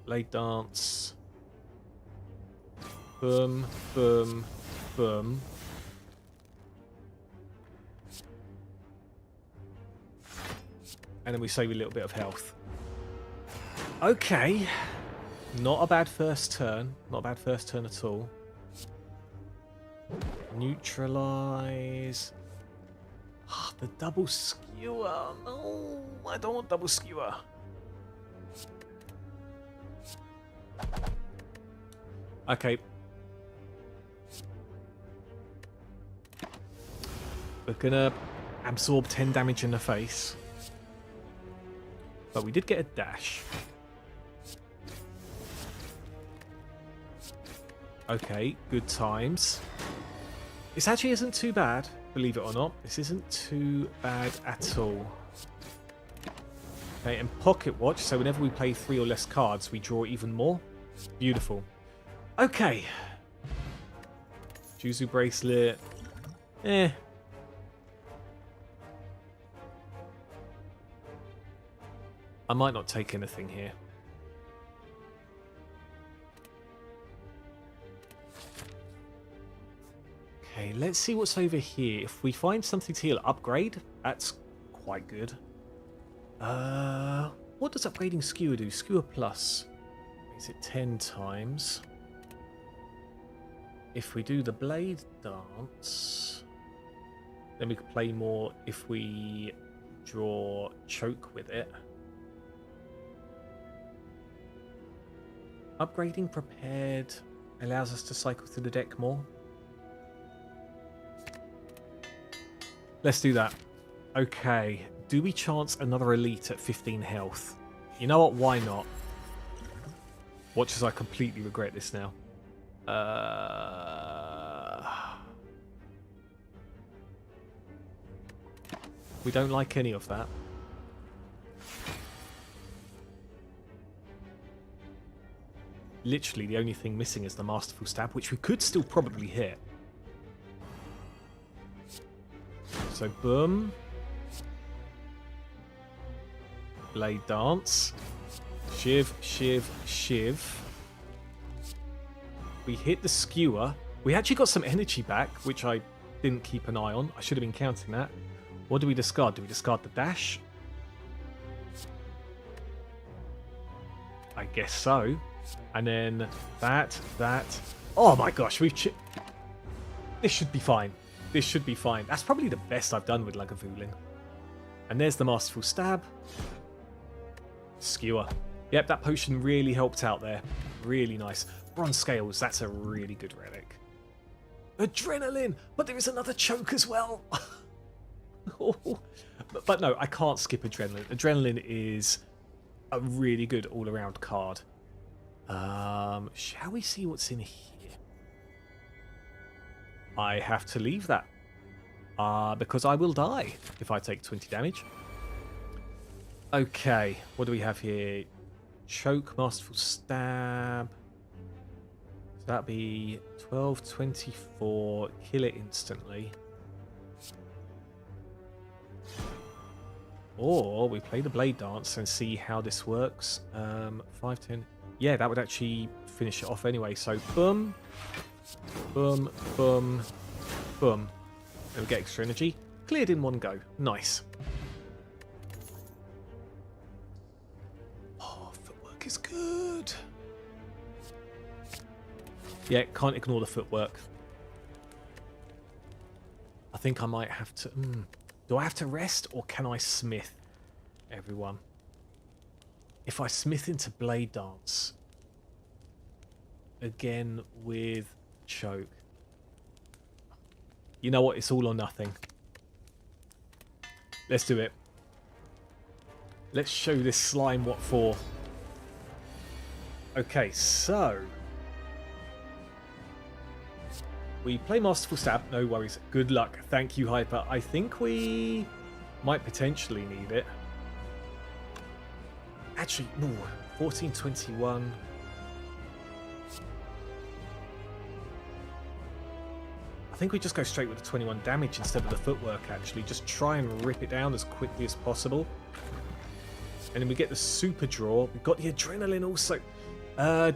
Blade Dance. Boom, boom, boom. And then we save a little bit of health. Okay. Not a bad first turn. Not a bad first turn at all. Neutralize. The double skewer. No, I don't want double skewer. Okay. We're gonna absorb 10 damage in the face. But we did get a dash. Okay, good times. This actually isn't too bad. believe it or not. This isn't too bad at all. Okay, and Pocket Watch, so whenever we play 3 or less cards, we draw even more. Beautiful. Okay. Juzu Bracelet. Eh. I might not take anything here. Okay, let's see what's over here. If we find something to heal, upgrade, that's quite good. What does upgrading Skewer do? Skewer Plus. Is it 10 times? If we do the Blade Dance, then we could play more if we draw Choke with it. Upgrading Prepared allows us to cycle through the deck more. Let's do that. Okay, do we chance another elite at 15 health? You know what, why not? Watch as I completely regret this now. We don't like any of that. Literally the only thing missing is the Masterful Stab, which we could still probably hit. So boom. Blade Dance. Shiv, shiv, shiv. We hit the Skewer. We actually got some energy back, which I didn't keep an eye on. I should have been counting that. What do we discard? Do we discard the dash? I guess so. And then that. Oh my gosh, this should be fine. This should be fine. That's probably the best I've done with Lagavulin. And there's the Masterful Stab. Skewer. Yep, that potion really helped out there. Really nice. Bronze Scales, that's a really good relic. Adrenaline! But there is another choke as well! But no, I can't skip Adrenaline. Adrenaline is a really good all-around card. Shall we see what's in here? I have to leave that. Because I will die if I take 20 damage. Okay, what do we have here? Choke, Masterful Stab. So that'd be 12, 24, kill it instantly. Or we play the Blade Dance and see how this works. 5, 10. Yeah, that would actually finish it off anyway. So boom, boom, boom, boom. And we get extra energy. Cleared in one go. Nice. Oh, footwork is good. Yeah, can't ignore the footwork. I think I might have to... Do I have to rest or can I smith, everyone? If I smith into Blade Dance, again with choke. You know what? It's all or nothing. Let's do it. Let's show this slime what for. Okay, so... we play Masterful Stab, no worries. Good luck. Thank you, Hyper. I think we might potentially need it. Actually, ooh, 14, 21. I think we just go straight with the 21 damage instead of the footwork, actually. Just try and rip it down as quickly as possible. And then we get the super draw. We've got the adrenaline also.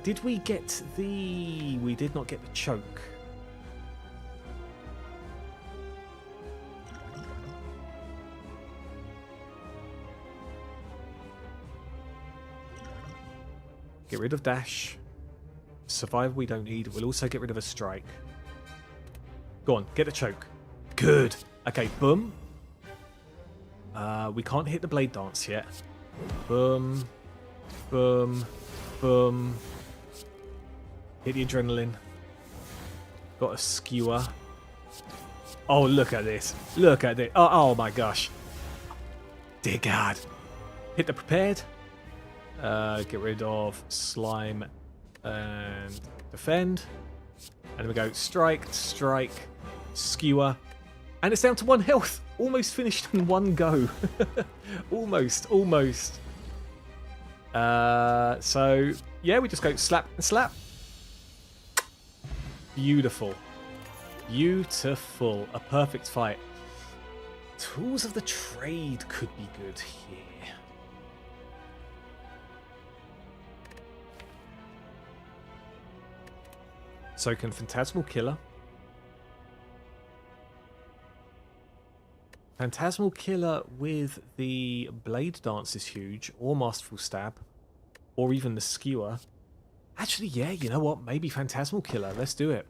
Did we get the... we did not get the choke. Get rid of dash. Survival we don't need. We'll also get rid of a strike. Go on, get the choke. Good. Okay, boom. We can't hit the Blade Dance yet. Boom. Boom. Boom. Hit the adrenaline. Got a Skewer. Oh, look at this. Look at this. Oh my gosh. Dear God. Hit the prepared. Get rid of slime and defend. And we go strike, strike, Skewer, And it's down to 1 health. Almost finished in one go. almost. So, yeah, we just go slap and slap. Beautiful. Beautiful. A perfect fight. Tools of the trade could be good here. So can Phantasmal Killer. Phantasmal Killer with the Blade Dance is huge, or Masterful Stab, or even the Skewer. Actually, yeah, you know what? Maybe Phantasmal Killer. Let's do it.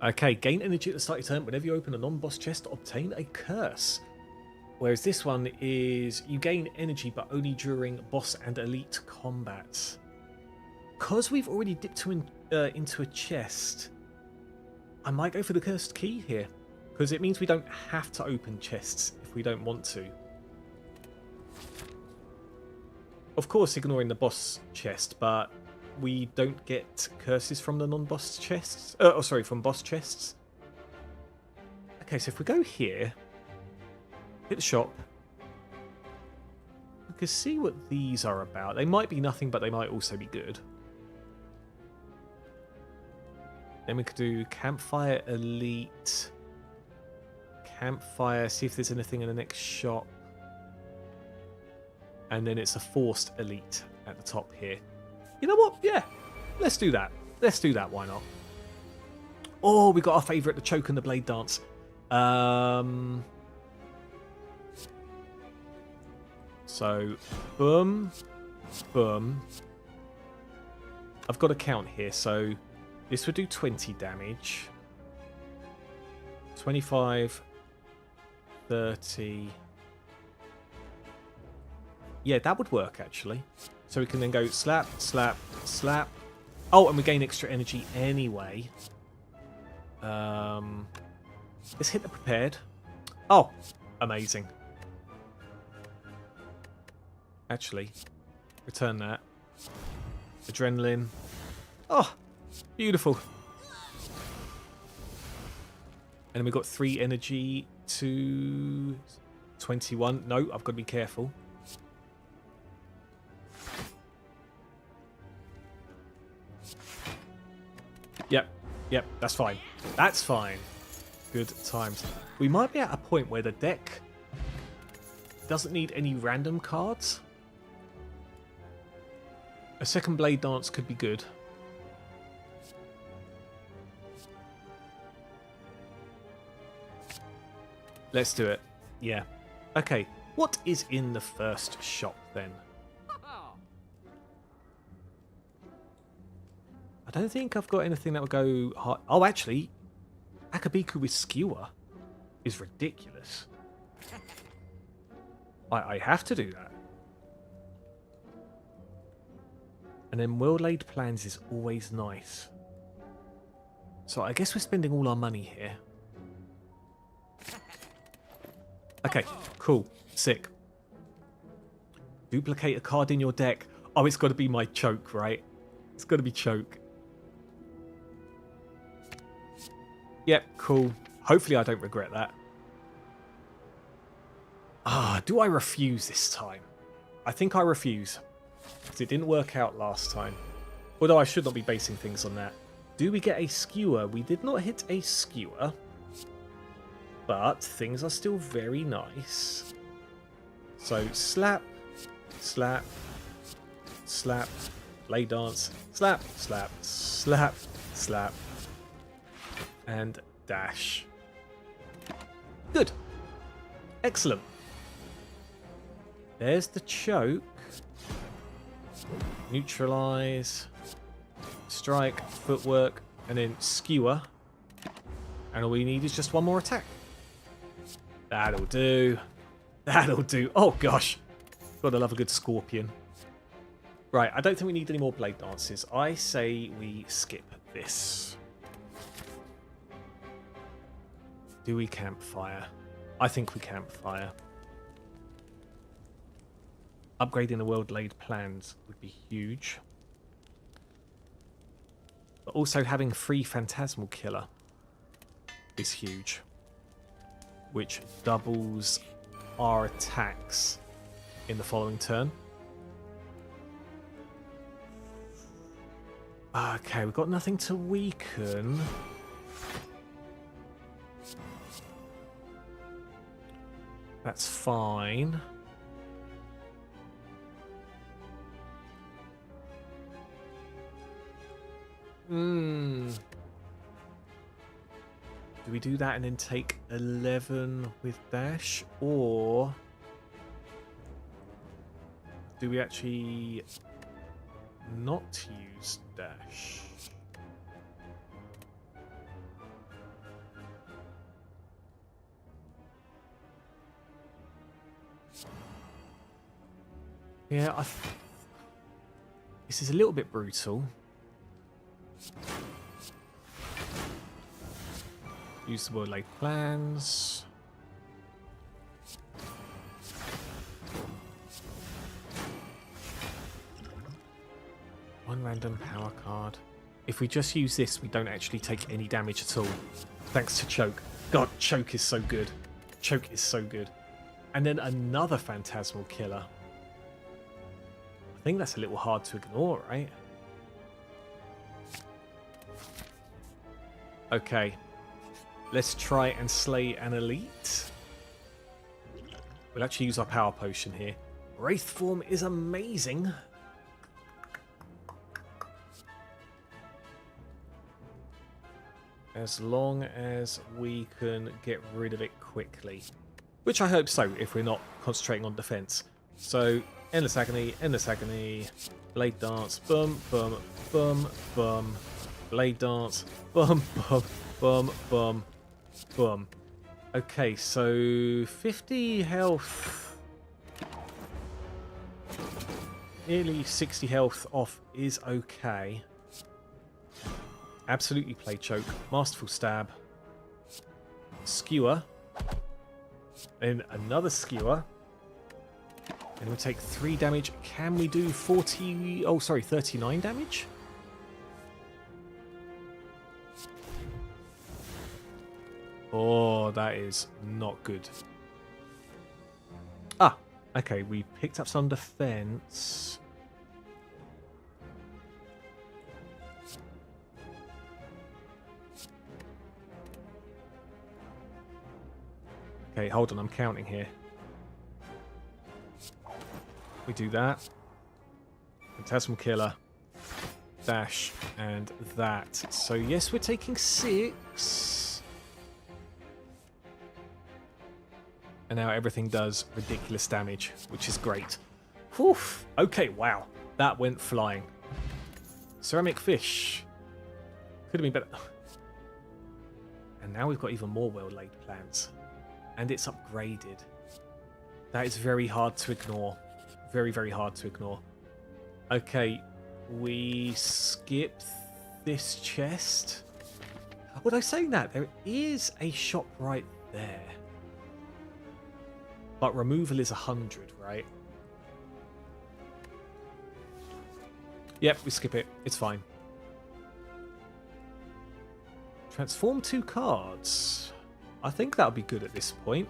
Okay, gain energy at the start of your turn. Whenever you open a non-boss chest, obtain a curse. Whereas this one is you gain energy, but only during boss and elite combat. Because we've already dipped into a chest, I might go for the cursed key here, because it means we don't have to open chests if we don't want to. Of course, ignoring the boss chest, but we don't get curses from the non-boss chests. From boss chests. Okay, so if we go here, hit the shop, we can see what these are about. They might be nothing, but they might also be good. Then we could do Campfire Elite. Campfire, see if there's anything in the next shop. And then it's a Forced Elite at the top here. You know what? Yeah, let's do that. Let's do that, why not? Oh, we got our favourite, the Choke and the Blade Dance. So, boom, boom. I've got a count here, so this would do 20 damage. 25, 30. Yeah, that would work, actually. So we can then go slap, slap, slap. Oh, and we gain extra energy anyway. Let's hit the prepared. Oh, amazing. Actually, return that. Adrenaline. Oh, beautiful. And then we've got 3 energy to 21. No, I've got to be careful. Yep, that's fine. That's fine. Good times. We might be at a point where the deck doesn't need any random cards. A second Blade Dance could be good. Let's do it. Yeah. Okay, what is in the first shop then? I don't think I've got anything that would go hard. Oh, actually, Akabiku with Skewer is ridiculous. I have to do that. And then Well-Laid Plans is always nice. So I guess we're spending all our money here. Okay, cool. Sick. Duplicate a card in your deck. Oh, it's got to be my Choke, right? It's got to be Choke. Yep, cool. Hopefully I don't regret that. Do I refuse this time? I think I refuse. Because it didn't work out last time. Although I should not be basing things on that. Do we get a Skewer? We did not hit a Skewer. But things are still very nice. So slap, slap, slap, Blade Dance, slap, slap, slap, slap. And dash. Good. Excellent. There's the Choke. Neutralize. Strike, footwork, and then Skewer. And all we need is just one more attack. That'll do. That'll do. Oh gosh. Gotta love a good Scorpion. Right, I don't think we need any more Blade Dances. I say we skip this. Do we Campfire? I think we Campfire. Upgrading the Well-Laid Plans would be huge. But also having free Phantasmal Killer. is huge, which doubles our attacks in the following turn. Okay, we've got nothing to weaken. That's fine. Do we do that and then take 11 with dash? Or do we actually not use dash? Yeah, this is a little bit brutal. Use the well-laid plans. One random power card. If we just use this, we don't actually take any damage at all. Thanks to Choke. God, Choke is so good. Choke is so good. And then another Phantasmal Killer. I think that's a little hard to ignore, right? Okay. Let's try and slay an elite. We'll actually use our power potion here. Wraith form is amazing. As long as we can get rid of it quickly. Which I hope so, if we're not concentrating on defense. So, Endless Agony, Blade Dance, bum, bum, bum, bum. Blade Dance, bum, bum, bum, bum, bum. Okay, so 50 health. Nearly 60 health off is okay. Absolutely play Choke. Masterful Stab. Skewer. Then another Skewer. And we take 3 damage. Can we do 40... Oh, sorry, 39 damage? Oh, that is not good. Ah, okay, we picked up some defense. Okay, hold on, I'm counting here. We do that. Phantasmal Killer. Dash. And that. So yes, we're taking 6. And now everything does ridiculous damage, which is great. Whew. Okay, wow. That went flying. Ceramic Fish. Could have been better. And now we've got even more well-laid plans. And it's upgraded. That is very hard to ignore. Very, very hard to ignore. Okay, we skip this chest. Although saying that, there is a shop right there. But removal is 100, right? Yep, we skip it. It's fine. Transform 2 cards. I think that would be good at this point.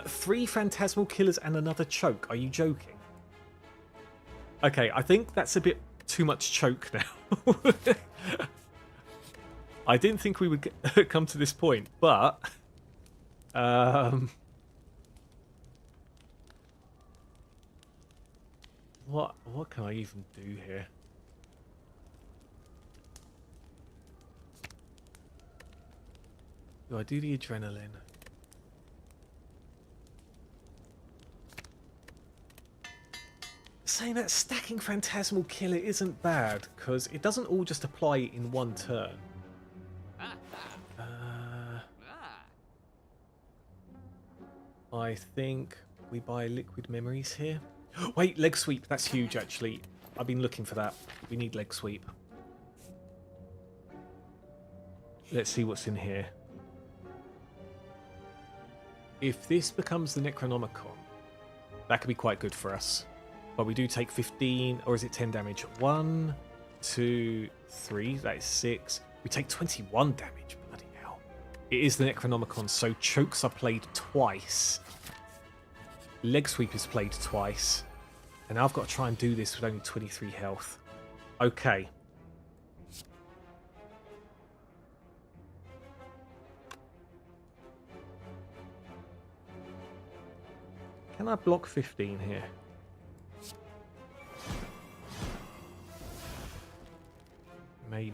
3 Phantasmal Killers and another Choke. Are you joking? Okay, I think that's a bit too much Choke now. I didn't think we would come to this point, but... What can I even do here? Do I do the adrenaline? Saying that stacking Phantasmal Killer isn't bad, because it doesn't all just apply in one turn. I think we buy Liquid Memories here. Wait, Leg Sweep, that's huge actually. I've been looking for that. We need Leg Sweep. Let's see what's in here. If this becomes the Necronomicon, that could be quite good for us. But we do take 15, or is it 10 damage? 1, 2, 3, that is 6. We take 21 damage. Bloody hell. It is the Necronomicon, so chokes are played twice. Leg sweep is played twice. And now I've got to try and do this with only 23 health. Okay. Can I block 15 here? Maybe.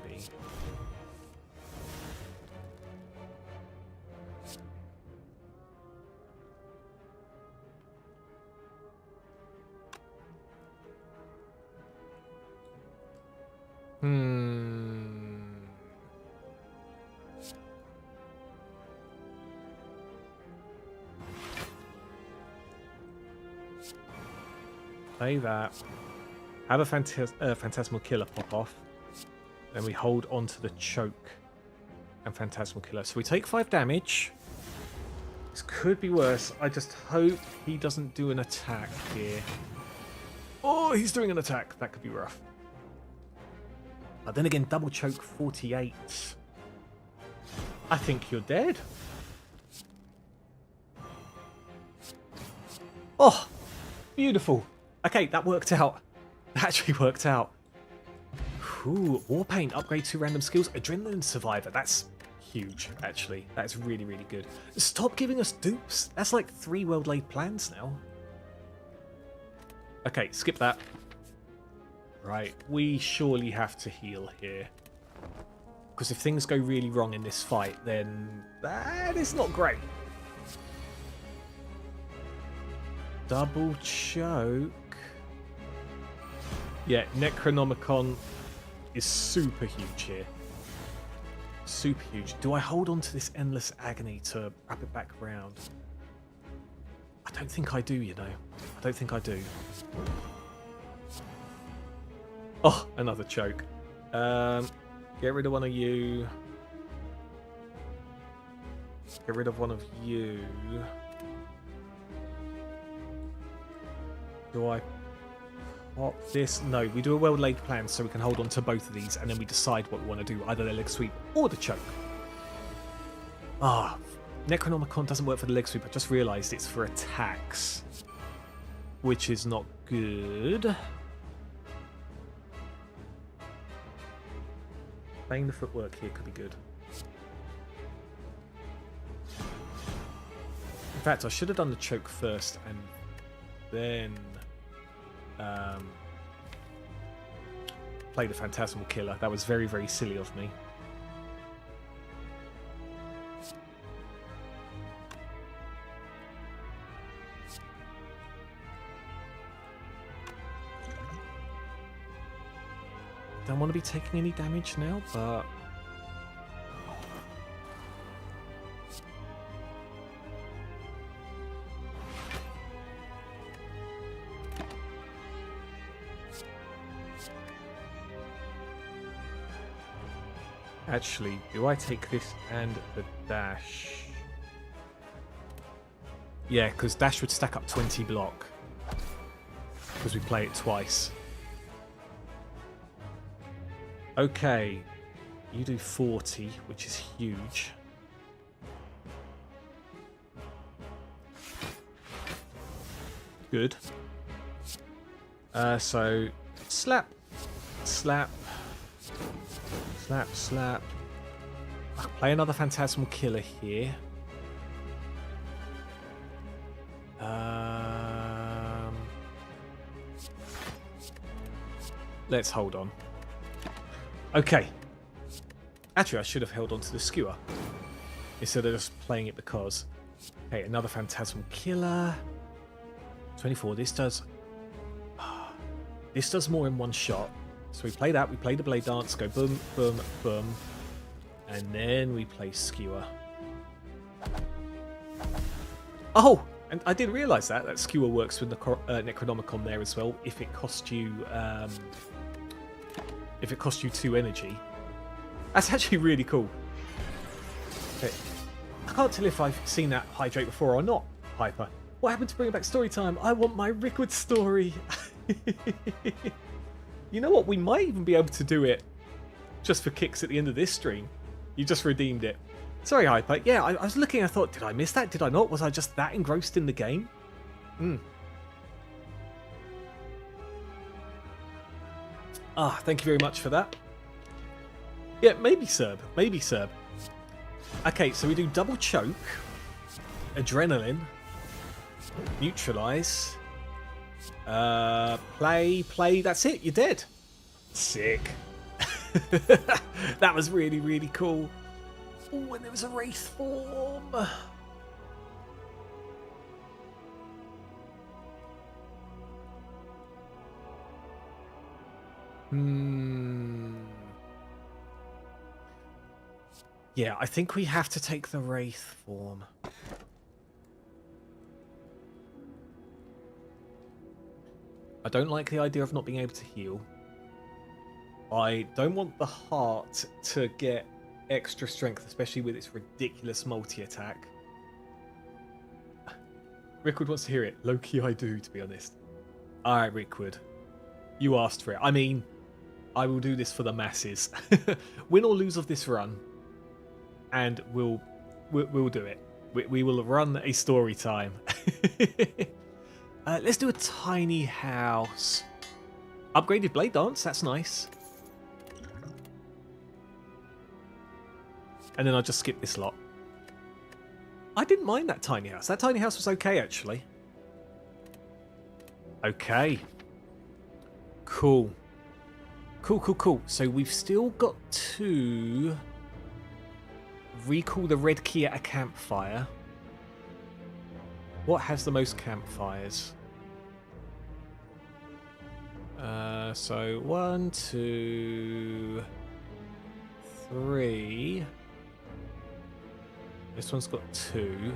Play that. Have a Phantasmal Killer pop off. Then we hold on to the choke and Phantasmal Killer. So we take 5 damage. This could be worse. I just hope he doesn't do an attack here. Oh, he's doing an attack. That could be rough. But then again, double choke 48. I think you're dead. Oh, beautiful. Okay, that worked out. That actually worked out. Ooh, War Paint, upgrade 2 random skills. Adrenaline Survivor, that's huge, actually. That's really, really good. Stop giving us dupes. That's like 3 well-laid plans now. Okay, skip that. Right, we surely have to heal here. Because if things go really wrong in this fight, then that is not great. Double choke. Yeah, Necronomicon is super huge here. Super huge. Do I hold on to this Endless Agony to wrap it back around? I don't think I do, you know. I don't think I do. Oh, another choke. Get rid of one of you. Get rid of one of you. Do I pop this? No, we do a well-laid plan so we can hold on to both of these and then we decide what we want to do, either the leg sweep or the choke. Ah, Necronomicon doesn't work for the leg sweep. I just realised it's for attacks, which is not good. Playing the footwork here could be good. In fact, I should have done the choke first and then play the Phantasmal Killer. That was very, very silly of me. Don't want to be taking any damage now, but actually, do I take this and the dash? Yeah, because dash would stack up 20 block because we play it twice. Okay, you do 40, which is huge. Good. So, slap, slap, slap, slap. I'll play another Phantasmal Killer here. Let's hold on. Okay. Actually, I should have held on to the skewer instead of just playing it because. Okay, another Phantasmal Killer. 24. This does more in one shot. So we play that. We play the Blade Dance. Go boom, boom, boom, and then we play skewer. Oh, and I didn't realise that skewer works with the Necronomicon there as well. If it cost you. If it costs you 2 energy. That's actually really cool. Okay. I can't tell if I've seen that hydrate before or not, Hyper. What happened to bring back story time? I want my Rickwood story. You know what? We might even be able to do it just for kicks at the end of this stream. You just redeemed it. Sorry, Hyper. Yeah, I was looking, I thought, did I miss that? Did I not? Was I just that engrossed in the game? Ah, thank you very much for that. Yeah, maybe Serb. Maybe Serb. Okay, so we do double choke, adrenaline, neutralize, play, that's it, you're dead. Sick. That was really, really cool. Oh, and there was a wraith form. Yeah, I think we have to take the wraith form. I don't like the idea of not being able to heal. I don't want the heart to get extra strength, especially with its ridiculous multi-attack. Rickwood wants to hear it. Low-key I do, to be honest. Alright, Rickwood. You asked for it. I mean, I will do this for the masses. Win or lose of this run. And we'll do it. We will run a story time. Let's do a tiny house. Upgraded blade dance, that's nice. And then I'll just skip this lot. I didn't mind that tiny house. That tiny house was okay, actually. Okay. Cool. Cool. So we've still got to recall the red key at a campfire. What has the most campfires? So 1, 2, 3. This one's got 2.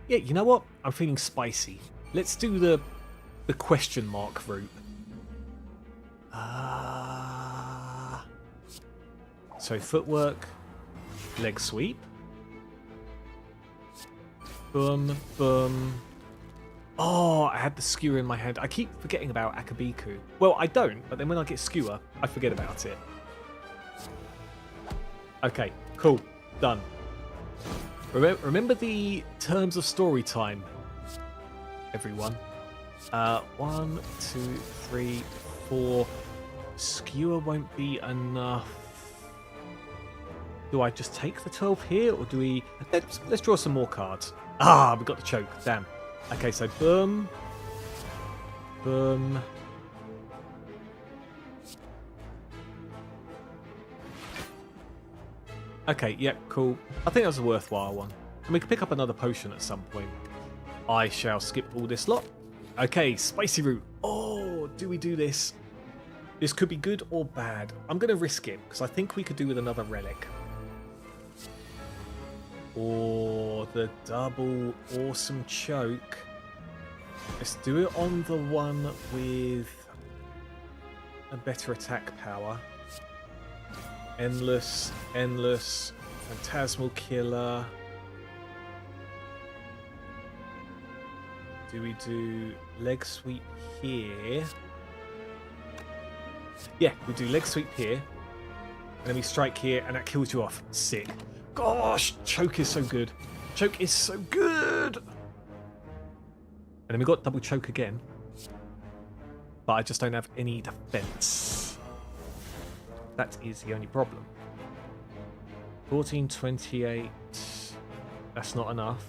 Yeah, you know what? I'm feeling spicy. Let's do the question mark route. So footwork, leg sweep. Boom, boom. Oh, I had the skewer in my hand. I keep forgetting about Akabiku. Well, I don't, but then when I get skewer, I forget about it. Okay, cool. Done. Remember the terms of story time, everyone. 1, 2, 3, 4. Skewer won't be enough. Do I just take the 12 here, or do we... Let's draw some more cards. Ah, we got the choke. Damn. Okay, so boom. Boom. Okay, yep, cool. I think that was a worthwhile one. And we can pick up another potion at some point. I shall skip all this lot. Okay, spicy route. Oh, do we do this? This could be good or bad. I'm going to risk it, because I think we could do with another relic. Or the double awesome choke. Let's do it on the one with a better attack power. Endless, phantasmal killer. Do we do leg sweep here? Yeah, we do leg sweep here. And then we strike here and that kills you off. Sick. Gosh, choke is so good. Choke is so good. And then we got double choke again. But I just don't have any defense. That is the only problem. 14, 28. That's not enough.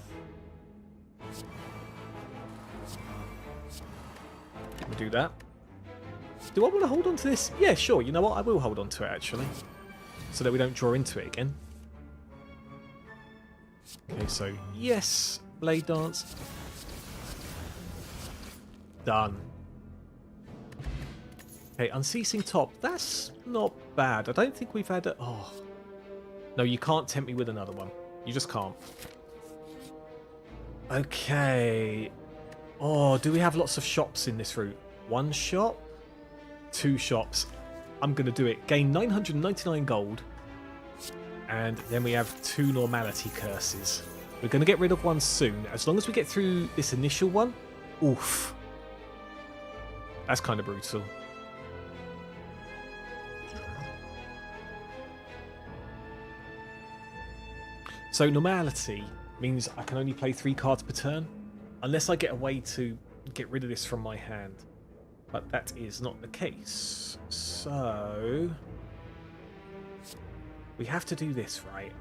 We'll do that. Do I want to hold on to this? Yeah, sure. You know what? I will hold on to it, actually. So that we don't draw into it again. Okay, so yes. Blade dance. Done. Okay, unceasing top. That's not bad. I don't think we've had a... Oh. No, you can't tempt me with another one. You just can't. Okay. Oh, do we have lots of shops in this route? 1 shop? 2 shops. I'm going to do it. Gain 999 gold. And then we have 2 normality curses. We're going to get rid of one soon. As long as we get through this initial one. Oof. That's kind of brutal. So normality means I can only play 3 cards per turn, unless I get a way to get rid of this from my hand. But that is not the case. So we have to do this, right?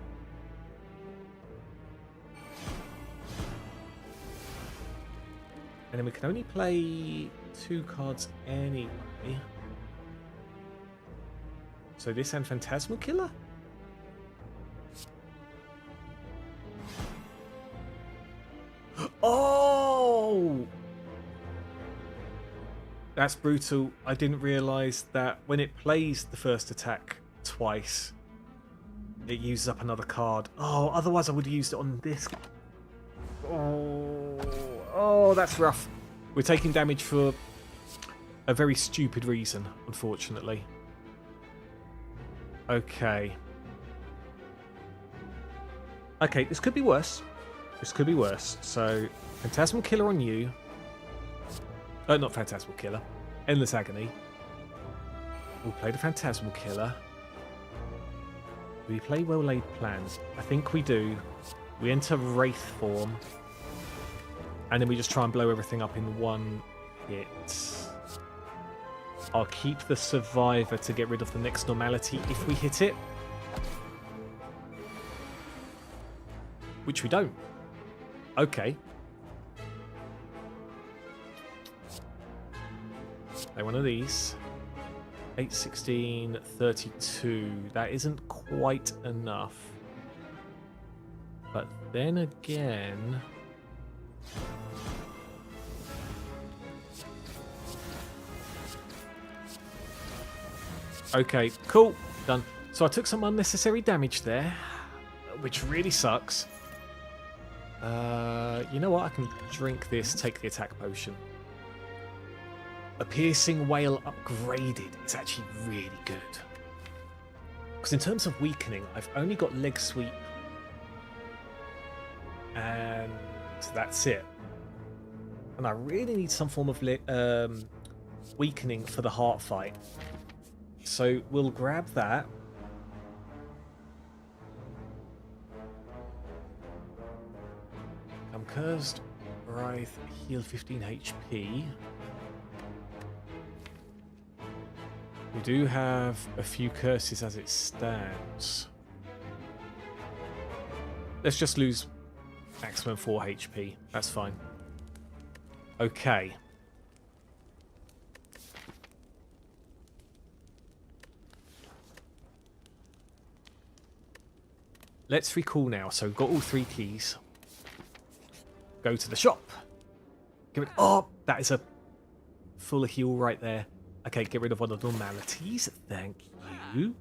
And then we can only play 2 cards anyway. So this and Phantasmal Killer? Oh! That's brutal. I didn't realise that when it plays the first attack twice, it uses up another card. Oh, otherwise I would have used it on this. Oh, that's rough. We're taking damage for a very stupid reason, unfortunately. Okay. Okay, this could be worse. This could be worse. So, Phantasmal Killer on you. Not Phantasmal Killer. Endless Agony. We'll play the Phantasmal Killer. We play Well Laid Plans. I think we do. We enter Wraith form. And then we just try and blow everything up in one hit. I'll keep the Survivor to get rid of the next normality if we hit it. Which we don't. Okay. Play one of these. 8, 16, 32. That isn't quite enough. But then again... Okay, cool. Done. So I took some unnecessary damage there, which really sucks. You know what? I can drink this, take the attack potion. A Piercing Wail upgraded is actually really good. Because in terms of weakening, I've only got Leg Sweep. And that's it. And I really need some form of weakening for the heart fight. So we'll grab that. I'm cursed. Wraith, heal 15 HP. We do have a few curses as it stands. Let's just lose maximum 4 HP. That's fine. Okay. Let's recall now. So we've got all 3 keys. Go to the shop. Give it. Oh, that is a full heal right there. Okay, get rid of one of the normalities. Thank you.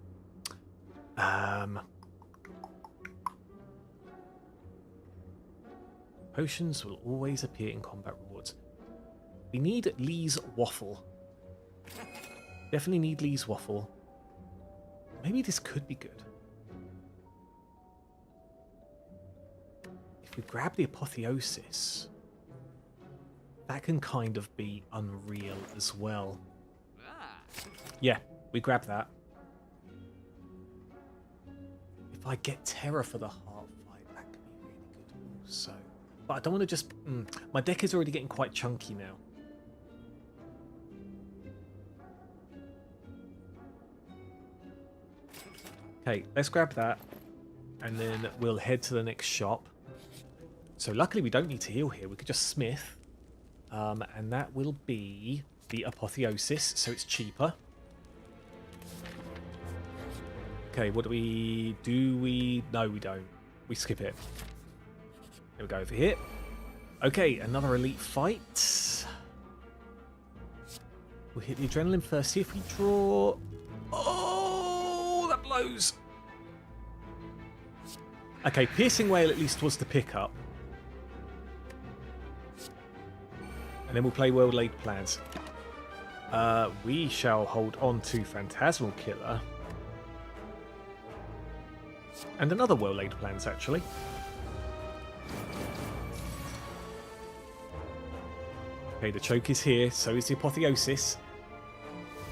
Potions will always appear in combat rewards. We need Lee's Waffle. Definitely need Lee's Waffle. Maybe this could be good. If we grab the Apotheosis, that can kind of be unreal as well. Yeah, we grab that. If I get Terror for the heart fight, that could be really good also. But I don't want to just... my deck is already getting quite chunky now. Okay, let's grab that. And then we'll head to the next shop. So luckily we don't need to heal here. We could just smith. And that will be the Apotheosis, so it's cheaper. Okay, what do we... No, we don't. We skip it. Here we go over here. Okay, another elite fight. We'll hit the adrenaline first. See if we draw... Oh, that blows. Okay, Piercing Wail at least was the pickup. And then we'll play Well Laid Plans. We shall hold on to Phantasmal Killer. And another Well Laid Plans, actually. Okay, the choke is here, so is the Apotheosis.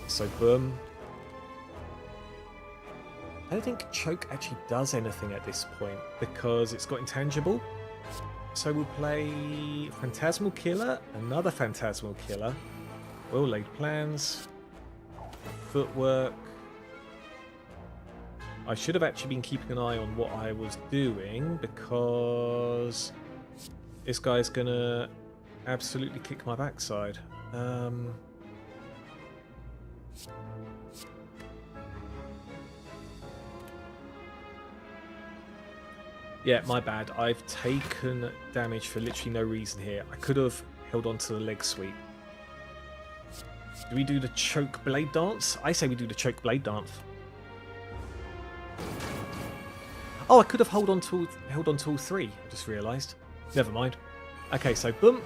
So, boom. I don't think Choke actually does anything at this point because it's got intangible. So we'll play Phantasmal Killer, another Phantasmal Killer, well-laid plans, footwork. I should have actually been keeping an eye on what I was doing because this guy's gonna absolutely kick my backside. Yeah, my bad. I've taken damage for literally no reason here. I could have held on to the leg sweep. Do we do the choke blade dance? I say we do the choke blade dance. Oh, I could have held on to all three. I just realised. Never mind. Okay, so boom.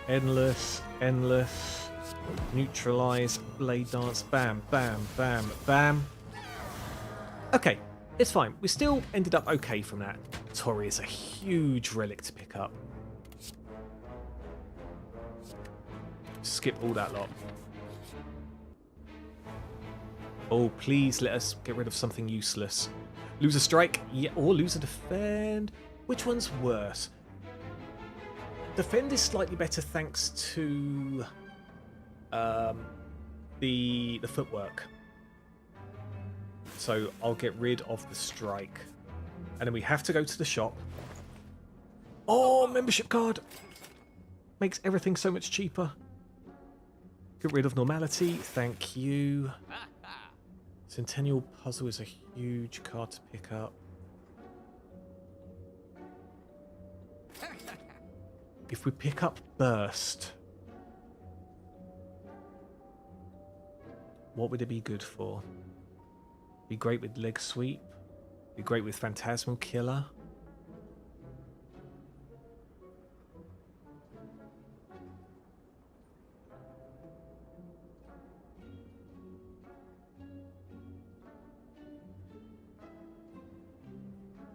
Endless, endless. Neutralise, blade dance. Bam, bam, bam, bam. Okay, it's fine. We still ended up okay from that. Tori is a huge relic to pick up. Skip all that lot. Oh, please let us get rid of something useless. Lose a strike, yeah, or lose a defend. Which one's worse? Defend is slightly better thanks to the footwork. So I'll get rid of the strike. And then we have to go to the shop. Oh, membership card! Makes everything so much cheaper. Get rid of normality, thank you. Centennial Puzzle is a huge card to pick up. If we pick up Burst, what would it be good for? Be great with Leg Sweep. Be great with Phantasmal Killer.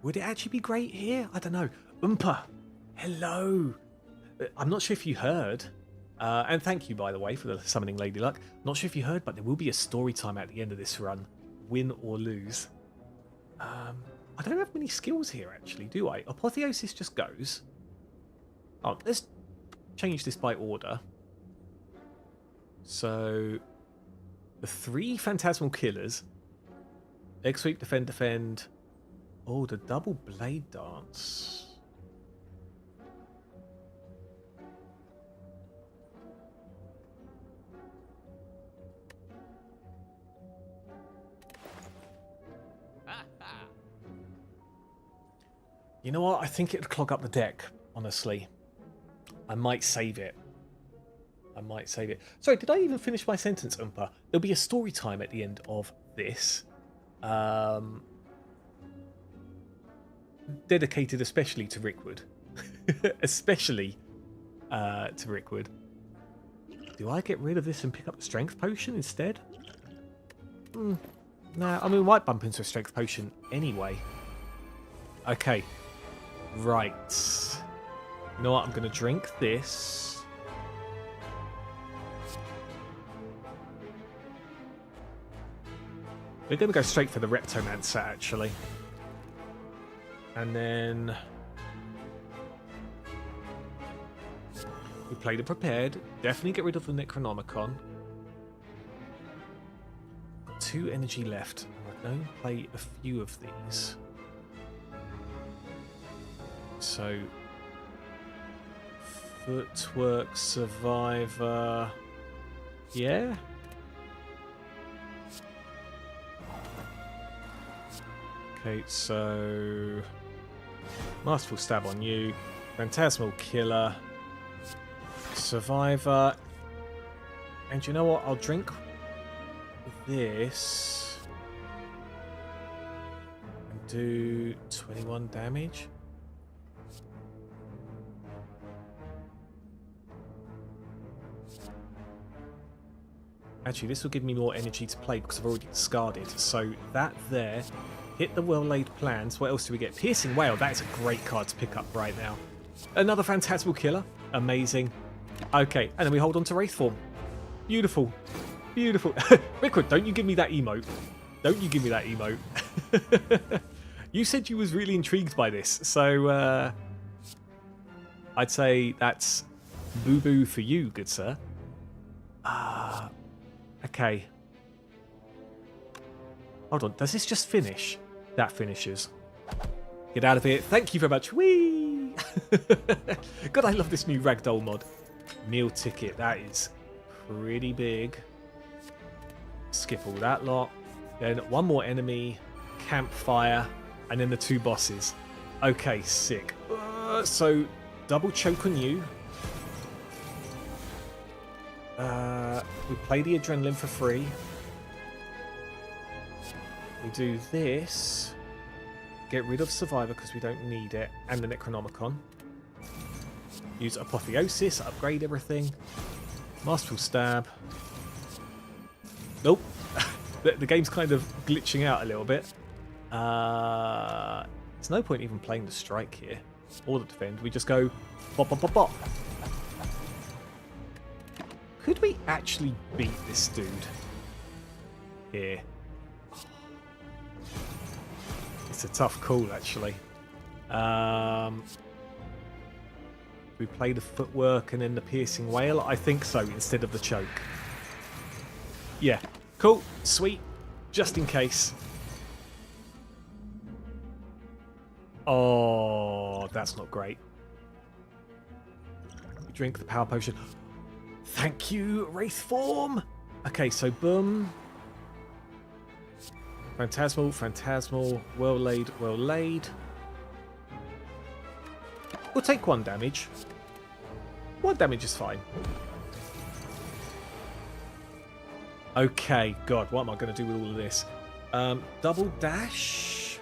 Would it actually be great here? I don't know. Oompa, hello. I'm not sure if you heard, and thank you, by the way, for the summoning Lady Luck. Not sure if you heard, but there will be a story time at the end of this run, win or lose. I don't have many skills here, actually, do I? Apotheosis just goes. Oh, let's change this by order. So, the 3 Phantasmal Killers. Leg Sweep, Defend, Defend. Oh, the double blade dance. You know what? I think it'd clog up the deck, honestly. I might save it. I might save it. Sorry, did I even finish my sentence, Oompa? There'll be a story time at the end of this. Dedicated especially to Rickwood. Especially to Rickwood. Do I get rid of this and pick up the strength potion instead? Nah, I mean, we might bump into a strength potion anyway. Okay. Right. You know what? I'm going to drink this. We're going to go straight for the Reptomancer, actually. And then we play the Prepared. Definitely get rid of the Necronomicon. Got 2 energy left. I'm going to play a few of these. So, Footwork, Survivor. Yeah. Okay, so Masterful Stab on you, Phantasmal Killer, Survivor, and you know what? I'll drink this and do 21 damage. Actually, this will give me more energy to play because I've already discarded. So that there. Hit the well-laid plans. What else do we get? Piercing Whale. That is a great card to pick up right now. Another Phantasmal Killer. Amazing. Okay, and then we hold on to Wraith Form. Beautiful. Beautiful. Rickwood, don't you give me that emote. Don't you give me that emote. You said you was really intrigued by this, so I'd say that's boo-boo for you, good sir. Okay. Hold on, does this just finish? That finishes. Get out of here. Thank you very much. Whee! God, I love this new ragdoll mod. Meal ticket, that is pretty big. Skip all that lot. Then one more enemy, campfire, and then the 2 bosses. Okay, sick. So, double choke on you. We play the adrenaline for free. We do this. Get rid of Survivor because we don't need it. And the Necronomicon. Use Apotheosis, upgrade everything. Masterful Stab. Nope. The game's kind of glitching out a little bit. There's no point even playing the strike here. Or the defend. We just go bop, bop, bop, bop. Could we actually beat this dude here? It's a tough call, actually. We play the footwork and then the piercing wail? I think so, instead of the choke. Yeah. Cool. Sweet. Just in case. Oh, that's not great. We drink the power potion. Thank you, Wraith form. Okay, so boom. Phantasmal, Phantasmal, well laid, well laid. We'll take 1 damage. 1 damage is fine. Okay, God, what am I going to do with all of this? Double dash?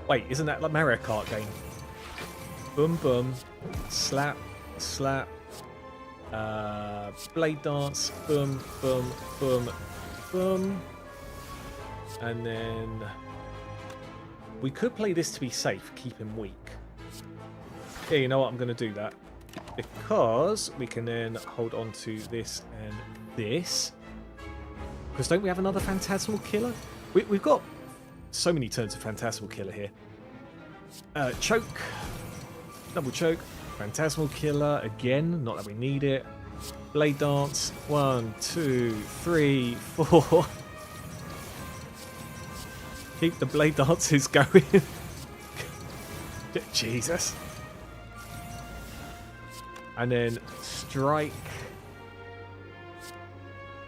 Wait, isn't that like Mario Kart game? Boom, boom. Slap, slap. Blade dance. Boom, boom, boom, boom. And then we could play this to be safe, keep him weak. Yeah, you know what? I'm going to do that. Because we can then hold on to this and this. Because don't we have another Phantasmal Killer? We've got so many turns of Phantasmal Killer here. Choke. Double choke. Phantasmal Killer again. Not that we need it. Blade Dance. 1, 2, 3, 4. Keep the blade dances going. Jesus. And then strike.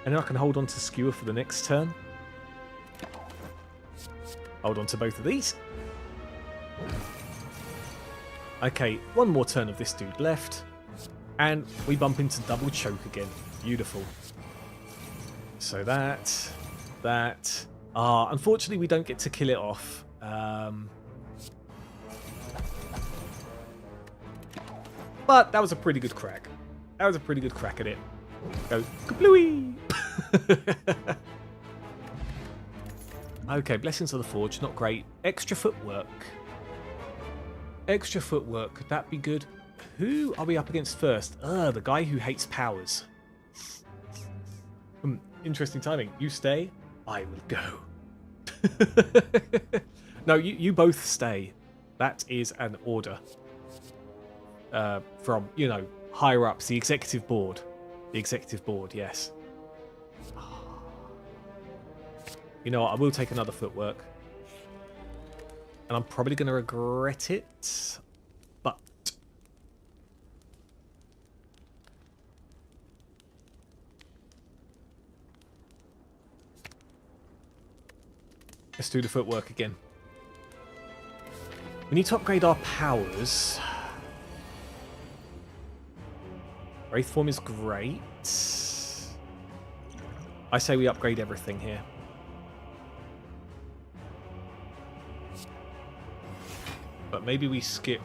And then I can hold on to skewer for the next turn. Hold on to both of these. Okay, 1 more turn of this dude left. And we bump into double choke again. Beautiful. So that. Unfortunately, we don't get to kill it off. But that was a pretty good crack. That was a pretty good crack at it. Go kablooey! Okay, Blessings of the Forge, not great. Extra footwork. Extra footwork, could that be good? Who are we up against first? The guy who hates powers. Interesting timing. You stay, I will go. No, you both stay. That is an order. From, you know, higher ups, the executive board. The executive board, yes. You know what, I will take another footwork. And I'm probably going to regret it. But let's do the footwork again. We need to upgrade our powers. Wraith form is great. I say we upgrade everything here. But maybe we skip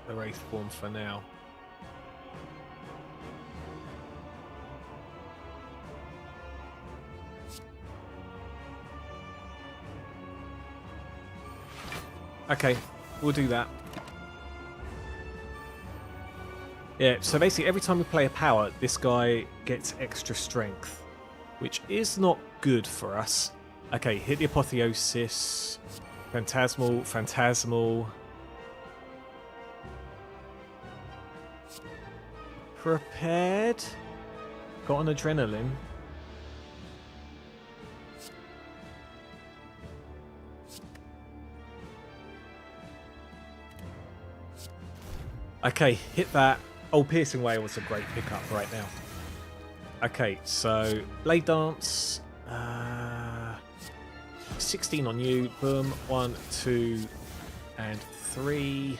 the Wraith form for now. Okay, we'll do that. Yeah, so basically every time we play a power, this guy gets extra strength. which is not good for us. Okay, hit the Apotheosis. Phantasmal, Phantasmal. Prepared. Got an Adrenaline. Okay, hit that. Oh, Piercing Whale was a great pickup right now. Okay, so Blade Dance. 16 on you. Boom. 1, 2, and 3.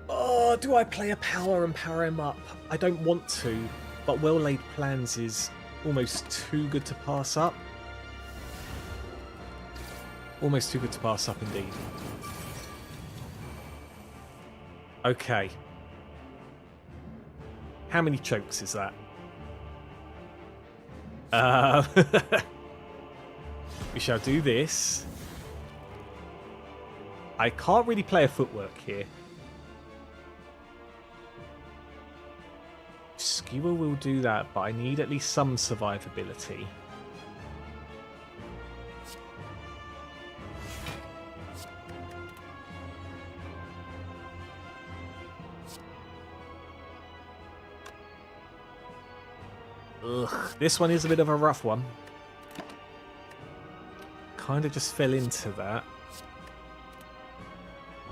Oh, do I play a power and power him up? I don't want to, but Well Laid Plans is almost too good to pass up. Almost too good to pass up indeed. Okay. How many chokes is that? We shall do this. I can't really play a footwork here. Skewer will do that, but I need at least some survivability. Ugh, this one is a bit of a rough one. Kind of just fell into that.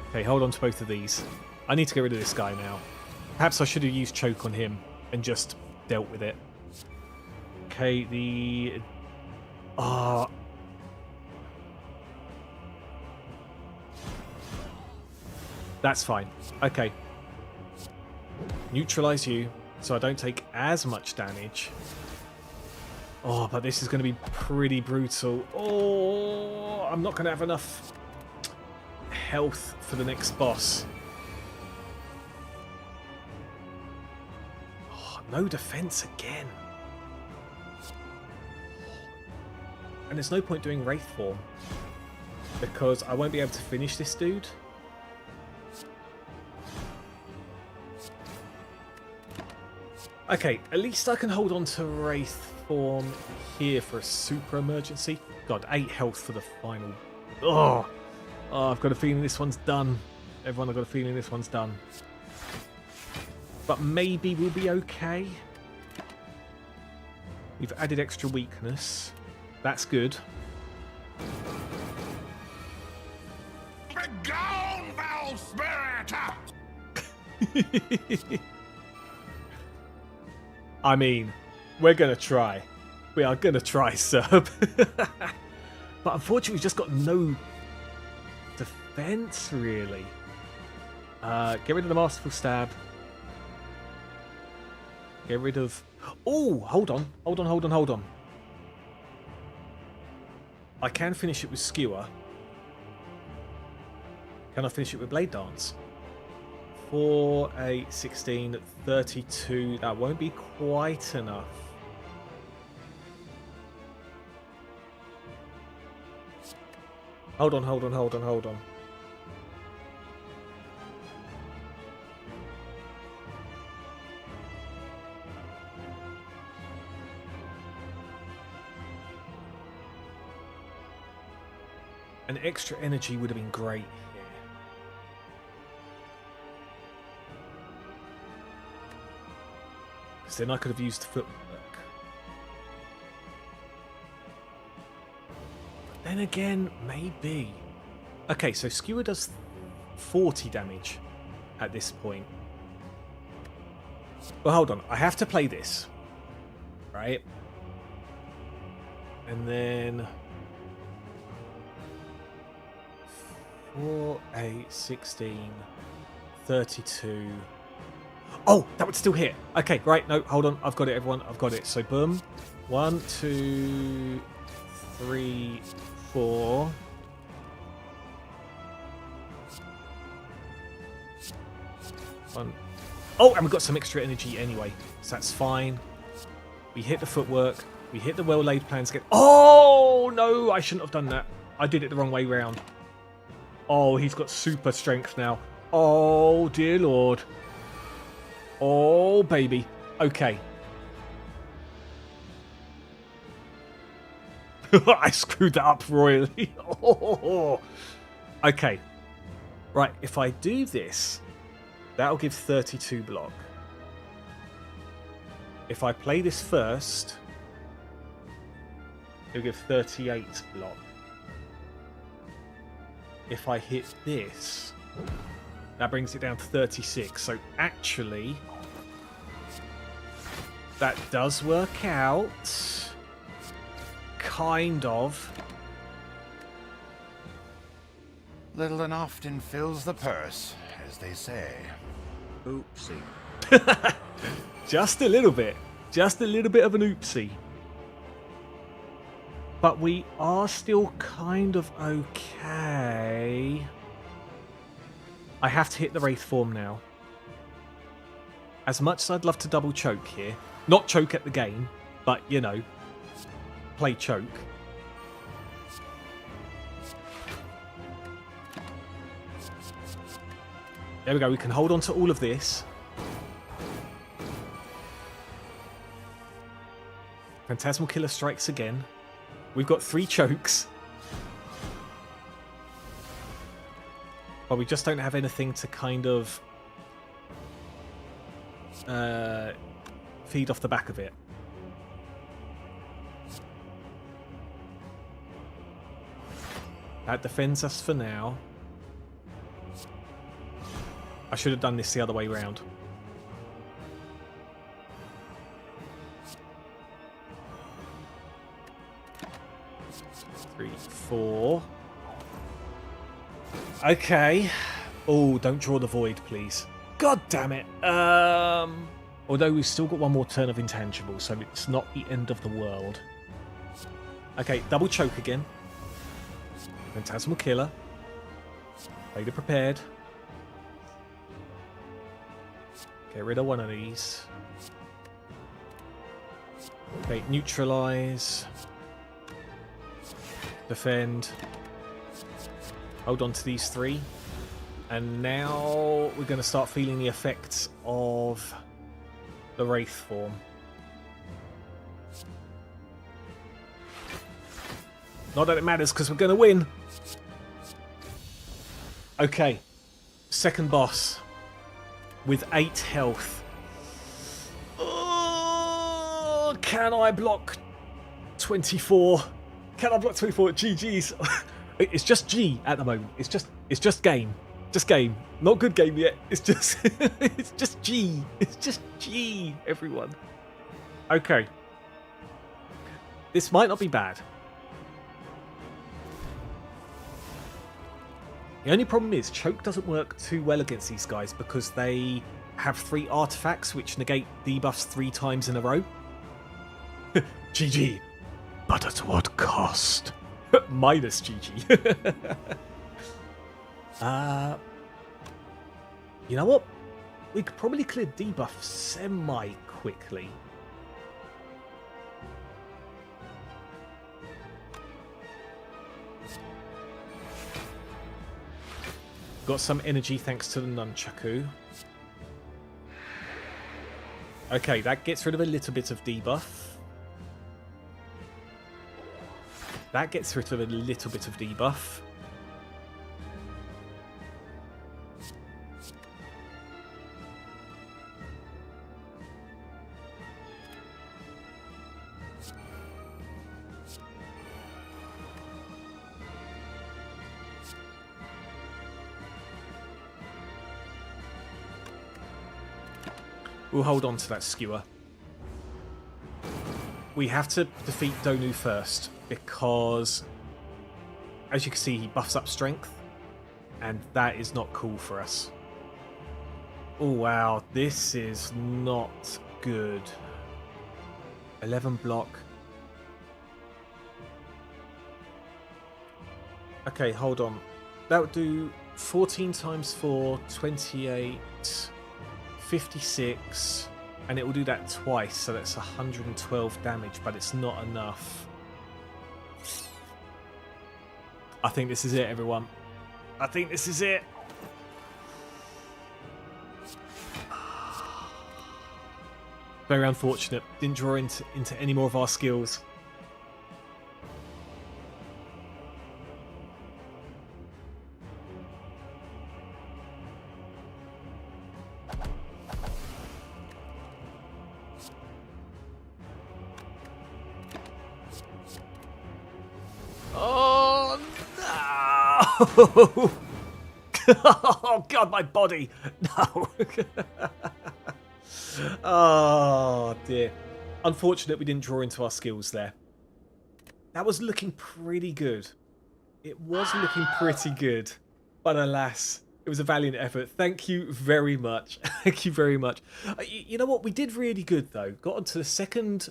Okay, hold on to both of these. I need to get rid of this guy now. Perhaps I should have used choke on him and just dealt with it. Okay, the... That's fine. Okay. Neutralize you, so I don't take as much damage. Oh, but this is going to be pretty brutal. Oh, I'm not going to have enough health for the next boss. Oh, no defense again. And there's no point doing Wraith form, because I won't be able to finish this dude. Okay, at least I can hold on to Wraith form here for a super emergency. God, 8 health for the final. Oh, I've got a feeling this one's done. Everyone, I've got a feeling this one's done. But maybe we'll be okay. We've added extra weakness. That's good. Begone, foul spirit! I mean, we're going to try. We are going to try, Serb. But unfortunately, we've just got no defense, really. Get rid of the Masterful Stab. Get rid of... Oh, hold on. Hold on, hold on, hold on. I can finish it with Skewer. Can I finish it with Blade Dance? 4, 8, 16, 32. That won't be quite enough. Hold on, hold on, hold on, hold on. An extra energy would have been great here. Because then I could have used footwork. But then again, maybe. Okay, so Skewer does 40 damage at this point. Well, hold on. I have to play this. Right? And then... 4, 8, 16, 32. Oh, that would still hit. Okay, right. No, hold on. I've got it, everyone. I've got it. So, boom. 1, 2, 3, 4. One. Oh, and we've got some extra energy anyway. So that's fine. We hit the footwork. We hit the well-laid plans again. Oh, no. I shouldn't have done that. I did it the wrong way round. Oh, he's got super strength now. Oh, dear Lord. Oh, baby. Okay. I screwed that up royally. Okay. Right, if I do this, that'll give 32 block. If I play this first, it'll give 38 block. If I hit this, that brings it down to 36. So actually, that does work out. Kind of. Little and often fills the purse, as they say. Oopsie. Just a little bit. Just a little bit of an oopsie. But we are still kind of okay. I have to hit the Wraith form now. As much as I'd love to double choke here, not choke at the game, but, you know, play choke. There we go, we can hold on to all of this. Phantasmal Killer strikes again. We've got 3 chokes. But we just don't have anything to kind of feed off the back of it. That defends us for now. I should have done this the other way round. Three, 4. Okay. Oh, don't draw the void, please. God damn it. Although we've still got one more turn of intangible, so it's not the end of the world. Okay, double choke again. Phantasmal Killer. Vader prepared. Get rid of one of these. Okay, neutralize. Defend. Hold on to these 3. And now we're going to start feeling the effects of the Wraith form. Not that it matters because we're going to win. Okay. Second boss. With 8 health. Oh, can I block 24? Can I block 24? GG's. It's just G at the moment. It's just game. Just game. Not good game yet. It's just it's just G. It's just G, everyone. Okay. This might not be bad. The only problem is choke doesn't work too well against these guys because they have 3 artifacts which negate debuffs 3 times in a row. GG. But at what cost? Minus GG. You know what? We could probably clear debuff semi-quickly. Got some energy thanks to the nunchaku. Okay, that gets rid of a little bit of debuff. That gets rid of a little bit of debuff. We'll hold on to that skewer. We have to defeat Donu first because, as you can see, he buffs up strength, and that is not cool for us. Oh wow, this is not good. 11 block. Okay, hold on. That would do 14 times 4, 28... 56, and it will do that twice, so that's 112 damage, but it's not enough. I think this is it, everyone. I think this is it. Very unfortunate. Didn't draw into any more of our skills. No! Oh god, my body! No! Oh dear. Unfortunate we didn't draw into our skills there. That was looking pretty good. It was looking pretty good. But alas, it was a valiant effort. Thank you very much. Thank you very much. You know what? We did really good though. Got onto the second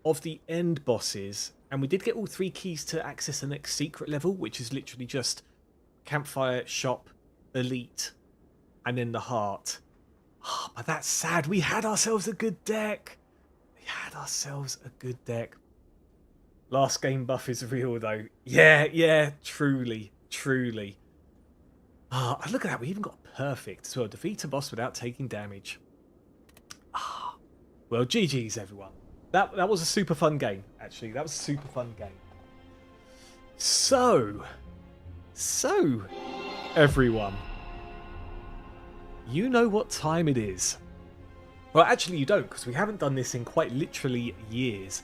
of the end bosses. And we did get all 3 keys to access the next secret level, which is literally just campfire, shop, elite, and then the heart. Oh, but that's sad. We had ourselves a good deck. We had ourselves a good deck. Last game buff is real though. Yeah, truly. Ah, look at that. We even got perfect as well. Defeat a boss without taking damage. Ah, well, GG's everyone. That was a super fun game, actually. That was a super fun game. So, everyone, you know what time it is. Well, actually you don't, because we haven't done this in quite literally years.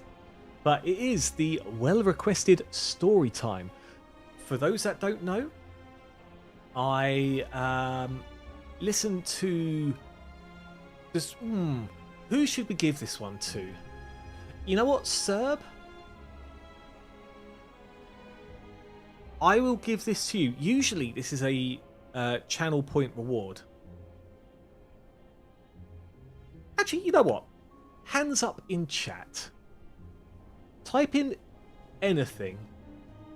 But it is the well-requested story time. For those that don't know, I listened to this. Who should we give this one to? You know what, Serb? I will give this to you. Usually this is a channel point reward. Actually, you know what? Hands up in chat. Type in anything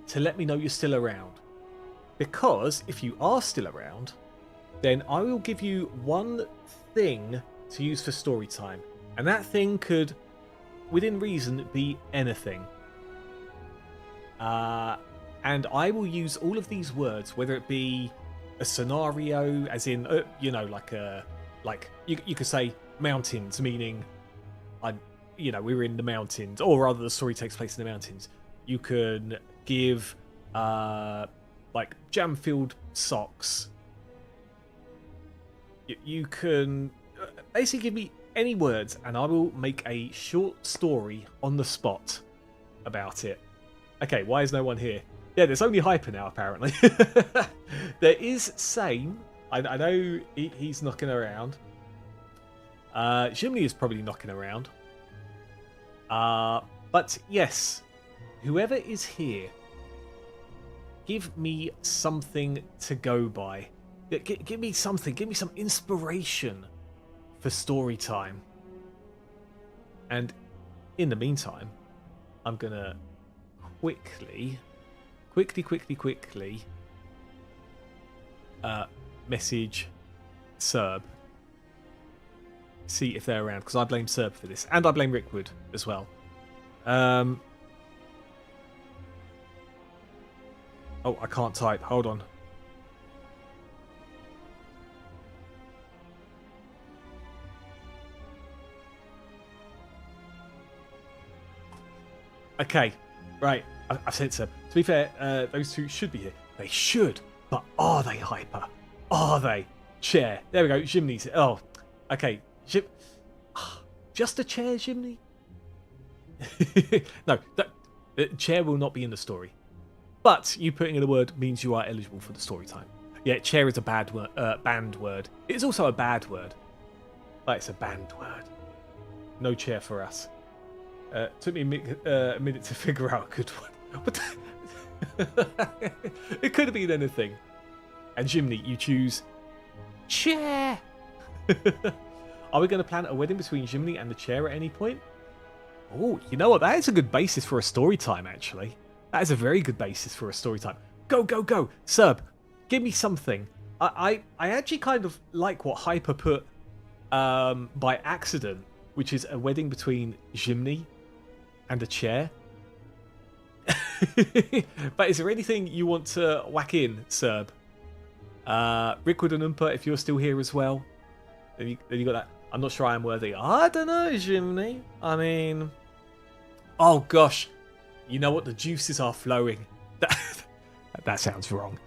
to let me know you're still around. Because if you are still around, then I will give you one thing to use for story time. And that thing could, within reason, be anything. And I will use all of these words, whether it be a scenario, as in, you know, like you could say mountains, meaning we're in the mountains, or rather the story takes place in the mountains. You can give like jam-filled socks. You can basically give me any words and I will make a short story on the spot about it. Okay, why is no one here? Yeah, there's only Hyper now, apparently. There is Same. I know he's knocking around. Jimmy is probably knocking around. But yes, whoever is here, give me something to go by. Give me something. Give me some inspiration for story time. And in the meantime, I'm gonna quickly message Serb. See if they're around, because I blame Serb for this, and I blame Rickwood as well. Oh, I can't type. Hold on. Okay, right. I've said Serb. To be fair, those two should be here. They should, but are they, Hyper? Are they? Chair. There we go. Jimny's. Oh, okay. Just a chair, Jimny? No, the chair will not be in the story. But you putting in a word means you are eligible for the story time. Yeah, chair is a bad word, banned word. It's also a bad word. But it's a banned word. No chair for us. Took me a minute to figure out a good one. What the... It could have been anything. And Jimny, you choose chair. Are we going to plan a wedding between Jimny and the chair at any point? Oh, you know what? That is a good basis for a story time, actually. That is a very good basis for a story time. Go, go, go. Serb, give me something. I actually kind of like what Hyper put by accident, which is a wedding between Jimny and a chair. But is there anything you want to whack in, Serb? Rickwood and Oompa, if you're still here as well. Then you got that. I'm not sure I am worthy. I don't know, Jimny. I mean... Oh, gosh. You know what? The juices are flowing. That sounds wrong.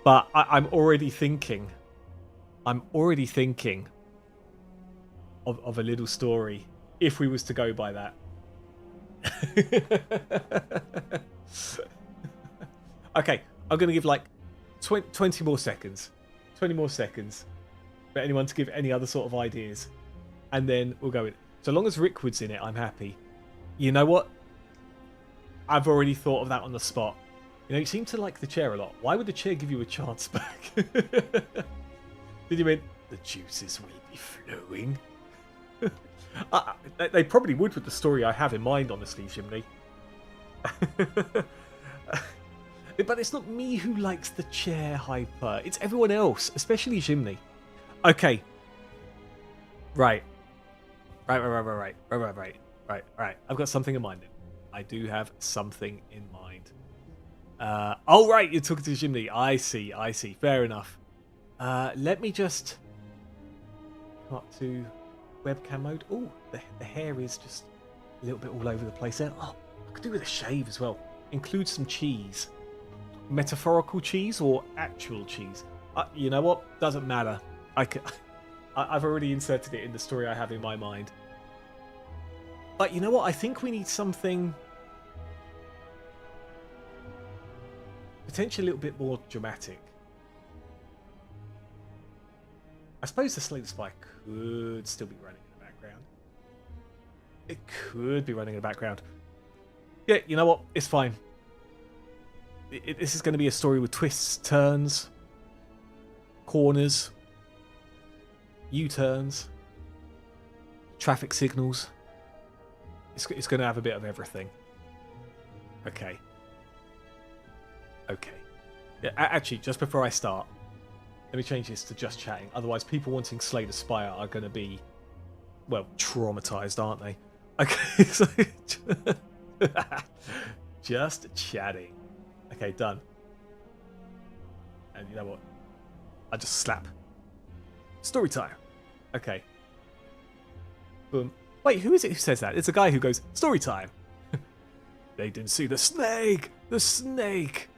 But I'm already thinking... of a little story, if we was to go by that. Okay, I'm going to give, like, 20 more seconds. 20 more seconds for anyone to give any other sort of ideas. And then we'll go in. So long as Rickwood's in it, I'm happy. You know what? I've already thought of that on the spot. You know, you seem to like the chair a lot. Why would the chair give you a chance back? Did you mean the juices will be flowing? They probably would with the story I have in mind, honestly, Chimney. But it's not me who likes the chair hyper. It's everyone else, especially Chimney. Okay. Right. Right. I've got something in mind. I do have something in mind. Oh, right, you're talking to Chimney. I see. Fair enough. Let me just come up to webcam mode. Oh, the hair is just a little bit all over the place there. Oh, I could do with a shave as well. Include some cheese. Metaphorical cheese or actual cheese? You know what? Doesn't matter. I've already inserted it in the story I have in my mind. But you know what? I think we need something potentially a little bit more dramatic. I suppose the Slate Spire could still be running in the background. It could be running in the background. Yeah, you know what? It's fine. This is going to be a story with twists, turns, corners, U-turns, traffic signals. It's going to have a bit of everything. Okay. Yeah, actually, just before I start, let me change this to just chatting. Otherwise, people wanting Slay the Spire are going to be, well, traumatized, aren't they? Okay, so just chatting. Okay, done. And you know what? I just slap. Story time. Okay. Boom. Wait, who is it who says that? It's a guy who goes, story time. They didn't see the snake! The snake!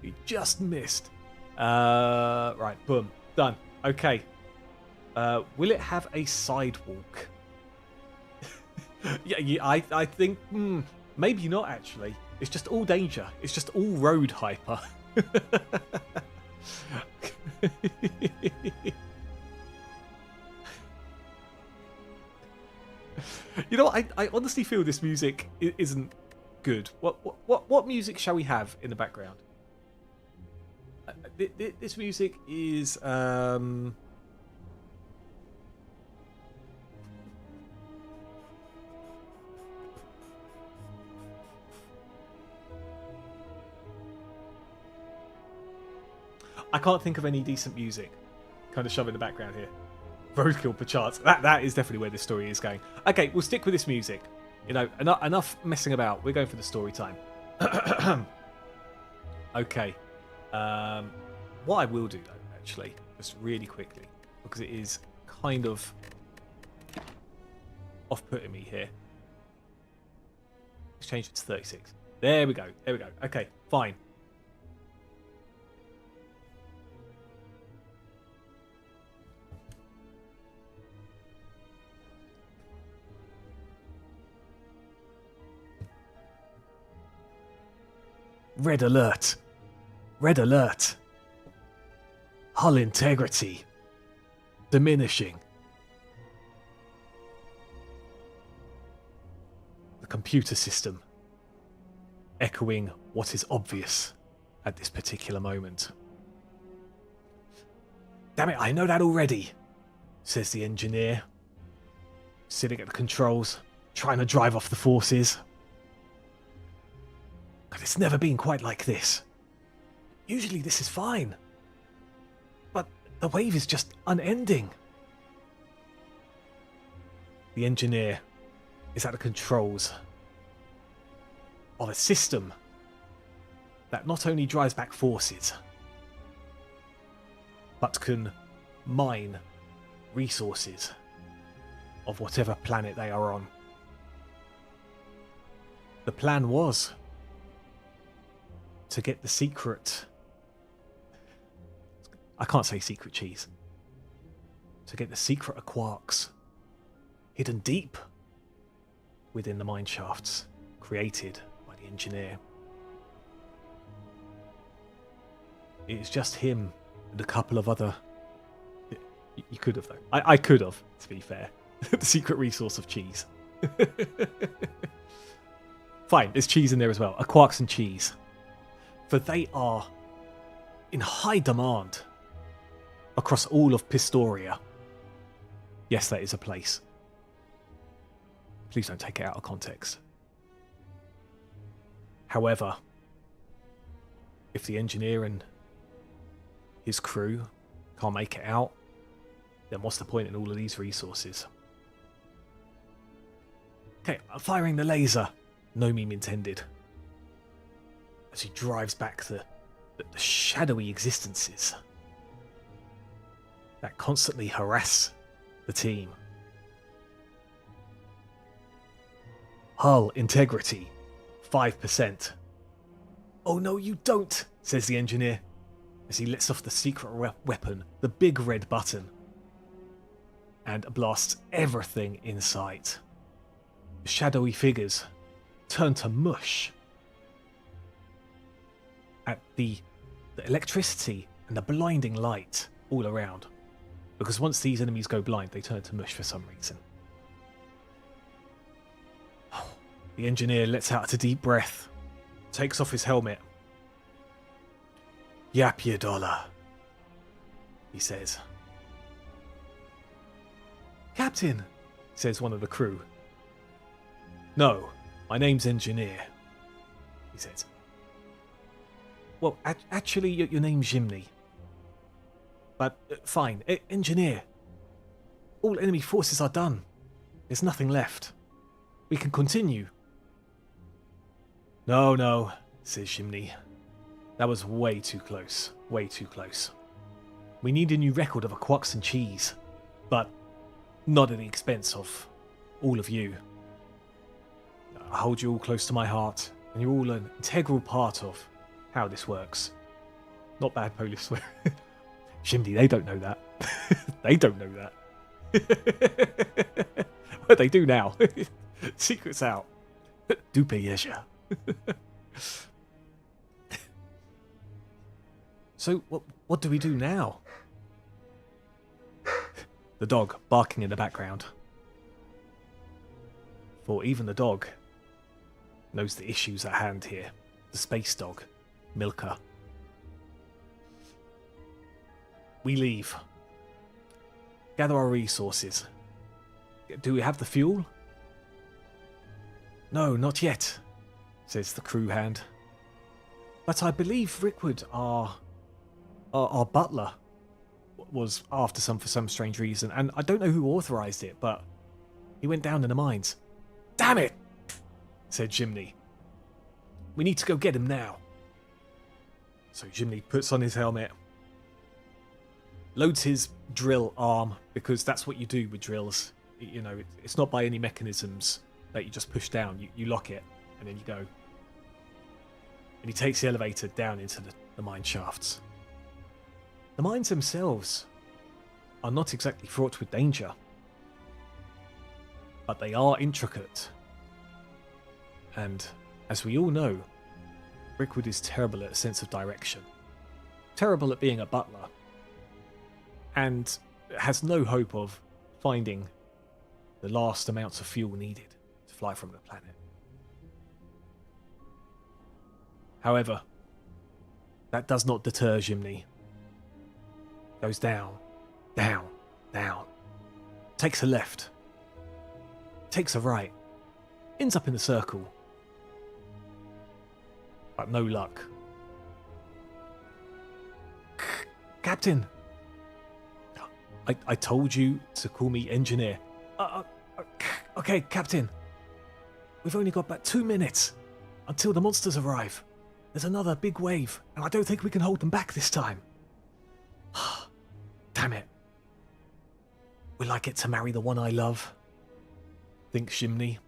He just missed. Right, boom. Done. Okay. Will it have a sidewalk? yeah, I think, maybe not actually. It's just all danger. It's just all road hyper. You know what? I honestly feel this music isn't good. What music shall we have in the background? This music is I can't think of any decent music. Kind of shove in the background here. Roadkill perchance. That is definitely where this story is going. Okay, we'll stick with this music. You know, enough messing about. We're going for the story time. Okay. What I will do, though, actually, just really quickly, because it is kind of off-putting me here. Let's change it to 36. There we go. Okay, fine. Red alert. Red alert. Hull integrity diminishing. The computer system echoing what is obvious at this particular moment. Damn it, I know that already, says the engineer, sitting at the controls, trying to drive off the forces. God, it's never been quite like this. Usually this is fine. But the wave is just unending. The engineer is at the controls of a system that not only drives back forces, but can mine resources of whatever planet they are on. The plan was to get the secret... I can't say secret cheese. To get the secret of quarks hidden deep within the mine shafts created by the engineer. It's just him and a couple of other... You could have, though. I could have, to be fair. The secret resource of cheese. Fine, there's cheese in there as well. A quarks and cheese. For they are in high demand across all of Pistoria. Yes, that is a place. Please don't take it out of context. However, if the engineer and his crew can't make it out, then what's the point in all of these resources? Okay, I'm firing the laser. No meme intended. As he drives back the shadowy existences that constantly harass the team. Hull integrity, 5%. Oh no, you don't, says the engineer, as he lets off the secret weapon, the big red button, and blasts everything in sight. The shadowy figures turn to mush at the electricity and the blinding light all around. Because once these enemies go blind, they turn to mush for some reason. The engineer lets out a deep breath, takes off his helmet. Yap your dollar, he says. Captain, says one of the crew. No, my name's Engineer, he says. Well, actually, your name's Jimny. But, fine, Engineer. All enemy forces are done. There's nothing left. We can continue. No, says Jimny. That was way too close. Way too close. We need a new record of a quarks and cheese. But not at the expense of all of you. I hold you all close to my heart, and you're all an integral part of how this works. Not bad Polish swear. Jimny, they don't know that. They don't know that. But they do now. Secret's out. Dupe Yesha. So, what do we do now? The dog barking in the background. For even the dog knows the issues at hand here. The space dog, Milka. We leave. Gather our resources. Do we have the fuel? No, not yet, says the crew hand. But I believe Rickwood, our butler, was after some for some strange reason, and I don't know who authorized it, but he went down in the mines. Damn it, said Jimny. We need to go get him now. So Jimny puts on his helmet, loads his drill arm, because that's what you do with drills. You know, it's not by any mechanisms that you just push down. You lock it, and then you go. And he takes the elevator down into the mine shafts. The mines themselves are not exactly fraught with danger, but they are intricate. And as we all know, Rickwood is terrible at a sense of direction, terrible at being a butler, and has no hope of finding the last amounts of fuel needed to fly from the planet. However, that does not deter Jimny. Goes down, down, down. Takes a left. Takes a right. Ends up in the circle. But no luck. Captain! I told you to call me Engineer. Okay, Captain. We've only got about 2 minutes until the monsters arrive. There's another big wave, and I don't think we can hold them back this time. Damn it. Will I get to marry the one I love? Thinks Jimny.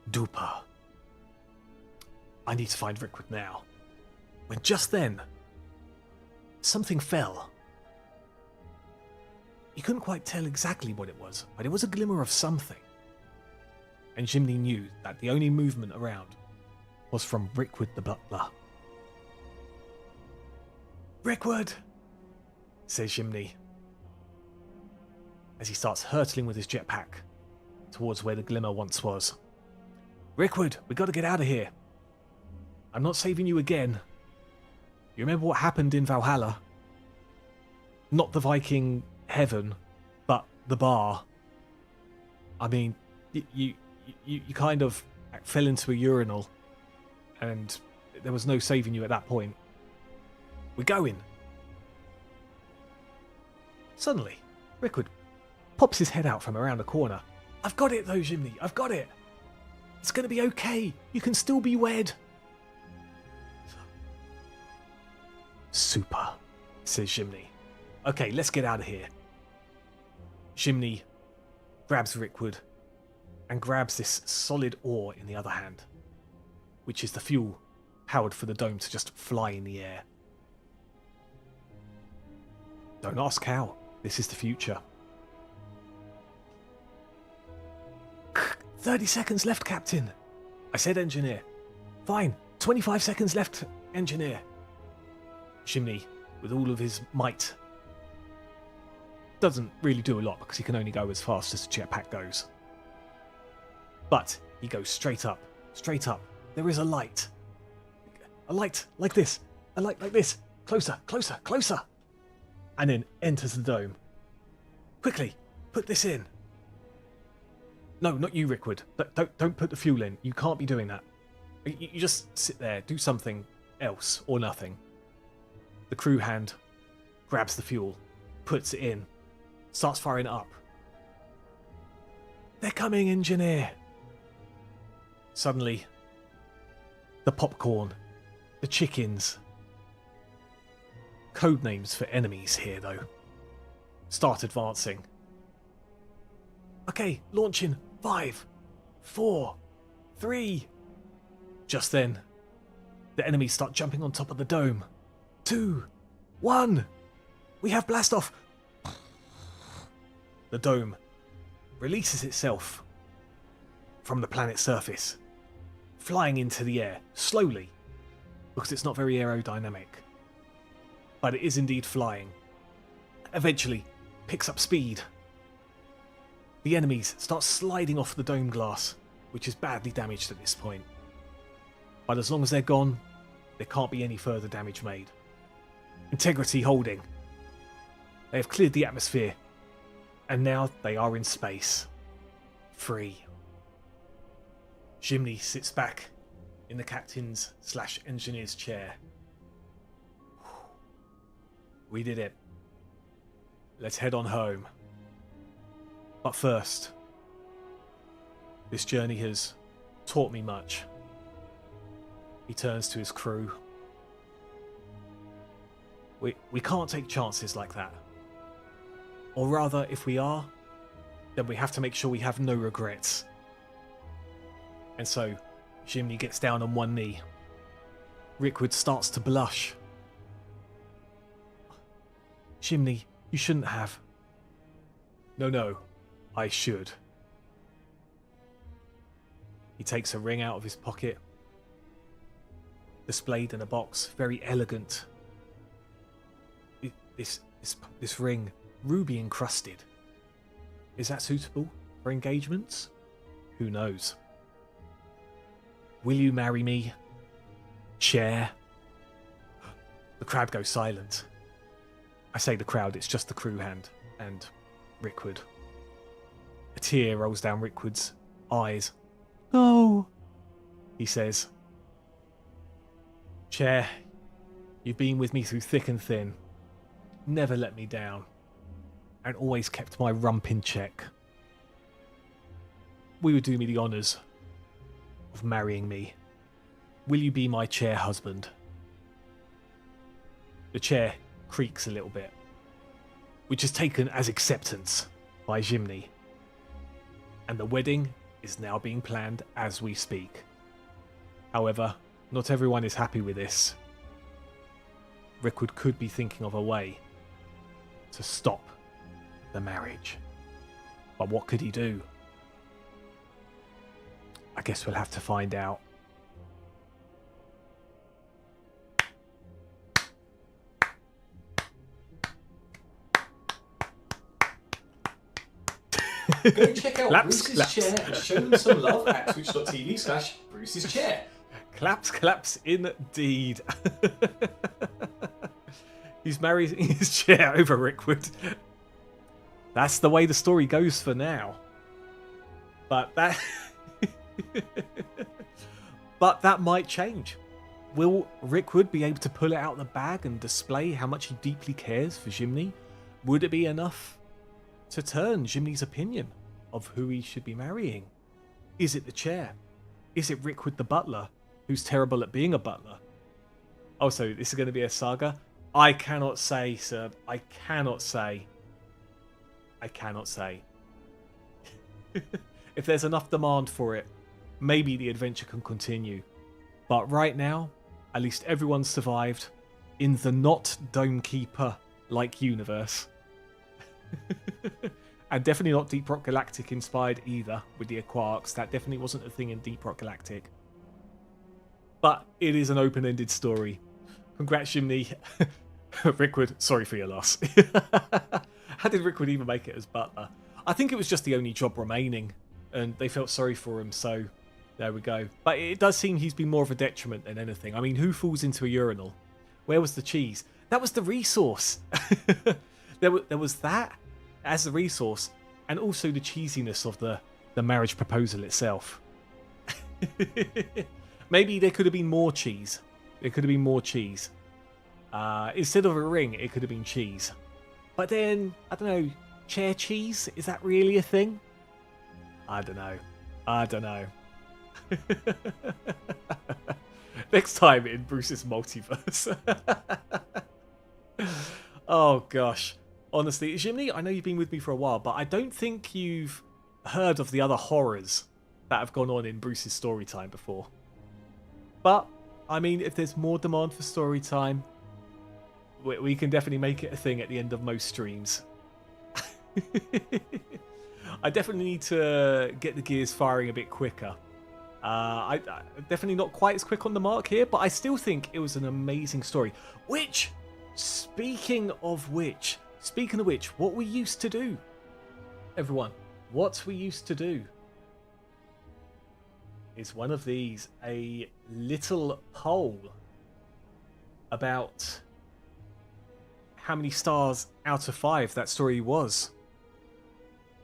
Duper. I need to find Rickwood now. When just then, something fell. He couldn't quite tell exactly what it was, but it was a glimmer of something. And Jimny knew that the only movement around was from Rickwood the butler. "Rickwood!" says Jimny, as he starts hurtling with his jetpack towards where the glimmer once was. "Rickwood, we got to get out of here. I'm not saving you again. You remember what happened in Valhalla? Not the Viking heaven, but the bar. I mean, you kind of fell into a urinal, and there was no saving you at that point. We're going." Suddenly, Rickwood pops his head out from around a corner. "I've got it though, Jimny, I've got it. It's going to be okay. You can still be wed." "Super," says Jimny. "Okay, let's get out of here." Jimny grabs Rickwood and grabs this solid ore in the other hand, which is the fuel powered for the dome to just fly in the air. Don't ask how. This is the future. 30 seconds left, Captain. I said engineer. Fine. 25 seconds left, engineer. Jimny, with all of his might, doesn't really do a lot because he can only go as fast as the jetpack goes. But he goes straight up, straight up. There is a light. A light like this. A light like this. Closer, closer, closer. And then enters the dome. Quickly, put this in. No, not you, Rickwood. Don't put the fuel in. You can't be doing that. You just sit there, do something else or nothing. The crew hand grabs the fuel, puts it in, starts firing up. They're coming, engineer. Suddenly, the popcorn, the chickens, code names for enemies here though, start advancing. Okay, launching. 5, 4, 3. Just then, the enemies start jumping on top of the dome. 2, 1. We have blast off. The dome releases itself from the planet's surface, flying into the air slowly because it's not very aerodynamic. But it is indeed flying. Eventually, picks up speed. The enemies start sliding off the dome glass, which is badly damaged at this point. But as long as they're gone, there can't be any further damage made. Integrity holding. They have cleared the atmosphere, and now they are in space. Free. Jimny sits back in the captain's/engineer's chair. We did it. Let's head on home. But first, this journey has taught me much. He turns to his crew. We can't take chances like that. Or rather, if we are, then we have to make sure we have no regrets. And so, Jimny gets down on one knee. Rickwood starts to blush. Jimny, you shouldn't have. No, I should. He takes a ring out of his pocket, displayed in a box, very elegant. This ring, ruby encrusted. Is that suitable for engagements? Who knows? Will you marry me? Chair? The crowd goes silent. I say the crowd, it's just the crew hand and Rickwood. A tear rolls down Rickwood's eyes. No, he says. Chair, you've been with me through thick and thin. Never let me down. And always kept my rump in check. Will you do me the honours of marrying me? Will you be my chair husband? The chair creaks a little bit, which is taken as acceptance by Jimny. And the wedding is now being planned as we speak. However, not everyone is happy with this. Rickwood could be thinking of a way to stop the marriage. But what could he do? I guess we'll have to find out Go check out Claps, Bruce's claps. chair and show them some love at twitch.tv/Bruce's chair. Claps, claps, indeed. He's marrying his chair over Rickwood. That's the way the story goes for now. But that... but that might change. Will Rickwood be able to pull it out of the bag and display how much he deeply cares for Jimny? Would it be enough to turn Jimny's opinion of who he should be marrying? Is it the chair? Is it Rickwood the butler, who's terrible at being a butler? Oh, so this is going to be a saga? I cannot say, sir. I cannot say. I cannot say. If there's enough demand for it, maybe the adventure can continue. But right now, at least everyone's survived in the not Domekeeper-like universe. And definitely not Deep Rock Galactic inspired either with the Aquarks. That definitely wasn't a thing in Deep Rock Galactic. But it is an open-ended story. Congrats, Jimny. Rickwood, sorry for your loss. How did Rickwood even make it as butler? I think it was just the only job remaining, and they felt sorry for him, so there we go. But it does seem he's been more of a detriment than anything. I mean, who falls into a urinal? Where was the cheese? That was the resource. There was that as the resource, and also the cheesiness of the marriage proposal itself. Maybe there could have been more cheese. There could have been more cheese. Instead of a ring, it could have been cheese. But then, I don't know, chair cheese? Is that really a thing? I don't know. I don't know. Next time in Bruce's multiverse. Oh, gosh. Honestly, Jimny, I know you've been with me for a while, but I don't think you've heard of the other horrors that have gone on in Bruce's story time before. But, I mean, if there's more demand for story time, we can definitely make it a thing at the end of most streams. I definitely need to get the gears firing a bit quicker. I definitely not quite as quick on the mark here, but I still think it was an amazing story. Which, speaking of which, what we used to do, everyone, what we used to do is one of these, a little poll about how many stars out of 5 that story was.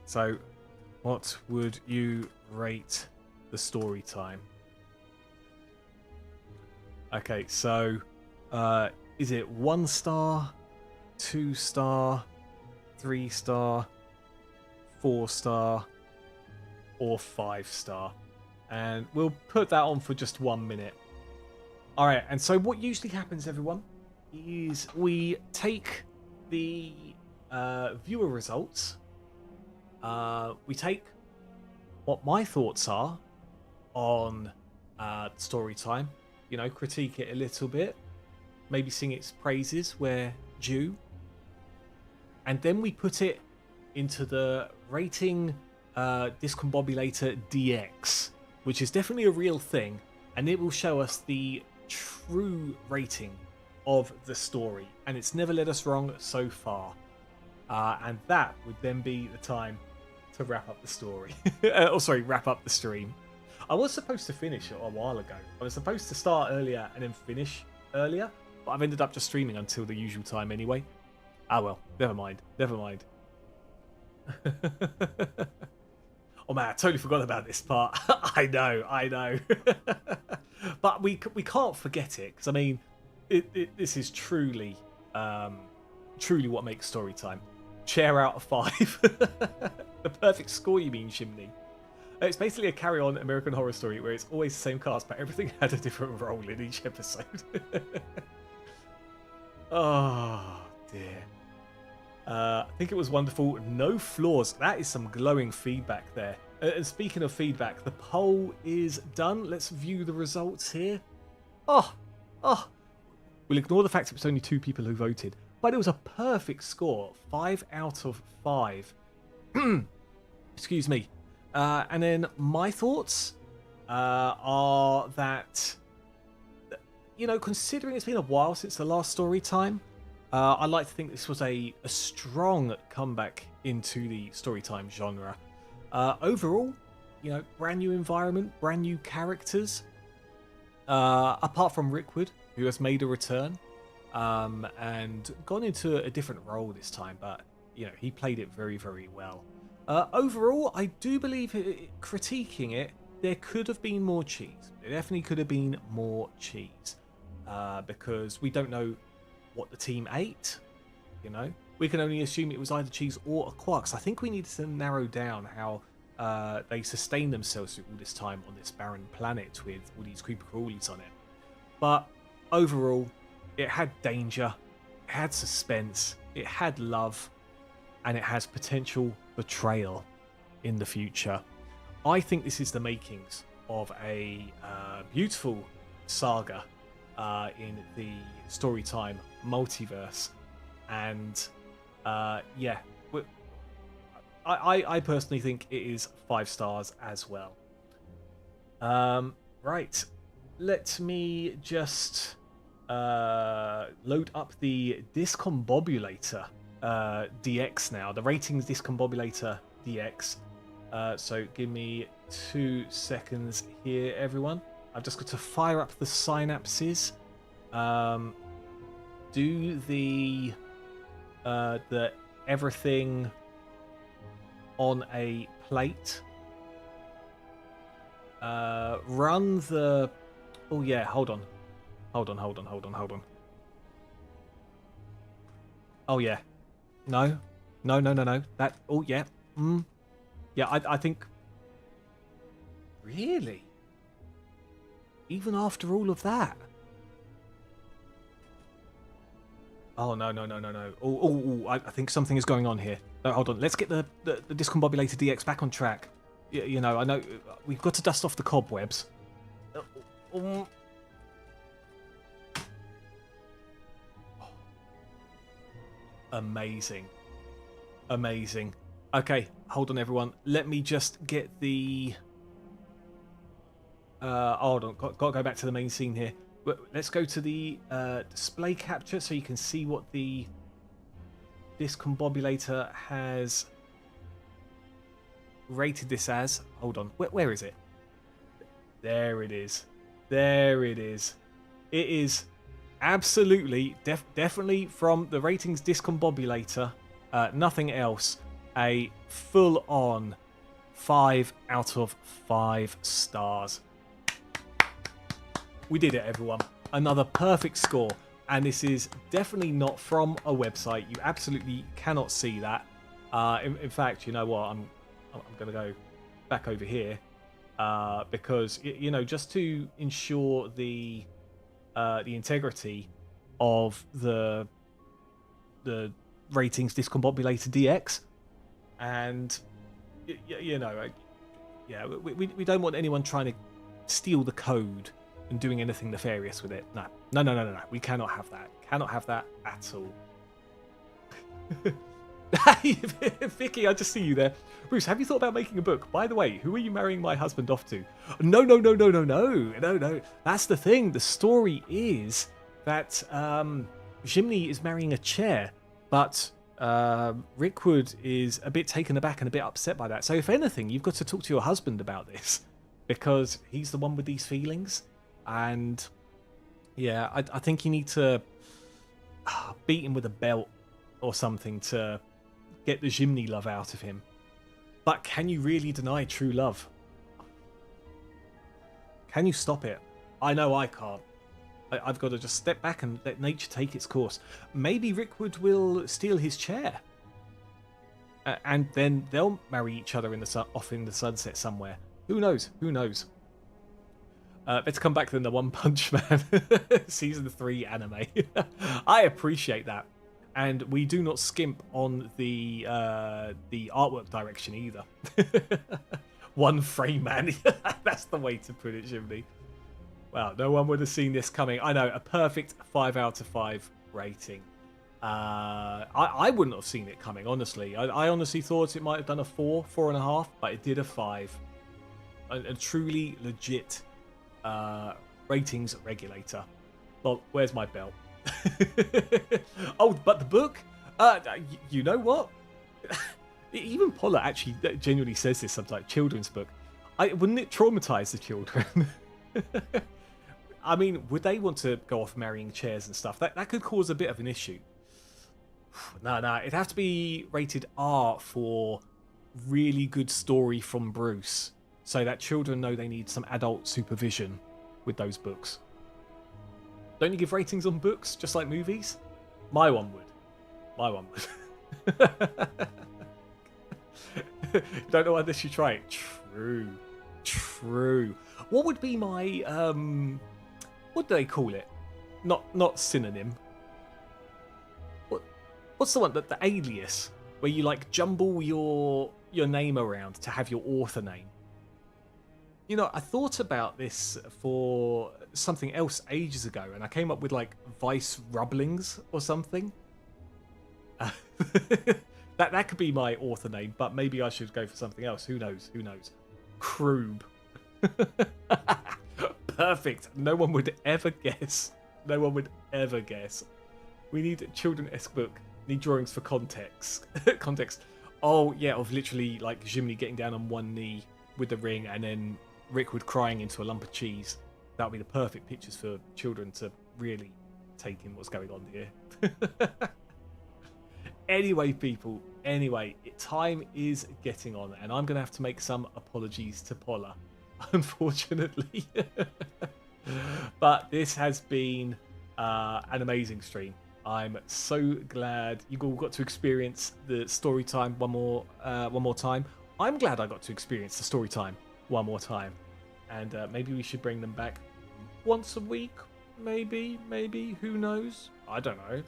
So, what would you rate the story time? Okay, so is it 1 star, 2 star, 3 star, 4 star, or 5 star? And we'll put that on for just 1 minute. Alright, and so what usually happens, everyone, is we take the viewer results. We take what my thoughts are on story time, you know, critique it a little bit, maybe sing its praises where due, and then we put it into the rating discombobulator DX, which is definitely a real thing, and it will show us the true rating of the story, and it's never led us wrong so far. And that would then be the time to wrap up the story. Wrap up the stream. I was supposed to finish it a while ago. I was supposed to start earlier and then finish earlier, but I've ended up just streaming until the usual time anyway. Ah well, never mind. Never mind. Oh man, I totally forgot about this part. I know. But we can't forget it, because I mean, this is truly what makes story time. Chair out of 5. The perfect score, you mean, Jimny? It's basically a carry-on American Horror Story where it's always the same cast, but everything had a different role in each episode. Oh dear. I think it was wonderful. No flaws. That is some glowing feedback there. And speaking of feedback, the poll is done. Let's view the results here. Oh. We'll ignore the fact it was only 2 people who voted, but it was a perfect score. 5 out of 5. Excuse me. And then my thoughts are that, you know, considering it's been a while since the last story time, I like to think this was a strong comeback into the story time genre. Overall, brand new environment, brand new characters. Apart from Rickwood, who has made a return and gone into a different role this time, but he played it very, very well. Overall, I do believe critiquing it, there could have been more cheese. There definitely could have been more cheese because we don't know what the team ate. We can only assume it was either cheese or a quark. So I think we need to narrow down how they sustain themselves through all this time on this barren planet with all these creepy crawlies on it. But overall, it had danger, it had suspense, it had love, and it has potential betrayal in the future. I think this is the makings of a beautiful saga in the Storytime multiverse. And I personally think it is 5 stars as well. Right, let me just load up the Discombobulator DX now, the ratings Discombobulator DX. So give me 2 seconds here, everyone. I've just got to fire up the synapses. Do the everything on a plate. Run the... Oh yeah, hold on. Hold on. Oh yeah. No. That... Oh yeah. Yeah, I think... Really? Even after all of that? Oh, no. Oh, I think something is going on here. No, hold on. Let's get the Discombobulator DX back on track. I know we've got to dust off the cobwebs. Amazing. Okay, hold on, everyone. Let me just get the... hold on. Got to go back to the main scene here. Let's go to the display capture so you can see what the Discombobulator has rated this as. Hold on. Where is it? There it is. It is absolutely, definitely from the ratings Discombobulator, nothing else, a full-on 5 out of 5 stars. We did it, everyone. Another perfect score. And this is definitely not from a website. You absolutely cannot see that. In fact, you know what? I'm going to go back over here because just to ensure the integrity of the ratings Discombobulator DX, and we don't want anyone trying to steal the code and doing anything nefarious with it. No. We cannot have that. Cannot have that at all. Vicky, I just see you there. Bruce, have you thought about making a book? By the way, who are you marrying my husband off to? No. That's the thing. The story is that Jimny is marrying a chair, but Rickwood is a bit taken aback and a bit upset by that. So if anything, you've got to talk to your husband about this because he's the one with these feelings. And yeah, I think you need to beat him with a belt or something to get the Jimny love out of him. But can you really deny true love? Can you stop it? I know I can't. I've got to just step back and let nature take its course. Maybe Rickwood will steal his chair. And then they'll marry each other off in the sunset somewhere. Who knows? Let's come back to the One Punch Man Season 3 anime. I appreciate that. And we do not skimp on the artwork direction either. One frame, man. That's the way to put it, Jimmy. Wow, no one would have seen this coming. I know, a perfect 5 out of 5 rating. I wouldn't have seen it coming, honestly. I honestly thought it might have done a 4, 4.5, but it did a 5. A truly legit ratings regulator. Well, where's my belt? Oh, but the book? You know what? Even Paula actually genuinely says this sometimes. Children's book. Wouldn't it traumatize the children? I mean, would they want to go off marrying chairs and stuff? That could cause a bit of an issue. No, it'd have to be rated R for really good story from Bruce, so that children know they need some adult supervision with those books. Don't you give ratings on books just like movies? My one would. Don't know unless you try it. True. What would be my what do they call it? Not synonym. What's the one that the alias where you like jumble your name around to have your author name? You know, I thought about this for something else ages ago, and I came up with like Vice Rubblings or something. That could be my author name, but maybe I should go for something else. Who knows? Kroob. Perfect. No one would ever guess. We need a children-esque book. Need drawings for context. Oh yeah, of literally like Jiminy getting down on one knee with the ring, and then Rickwood crying into a lump of cheese. That would be the perfect pictures for children to really take in what's going on here. Anyway, people. Time is getting on, and I'm going to have to make some apologies to Paula, unfortunately. But this has been an amazing stream. I'm so glad you all got to experience the story time one more time. I'm glad I got to experience the story time one more time, and maybe we should bring them back once a week. Maybe. Who knows? I don't know.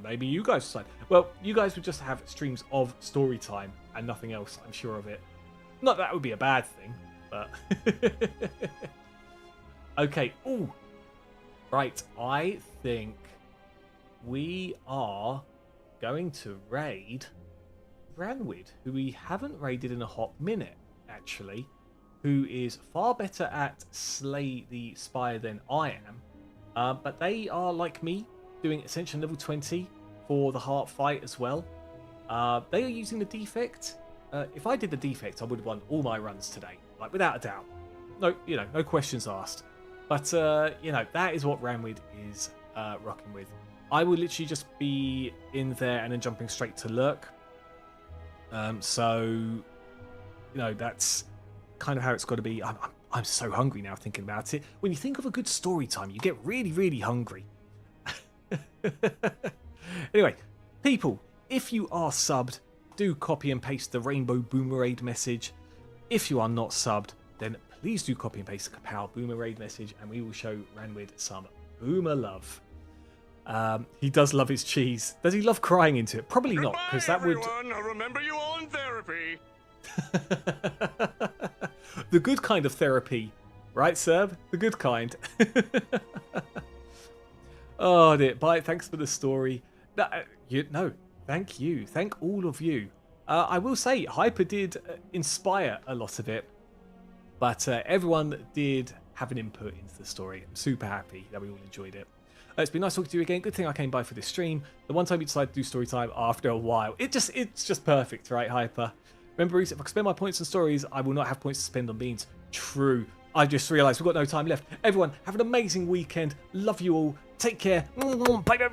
Maybe you guys decide. Well, you guys would just have streams of story time and nothing else. I'm sure of it. Not that would be a bad thing, but okay. Ooh, right. I think we are going to raid Ranwid, who we haven't raided in a hot minute, actually, who is far better at Slay the Spire than I am. But they are, like me, doing Ascension level 20 for the Heart Fight as well. They are using the defect. If I did the defect, I would have won all my runs today, like without a doubt. No questions asked. But that is what Ranwid is rocking with. I will literally just be in there and then jumping straight to lurk. So that's kind of how it's got to be. I'm so hungry now thinking about it. When you think of a good story time, you get really, really hungry. Anyway, people, if you are subbed, do copy and paste the Rainbow Boomerade message. If you are not subbed, then please do copy and paste the Kapow Boomerade message, and we will show Ranwid some boomer love. He does love his cheese. Does he love crying into it? Probably not, because that would... I'll remember you all in therapy. The good kind of therapy, right, Serb? The good kind. Oh dear. Bye. Thanks for the story. No, thank you. Thank all of you. I will say, Hyper did inspire a lot of it, but everyone did have an input into the story. I'm super happy that we all enjoyed it. It's been nice talking to you again. Good thing I came by for this stream. The one time you decided to do story time after a while, it's just perfect, right, Hyper? Remember, Reese, if I can spend my points on stories, I will not have points to spend on beans. True. I just realised we've got no time left. Everyone, have an amazing weekend. Love you all. Take care. Bye.